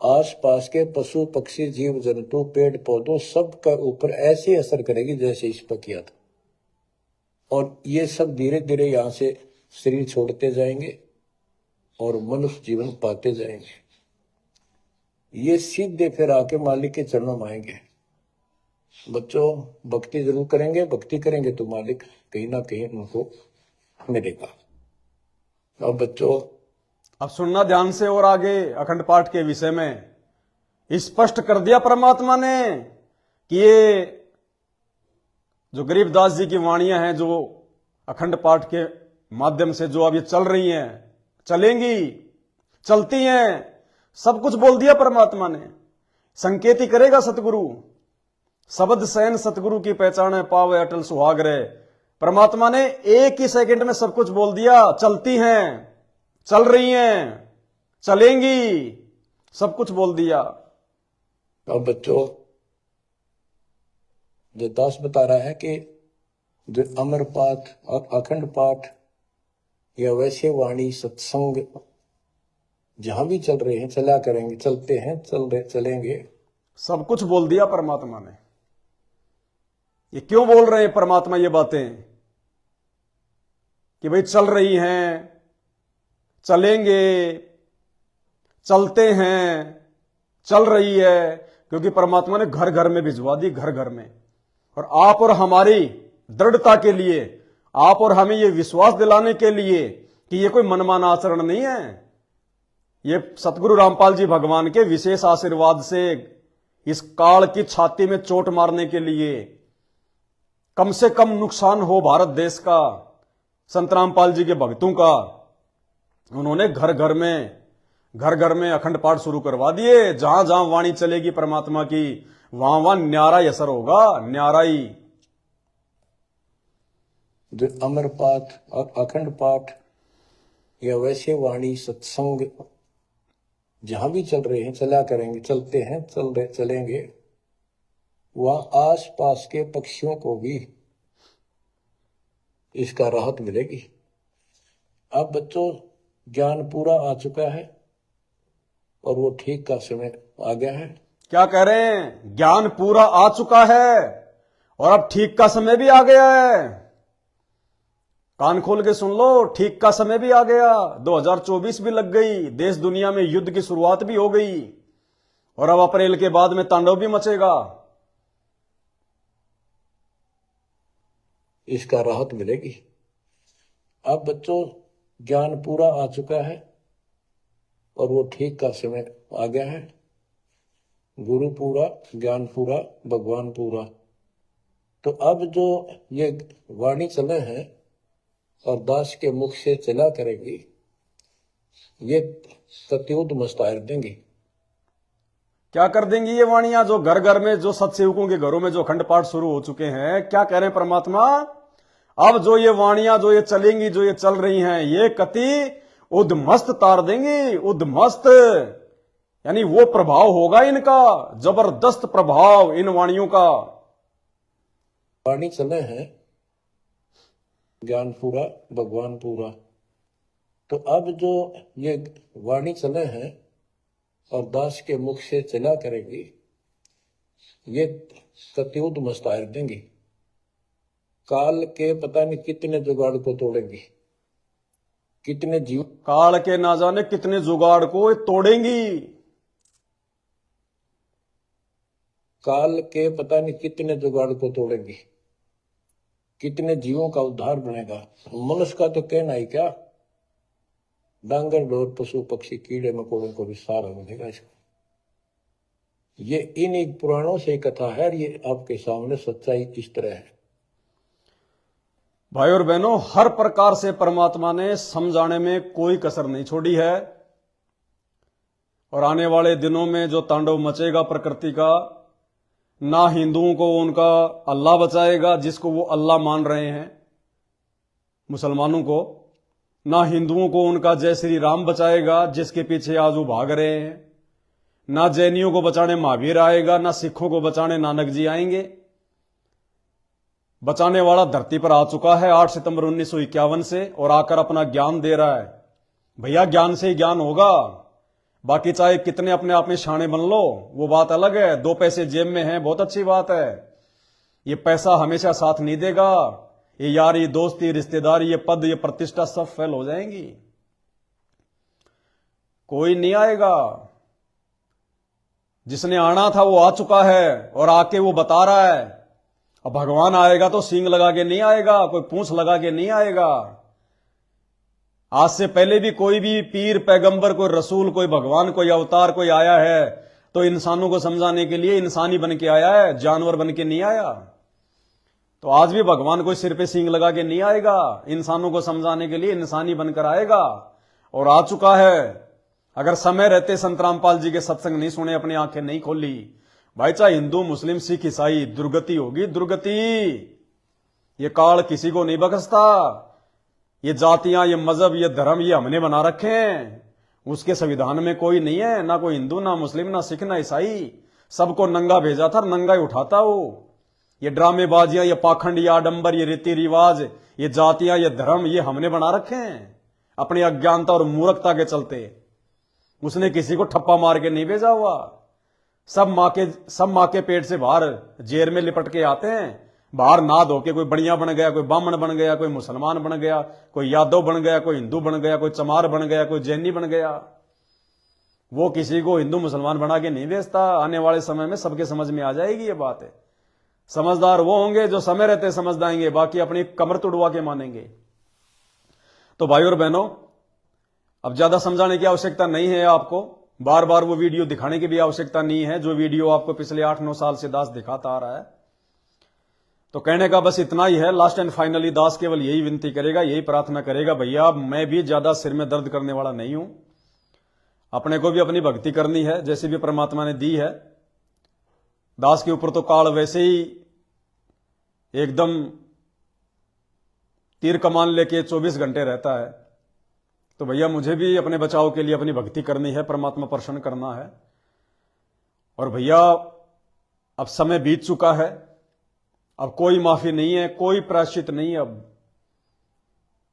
आसपास के पशु पक्षी जीव जंतु पेड़ पौधों सब का ऊपर ऐसे असर करेगी जैसे इस पर किया था। और ये सब धीरे धीरे यहां से शरीर छोड़ते जाएंगे और मनुष्य जीवन पाते जाएंगे। ये सीधे फिर आके मालिक के चरणों में आएंगे। बच्चों, भक्ति जरूर करेंगे, भक्ति करेंगे तो मालिक कहीं ना कहीं उनको मिलेगा। अब बच्चों, अब सुनना ध्यान से। और आगे अखंड पाठ के विषय में स्पष्ट कर दिया परमात्मा ने कि ये जो गरीबदास जी की वाणियां हैं, जो अखंड पाठ के माध्यम से जो अब ये चल रही हैं, चलेंगी, चलती हैं, सब कुछ बोल दिया परमात्मा ने। संकेत ही करेगा सतगुरु। शब्द सैन सतगुरु की पहचान है, पावे अटल सुहाग रहे। परमात्मा ने एक ही सेकंड में सब कुछ बोल दिया। चलती हैं, चल रही हैं, चलेंगी, सब कुछ बोल दिया। अब बच्चों, जो दास बता रहा है कि जो अमर पाठ और अखंड पाठ या वैसे वाणी सत्संग जहां भी चल रहे हैं, चला करेंगे, चलते हैं, चल रहे, चलेंगे। सब कुछ बोल दिया परमात्मा ने। ये क्यों बोल रहे हैं परमात्मा ये बातें कि भाई चल रही हैं, चलेंगे, चलते हैं, चल रही है? क्योंकि परमात्मा ने घर घर में भिजवा दी, घर घर में। और आप और हमारी दृढ़ता के लिए, आप और हमें ये विश्वास दिलाने के लिए कि ये कोई मनमाना आचरण नहीं है, ये सतगुरु रामपाल जी भगवान के विशेष आशीर्वाद से इस काल की छाती में चोट मारने के लिए, कम से कम नुकसान हो भारत देश का, संत रामपाल जी के भक्तों का, उन्होंने घर घर में अखंड पाठ शुरू करवा दिए। जहां जहां वाणी चलेगी परमात्मा की, वहां वहां न्यारा ही असर होगा, न्यारा ही। जो अमर पाठ और अखंड पाठ या वैसे वाणी सत्संग जहां भी चल रहे हैं, चला करेंगे, चलते हैं, चलेंगे, वहां आस पास के पक्षियों को भी इसका राहत मिलेगी। अब बच्चों ज्ञान पूरा आ चुका है और वो ठीक का समय आ गया है। क्या कह रहे हैं? ज्ञान पूरा आ चुका है और अब ठीक का समय भी आ गया है। कान खोल के सुन लो, ठीक का समय भी आ गया। 2024 भी लग गई, देश दुनिया में युद्ध की शुरुआत भी हो गई और अब अप्रैल के बाद में तांडव भी मचेगा। इसका राहत मिलेगी। अब बच्चों ज्ञान पूरा आ चुका है और वो ठीक का समय आ गया है। गुरु पूरा, ज्ञान पूरा, भगवान पूरा। तो अब जो ये वाणी चले हैं और दास के मुख से चला करेगी, ये सत्युद मस्तायर देंगी। क्या कर देंगी ये वाणियां? जो घर घर में, जो सत्सेवकों के घरों में जो अखंड पाठ शुरू हो चुके हैं, क्या कह रहे हैं परमात्मा? अब जो ये वाणियां, जो ये चलेंगी, जो ये चल रही हैं, ये कति उद्मस्त तार देंगी। उद्मस्त यानी वो प्रभाव होगा इनका, जबरदस्त प्रभाव इन वाणियों का। वाणी चले हैं, ज्ञान पूरा, भगवान पूरा। तो अब जो ये वाणी चले हैं और दास के मुख से चला करेगी, ये सत्युद मस्तायर देंगी। काल के पता नहीं कितने जुगाड़ को तोड़ेंगी, कितने जीव, काल के ना जाने कितने जुगाड़ को तोड़ेंगी। काल के पता नहीं कितने जुगाड़ को तोड़ेंगी, कितने जीवों का उद्धार बनेगा। मनुष्य का तो कहना ही क्या, डांगर डोर पशु पक्षी कीड़े मकोड़ों को भी सहारा मिलेगा इसको। ये इन पुराणों से कथा है, ये आपके सामने सच्चाई इस तरह है। भाई और बहनों, हर प्रकार से परमात्मा ने समझाने में कोई कसर नहीं छोड़ी है। और आने वाले दिनों में जो तांडव मचेगा प्रकृति का, ना हिंदुओं को उनका अल्लाह बचाएगा जिसको वो अल्लाह मान रहे हैं, मुसलमानों को, ना हिंदुओं को उनका जय श्री राम बचाएगा जिसके पीछे आज वो भाग रहे हैं, ना जैनियों को बचाने महावीर आएगा, ना सिखों को बचाने नानक जी आएंगे। बचाने वाला धरती पर आ चुका है 8 सितंबर 1951 से और आकर अपना ज्ञान दे रहा है। भैया ज्ञान से ही ज्ञान होगा, बाकी चाहे कितने अपने आप में शाणे बन लो, वो बात अलग है। 2 पैसे जेब में हैं, बहुत अच्छी बात है। ये पैसा हमेशा साथ नहीं देगा। ये यारी, दोस्ती, रिश्तेदारी, ये पद, ये प्रतिष्ठा सब फेल हो जाएंगी, कोई नहीं आएगा। जिसने आना था वो आ चुका है और आके वो बता रहा है। अब भगवान आएगा तो सींग लगा के नहीं आएगा, कोई पूंछ लगा के नहीं आएगा। आज से पहले भी कोई भी पीर, पैगंबर, कोई रसूल, कोई भगवान, कोई अवतार, कोई आया है तो इंसानों को समझाने के लिए इंसानी बन के आया है, जानवर बन के नहीं आया। तो आज भी भगवान कोई सिर पे सींग लगा के नहीं आएगा, इंसानों को समझाने के लिए इंसानी बनकर आएगा और आ चुका है। अगर समय रहते संत रामपाल जी के सत्संग नहीं सुने, अपनी आंखें नहीं खोली, भाई चाहे हिंदू, मुस्लिम, सिख, ईसाई, दुर्गति होगी, दुर्गति। ये काल किसी को नहीं बख्शता। ये जातियां, ये मजहब, ये धर्म, ये हमने बना रखे हैं। उसके संविधान में कोई नहीं है, ना कोई हिंदू, ना मुस्लिम, ना सिख, ना ईसाई। सबको नंगा भेजा था, नंगा ही उठाता वो। ये ड्रामेबाजियां, ये पाखंड, ये आडंबर, ये रीति रिवाज, ये जातियां, ये धर्म, ये हमने बना रखे हैं अपनी अज्ञानता और मूर्खता के चलते। उसने किसी को ठप्पा मार के नहीं भेजा हुआ। सब माँ के पेट से बाहर जेल में लिपट के आते हैं, बाहर ना धो के कोई बढ़िया बन गया, कोई ब्राह्मण बन गया, कोई मुसलमान बन गया, कोई यादव बन गया, कोई हिंदू बन गया, कोई चमार बन गया, कोई जैनी बन गया। वो किसी को हिंदू मुसलमान बना के नहीं बेचता। आने वाले समय में सबके समझ में आ जाएगी ये बात है। समझदार वो होंगे जो समय रहते समझ जाएंगे, बाकी अपनी कमर तुड़वा के मानेंगे। तो भाई और बहनों, अब ज्यादा समझाने की आवश्यकता नहीं है आपको, बार बार वो वीडियो दिखाने की भी आवश्यकता नहीं है जो वीडियो आपको पिछले 8-9 साल से दास दिखाता आ रहा है। तो कहने का बस इतना ही है। लास्ट एंड फाइनली दास केवल यही विनती करेगा, यही प्रार्थना करेगा, भैया मैं भी ज्यादा सिर में दर्द करने वाला नहीं हूं। अपने को भी अपनी भक्ति करनी है जैसे भी परमात्मा ने दी है। दास के ऊपर तो काल वैसे ही एकदम तीर कमान लेके 24 घंटे रहता है। तो भैया मुझे भी अपने बचाव के लिए अपनी भक्ति करनी है, परमात्मा प्रसन्न करना है। और भैया अब समय बीत चुका है, अब कोई माफी नहीं है, कोई प्रायश्चित नहीं है। अब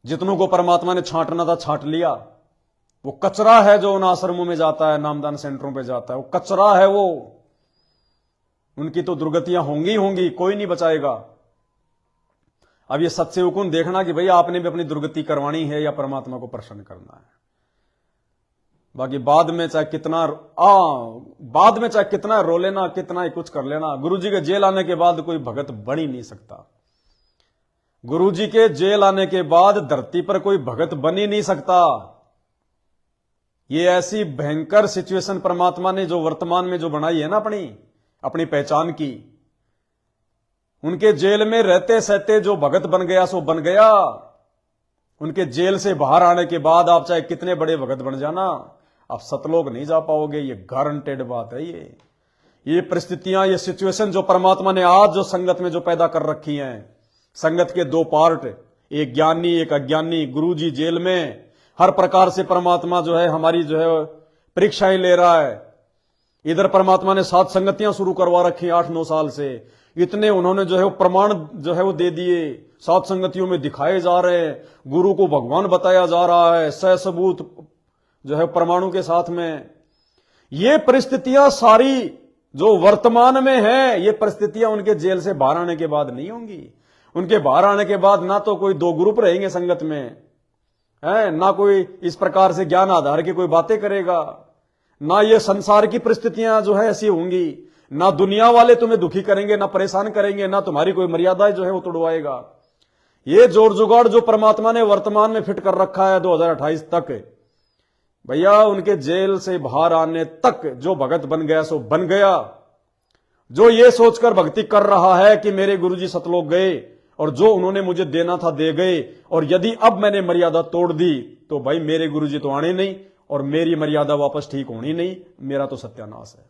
जितनों को परमात्मा ने छांटना था छांट लिया। वो कचरा है जो उन आश्रमों में जाता है, नामदान सेंटरों पे जाता है, वो कचरा है। वो उनकी तो दुर्गतियां होंगी होंगी, कोई नहीं बचाएगा। अब ये सत्सेवकुन देखना कि भैया आपने भी अपनी दुर्गति करवानी है या परमात्मा को प्रसन्न करना है। बाकी बाद में चाहे कितना रो लेना, कितना ही कुछ कर लेना, गुरुजी के जेल आने के बाद कोई भगत बन ही नहीं सकता। गुरुजी के जेल आने के बाद धरती पर कोई भगत बन ही नहीं सकता। ये ऐसी भयंकर सिचुएशन परमात्मा ने जो वर्तमान में जो बनाई है ना अपनी पहचान की, उनके जेल में रहते सहते जो भगत बन गया सो बन गया। उनके जेल से बाहर आने के बाद आप चाहे कितने बड़े भगत बन जाना, आप सतलोक नहीं जा पाओगे। ये गारंटेड बात है। ये परिस्थितियां, ये सिचुएशन जो परमात्मा ने आज जो संगत में जो पैदा कर रखी हैं, संगत के 2 पार्ट, एक ज्ञानी एक अज्ञानी। गुरुजी जेल में हर प्रकार से परमात्मा जो है हमारी जो है परीक्षाएं ले रहा है। इधर परमात्मा ने 7 संगतियां शुरू करवा रखी 8-9 साल से। इतने उन्होंने जो है वो प्रमाण जो है वो दे दिए, 7 संगतियों में दिखाए जा रहे हैं, गुरु को भगवान बताया जा रहा है, सहसबूत जो है परमाणु के साथ में। ये परिस्थितियां सारी जो वर्तमान में है, ये परिस्थितियां उनके जेल से बाहर आने के बाद नहीं होंगी। उनके बाहर आने के बाद ना तो कोई 2 ग्रुप रहेंगे संगत में, है ना कोई इस प्रकार से ज्ञान आधार की कोई बातें करेगा, ना ये संसार की परिस्थितियां जो है ऐसी होंगी, ना दुनिया वाले तुम्हें दुखी करेंगे, ना परेशान करेंगे, ना तुम्हारी कोई मर्यादा जो है वो तोड़वाएगा। ये जोड़ जुगाड़ जो परमात्मा ने वर्तमान में फिट कर रखा है 2028 तक, भैया उनके जेल से बाहर आने तक जो भगत बन गया सो बन गया। जो ये सोचकर भक्ति कर रहा है कि मेरे गुरुजी सतलोक गए और जो उन्होंने मुझे देना था दे गए, और यदि अब मैंने मर्यादा तोड़ दी तो भाई मेरे गुरुजी तो आने नहीं और मेरी मर्यादा वापस ठीक होनी नहीं, मेरा तो सत्यानाश है।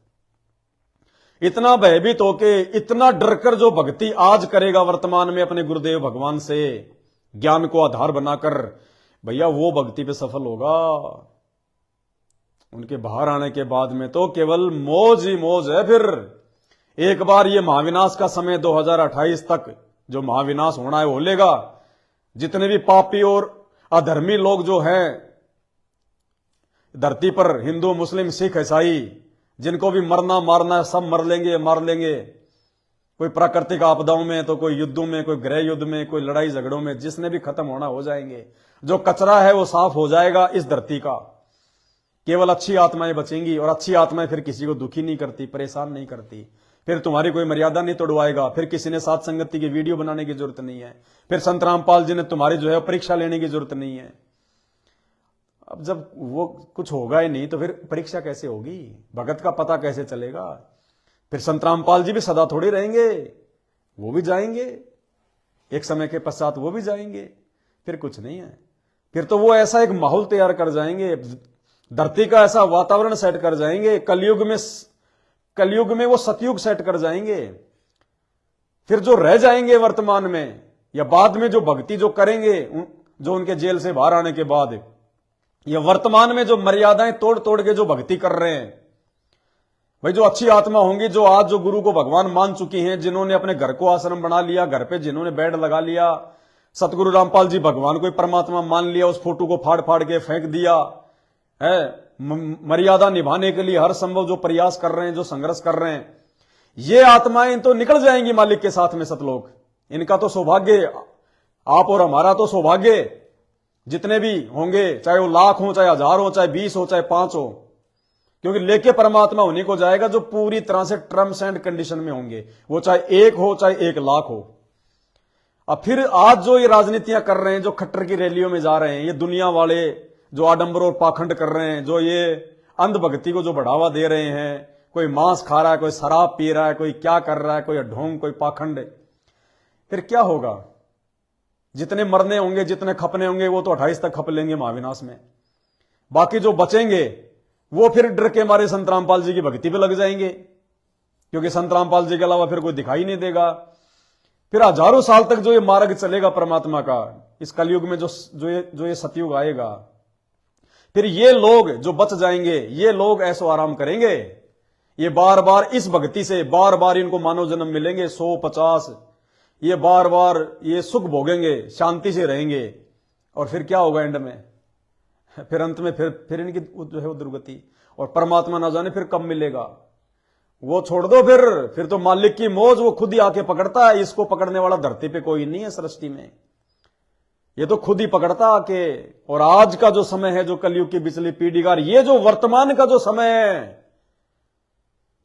इतना भयभीत होके, इतना डरकर जो भक्ति आज करेगा वर्तमान में अपने गुरुदेव भगवान से ज्ञान को आधार बनाकर, भैया वो भक्ति पे सफल होगा। उनके बाहर आने के बाद में तो केवल मौज ही मौज है। फिर एक बार ये महाविनाश का समय 2028 तक जो महाविनाश होना है वो लेगा। जितने भी पापी और अधर्मी लोग जो हैं धरती पर, हिंदू मुस्लिम सिख ईसाई, जिनको भी मरना मारना है सब मर लेंगे। कोई प्राकृतिक आपदाओं में तो कोई युद्धों में, कोई गृह युद्ध में, कोई लड़ाई झगड़ों में, जिसने भी खत्म होना हो जाएंगे। जो कचरा है वो साफ हो जाएगा इस धरती का। केवल अच्छी आत्माएं बचेंगी, और अच्छी आत्माएं फिर किसी को दुखी नहीं करती, परेशान नहीं करती। फिर तुम्हारी कोई मर्यादा नहीं तोड़वाएगा। फिर किसी ने 7 संगति की वीडियो बनाने की जरूरत नहीं है। फिर संत रामपाल जी ने तुम्हारी जो है परीक्षा लेने की जरूरत नहीं है। अब जब वो कुछ होगा ही नहीं तो फिर परीक्षा कैसे होगी, भगत का पता कैसे चलेगा। फिर संत रामपाल जी भी सदा थोड़ी रहेंगे, वो भी जाएंगे, एक समय के पश्चात वो भी जाएंगे। फिर कुछ नहीं है। फिर तो वो ऐसा एक माहौल तैयार कर जाएंगे, धरती का ऐसा वातावरण सेट कर जाएंगे, कलयुग में वो सतयुग सेट कर जाएंगे। फिर जो रह जाएंगे वर्तमान में या बाद में जो भक्ति जो करेंगे, जो उनके जेल से बाहर आने के बाद, या वर्तमान में जो मर्यादाएं तोड़ तोड़ के जो भक्ति कर रहे हैं, भाई जो अच्छी आत्मा होंगी, जो आज जो गुरु को भगवान मान चुकी हैं, जिन्होंने अपने घर को आश्रम बना लिया, घर पे जिन्होंने बेड लगा लिया, सतगुरु रामपाल जी भगवान को परमात्मा मान लिया, उस फोटो को फाड़ फाड़ के फेंक दिया, है, मर्यादा निभाने के लिए हर संभव जो प्रयास कर रहे हैं, जो संघर्ष कर रहे हैं, ये आत्माएं तो निकल जाएंगी मालिक के साथ में सतलोक। इनका तो सौभाग्य, आप और हमारा तो सौभाग्य, जितने भी होंगे, चाहे वो लाख हो, चाहे हजार हो, चाहे 20 हो, चाहे 5 हो, क्योंकि लेके परमात्मा उन्हीं को जाएगा जो पूरी तरह से टर्म्स एंड कंडीशन में होंगे, वो चाहे 1 हो चाहे 1 लाख हो। अब फिर आज जो ये राजनीतियां कर रहे हैं, जो खट्टर की रैलियों में जा रहे हैं, ये दुनिया वाले जो आडंबर और पाखंड कर रहे हैं, जो ये अंधभक्ति को जो बढ़ावा दे रहे हैं, कोई मांस खा रहा है, कोई शराब पी रहा है, कोई क्या कर रहा है, कोई ढोंग, कोई पाखंड, फिर क्या होगा? जितने मरने होंगे, जितने खपने होंगे, वो तो 28 तक खप लेंगे महाविनाश में। बाकी जो बचेंगे वो फिर डर के मारे संत रामपाल जी की भक्ति पे लग जाएंगे, क्योंकि संत रामपाल जी के अलावा फिर कोई दिखाई नहीं देगा। फिर हजारों साल तक जो ये मार्ग चलेगा परमात्मा का, इस कलयुग में जो ये सतयुग आएगा, फिर ये लोग जो बच जाएंगे, ये लोग ऐसो आराम करेंगे, ये बार बार इस भक्ति से बार बार इनको मानव जन्म मिलेंगे 100-50, ये बार बार ये सुख भोगेंगे, शांति से रहेंगे। और फिर क्या होगा एंड में? फिर अंत में फिर इनकी जो है वो दुर्गति, और परमात्मा ना जाने फिर कब मिलेगा। वो छोड़ दो, फिर तो मालिक की मौज वो खुद ही आके पकड़ता है। इसको पकड़ने वाला धरती पे कोई नहीं है सृष्टि में, ये तो खुद ही पकड़ता आके। और आज का जो समय है, जो कलयुग की बिचली पीढ़ी का, ये जो वर्तमान का जो समय है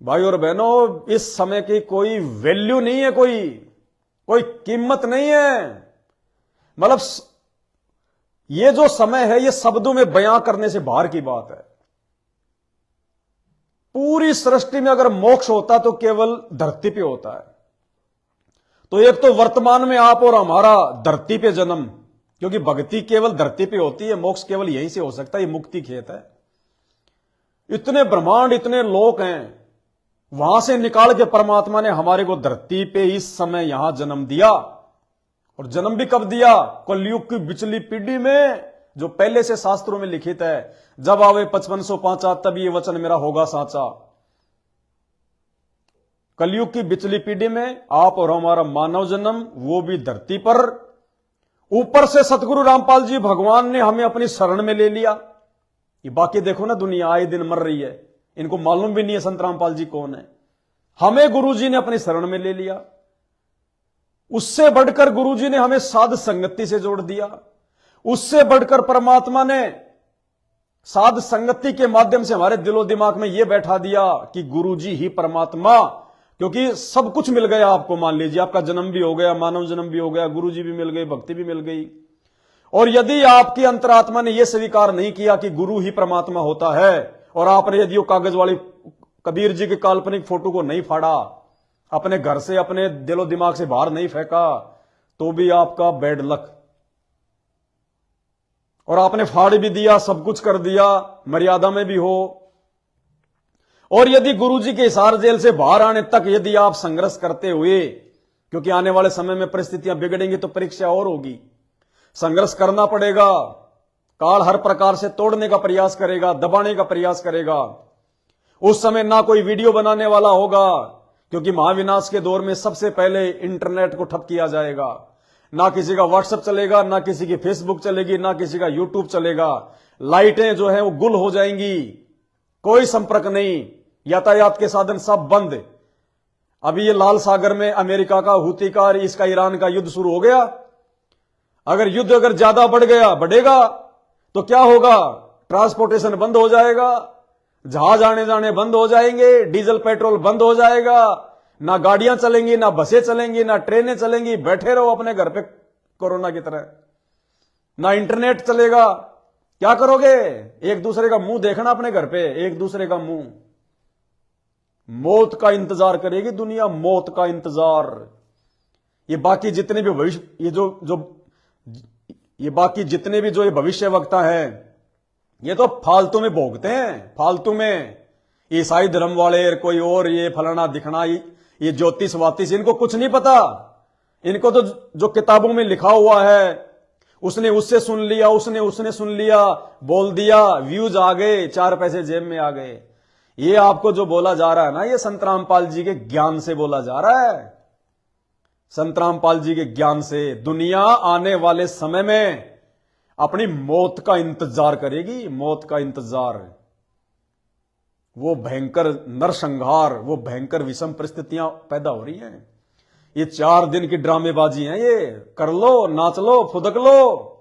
भाई और बहनों, इस समय की कोई वैल्यू नहीं है, कोई कीमत नहीं है। मतलब ये जो समय है, ये शब्दों में बयां करने से बाहर की बात है। पूरी सृष्टि में अगर मोक्ष होता तो केवल धरती पे होता है। तो एक तो वर्तमान में आप और हमारा धरती पे जन्म, क्योंकि भक्ति केवल धरती पे होती है, मोक्ष केवल यहीं से हो सकता है, ये मुक्ति खेत है। इतने ब्रह्मांड, इतने लोक हैं, वहां से निकाल के परमात्मा ने हमारे को धरती पे इस समय यहां जन्म दिया। और जन्म भी कब दिया? कलयुग की बिचली पीढ़ी में, जो पहले से शास्त्रों में लिखित है, जब आवे 5505 तब ये वचन मेरा होगा साचा। कलयुग की बिचली पीढ़ी में आप और हमारा मानव जन्म, वो भी धरती पर। ऊपर से सतगुरु रामपाल जी भगवान ने हमें अपनी शरण में ले लिया। ये बाकी देखो ना, दुनिया आए दिन मर रही है, इनको मालूम भी नहीं है संत रामपाल जी कौन है। हमें गुरुजी ने अपनी शरण में ले लिया। उससे बढ़कर गुरुजी ने हमें साध संगति से जोड़ दिया। उससे बढ़कर परमात्मा ने साध संगति के माध्यम से हमारे दिलो दिमाग में यह बैठा दिया कि गुरुजी ही परमात्मा, क्योंकि सब कुछ मिल गया आपको। मान लीजिए आपका जन्म भी हो गया, मानव जन्म भी हो गया, गुरुजी भी मिल गए, भक्ति भी मिल गई। और यदि आपकी अंतरात्मा ने यह स्वीकार नहीं किया कि गुरु ही परमात्मा होता है, और आपने यदि वो कागज वाली कबीर जी की काल्पनिक फोटो को नहीं फाड़ा, अपने घर से, अपने दिलो दिमाग से बाहर नहीं फेंका, तो भी आपका बैड लक। और आपने फाड़ भी दिया, सब कुछ कर दिया, मर्यादा में भी हो। और यदि गुरुजी के हिसार जेल से बाहर आने तक यदि आप संघर्ष करते हुए, क्योंकि आने वाले समय में परिस्थितियां बिगड़ेंगी तो परीक्षा और होगी, संघर्ष करना पड़ेगा। काल हर प्रकार से तोड़ने का प्रयास करेगा, दबाने का प्रयास करेगा। उस समय ना कोई वीडियो बनाने वाला होगा, क्योंकि महाविनाश के दौर में सबसे पहले इंटरनेट को ठप किया जाएगा। ना किसी का व्हाट्सएप चलेगा, ना किसी की फेसबुक चलेगी, ना किसी का यूट्यूब चलेगा। लाइटें जो है वो गुल हो जाएंगी, कोई संपर्क नहीं, यातायात के साधन सब बंद। अभी ये लाल सागर में अमेरिका का, हूती का और इसका ईरान का युद्ध शुरू हो गया। अगर युद्ध ज्यादा बढ़ेगा तो क्या होगा? ट्रांसपोर्टेशन बंद हो जाएगा, जहाज आने जाने बंद हो जाएंगे, डीजल पेट्रोल बंद हो जाएगा, ना गाड़ियां चलेंगी, ना बसें चलेंगी, ना ट्रेनें चलेंगी। बैठे रहो अपने घर पे कोरोना की तरह। ना इंटरनेट चलेगा। क्या करोगे? एक दूसरे का मुंह देखना अपने घर पे, एक दूसरे का मुंह। मौत का इंतजार करेगी दुनिया, मौत का इंतजार। ये बाकी जितने भी भविष्य, ये बाकी जितने भी जो ये भविष्य वक्ता है, ये तो फालतू में भोगते हैं, फालतू में। ईसाई धर्म वाले, कोई और, ये फलाना दिखना, ये ज्योतिष वातिश, इनको कुछ नहीं पता। इनको तो जो किताबों में लिखा हुआ है, उसने उससे सुन लिया, उसने सुन लिया, बोल दिया, व्यूज आ गए, 4 पैसे जेब में आ गए। ये आपको जो बोला जा रहा है ना, ये संत रामपाल जी के ज्ञान से बोला जा रहा है। संत रामपाल जी के ज्ञान से दुनिया आने वाले समय में अपनी मौत का इंतजार करेगी, मौत का इंतजार। वो भयंकर नरसंहार, वो भयंकर विषम परिस्थितियां पैदा हो रही हैं। ये 4 दिन की ड्रामेबाजी है, ये कर लो, नाच लो, फुदक लो।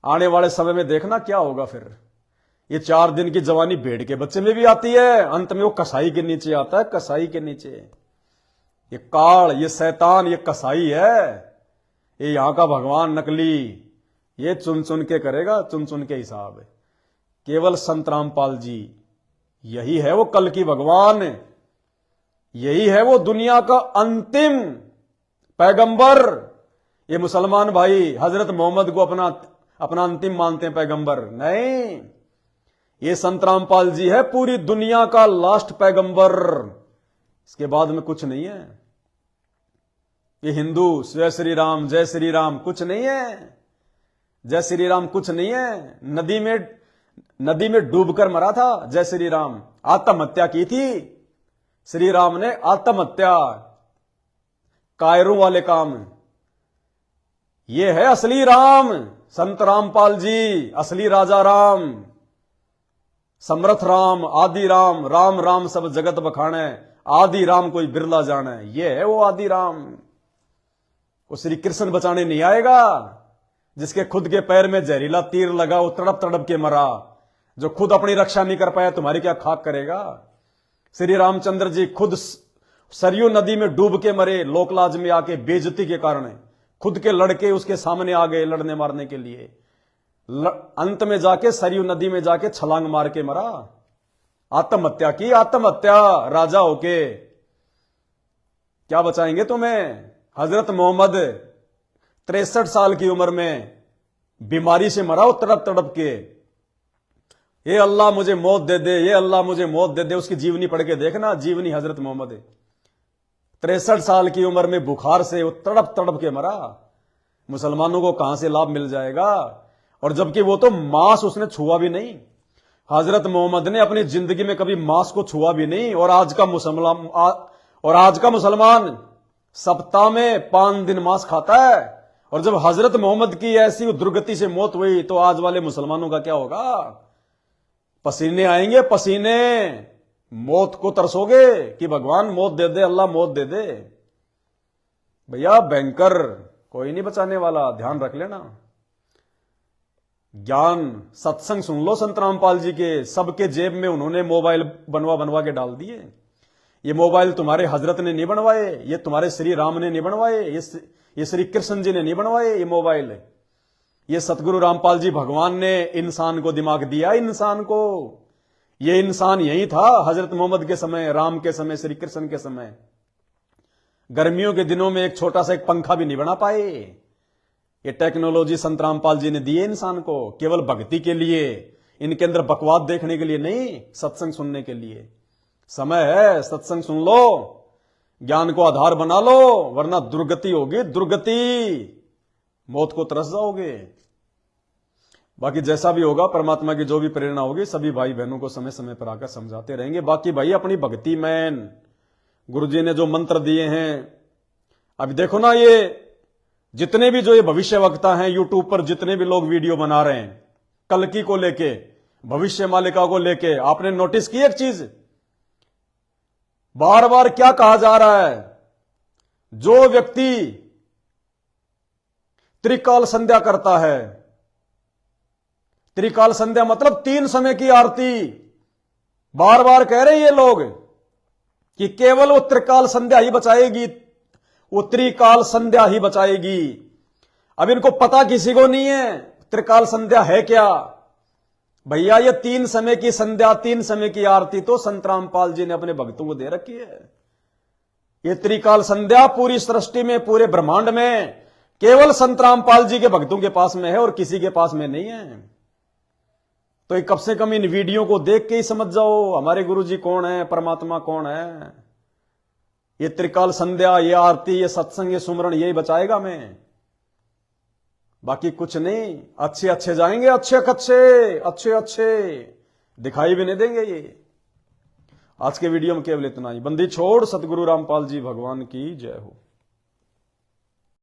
आने वाले समय में देखना क्या होगा फिर। ये 4 दिन की जवानी भेड़ के बच्चे में भी आती है, अंत में वो कसाई के नीचे आता है, कसाई के नीचे। ये काल, ये शैतान, ये कसाई है, ये यहां का भगवान नकली। ये चुन चुन के करेगा, चुन चुन के हिसाब। केवल संत रामपाल जी, यही है वो कल की भगवान, यही है वो दुनिया का अंतिम पैगंबर। ये मुसलमान भाई हजरत मोहम्मद को अपना अंतिम मानते हैं पैगंबर, नहीं, ये संत रामपाल जी है पूरी दुनिया का लास्ट पैगंबर। इसके बाद में कुछ नहीं है। ये हिंदू जय श्री राम कुछ नहीं है, जय श्री राम कुछ नहीं है। नदी में डूबकर मरा था जय श्री राम, आत्महत्या की थी श्री राम ने, आत्महत्या, कायरों वाले काम। ये है असली राम, संत रामपाल जी, असली राजा राम, समर्थ राम, आदि राम, राम राम सब जगत बखाने, आदि राम कोई बिरला जाने। ये है वो आदि राम। वो श्री कृष्ण बचाने नहीं आएगा, जिसके खुद के पैर में जहरीला तीर लगा, वो तड़प तड़प के मरा। जो खुद अपनी रक्षा नहीं कर पाया, तुम्हारी क्या खाक करेगा। श्री रामचंद्र जी खुद सरयू नदी में डूब के मरे, लोकलाज में आके बेइज्जती के कारण। खुद के लड़के उसके सामने आ गए लड़ने मारने के लिए, अंत में जाके सरयू नदी में जाके छलांग मार के मरा, आत्महत्या की, आत्महत्या राजा होके। क्या बचाएंगे तुम्हें। हजरत मोहम्मद 63 साल की उम्र में बीमारी से मरा, तड़प तड़प के, ये अल्लाह मुझे मौत दे दे, ये अल्लाह मुझे मौत दे दे। उसकी जीवनी पढ़ के देखना, जीवनी हजरत मोहम्मद 63 साल की उम्र में बुखार से वो तड़प तड़प के मरा। मुसलमानों को कहां से लाभ मिल जाएगा। और जबकि वो तो मांस उसने छुआ भी नहीं, हजरत मोहम्मद ने अपनी जिंदगी में कभी मांस को छुआ भी नहीं। और आज का मुसलमान सप्ताह में 5 दिन मांस खाता है। और जब हजरत मोहम्मद की ऐसी दुर्गति से मौत हुई, तो आज वाले मुसलमानों का क्या होगा। पसीने आएंगे, पसीने, मौत को तरसोगे कि भगवान मौत दे दे, अल्लाह मौत दे दे। भैया भयंकर, कोई नहीं बचाने वाला, ध्यान रख लेना। ज्ञान सत्संग सुन लो संत रामपाल जी के, सबके जेब में उन्होंने मोबाइल बनवा के डाल दिए। ये मोबाइल तुम्हारे हजरत ने नहीं बनवाए, ये तुम्हारे श्री राम ने नहीं बनवाए, ये श्री कृष्ण जी ने नहीं बनवाए ये मोबाइल। ये सतगुरु रामपाल जी भगवान ने इंसान को दिमाग दिया, इंसान को। ये इंसान यही था हजरत मोहम्मद के समय, राम के समय, श्री कृष्ण के समय। गर्मियों के दिनों में एक छोटा सा एक पंखा भी नहीं बना पाए। ये टेक्नोलॉजी संत रामपाल जी ने दी है इंसान को, केवल भक्ति के लिए, इनके अंदर बकवाद देखने के लिए नहीं, सत्संग सुनने के लिए। समय है, सत्संग सुन लो, ज्ञान को आधार बना लो, वरना दुर्गति होगी, दुर्गति, मौत को तरस जाओगे। बाकी जैसा भी होगा, परमात्मा की जो भी प्रेरणा होगी, सभी भाई बहनों को समय समय पर आकर समझाते रहेंगे। बाकी भाई अपनी भक्ति में गुरुजी ने जो मंत्र दिए हैं, अभी देखो ना, ये जितने भी जो ये भविष्य वक्ता हैं यूट्यूब पर, जितने भी लोग वीडियो बना रहे हैं कल्कि को लेके, भविष्य मालिका को लेके, आपने नोटिस की एक चीज, बार बार क्या कहा जा रहा है। जो व्यक्ति त्रिकाल संध्या करता है, त्रिकाल संध्या मतलब 3 समय की आरती, बार बार कह रहे हैं ये लोग कि केवल वो त्रिकाल संध्या ही बचाएगी, वो त्रिकाल संध्या ही बचाएगी। अब इनको पता किसी को नहीं है त्रिकाल संध्या है क्या। भैया ये 3 समय की संध्या, 3 समय की आरती तो संत रामपाल जी ने अपने भक्तों को दे रखी है। ये त्रिकाल संध्या पूरी सृष्टि में, पूरे ब्रह्मांड में केवल संत रामपाल जी के भक्तों के पास में है और किसी के पास में नहीं है। तो ये कम से कम इन वीडियो को देख के ही समझ जाओ हमारे गुरुजी कौन है, परमात्मा कौन है। ये त्रिकाल संध्या, ये आरती, ये सत्संग, ये सुमरण, यही बचाएगा मैं, बाकी कुछ नहीं। अच्छे अच्छे जाएंगे, अच्छे अच्छे दिखाई भी नहीं देंगे ये। आज के वीडियो में केवल इतना ही। बंदी छोड़, सतगुरु रामपाल जी भगवान की जय हो।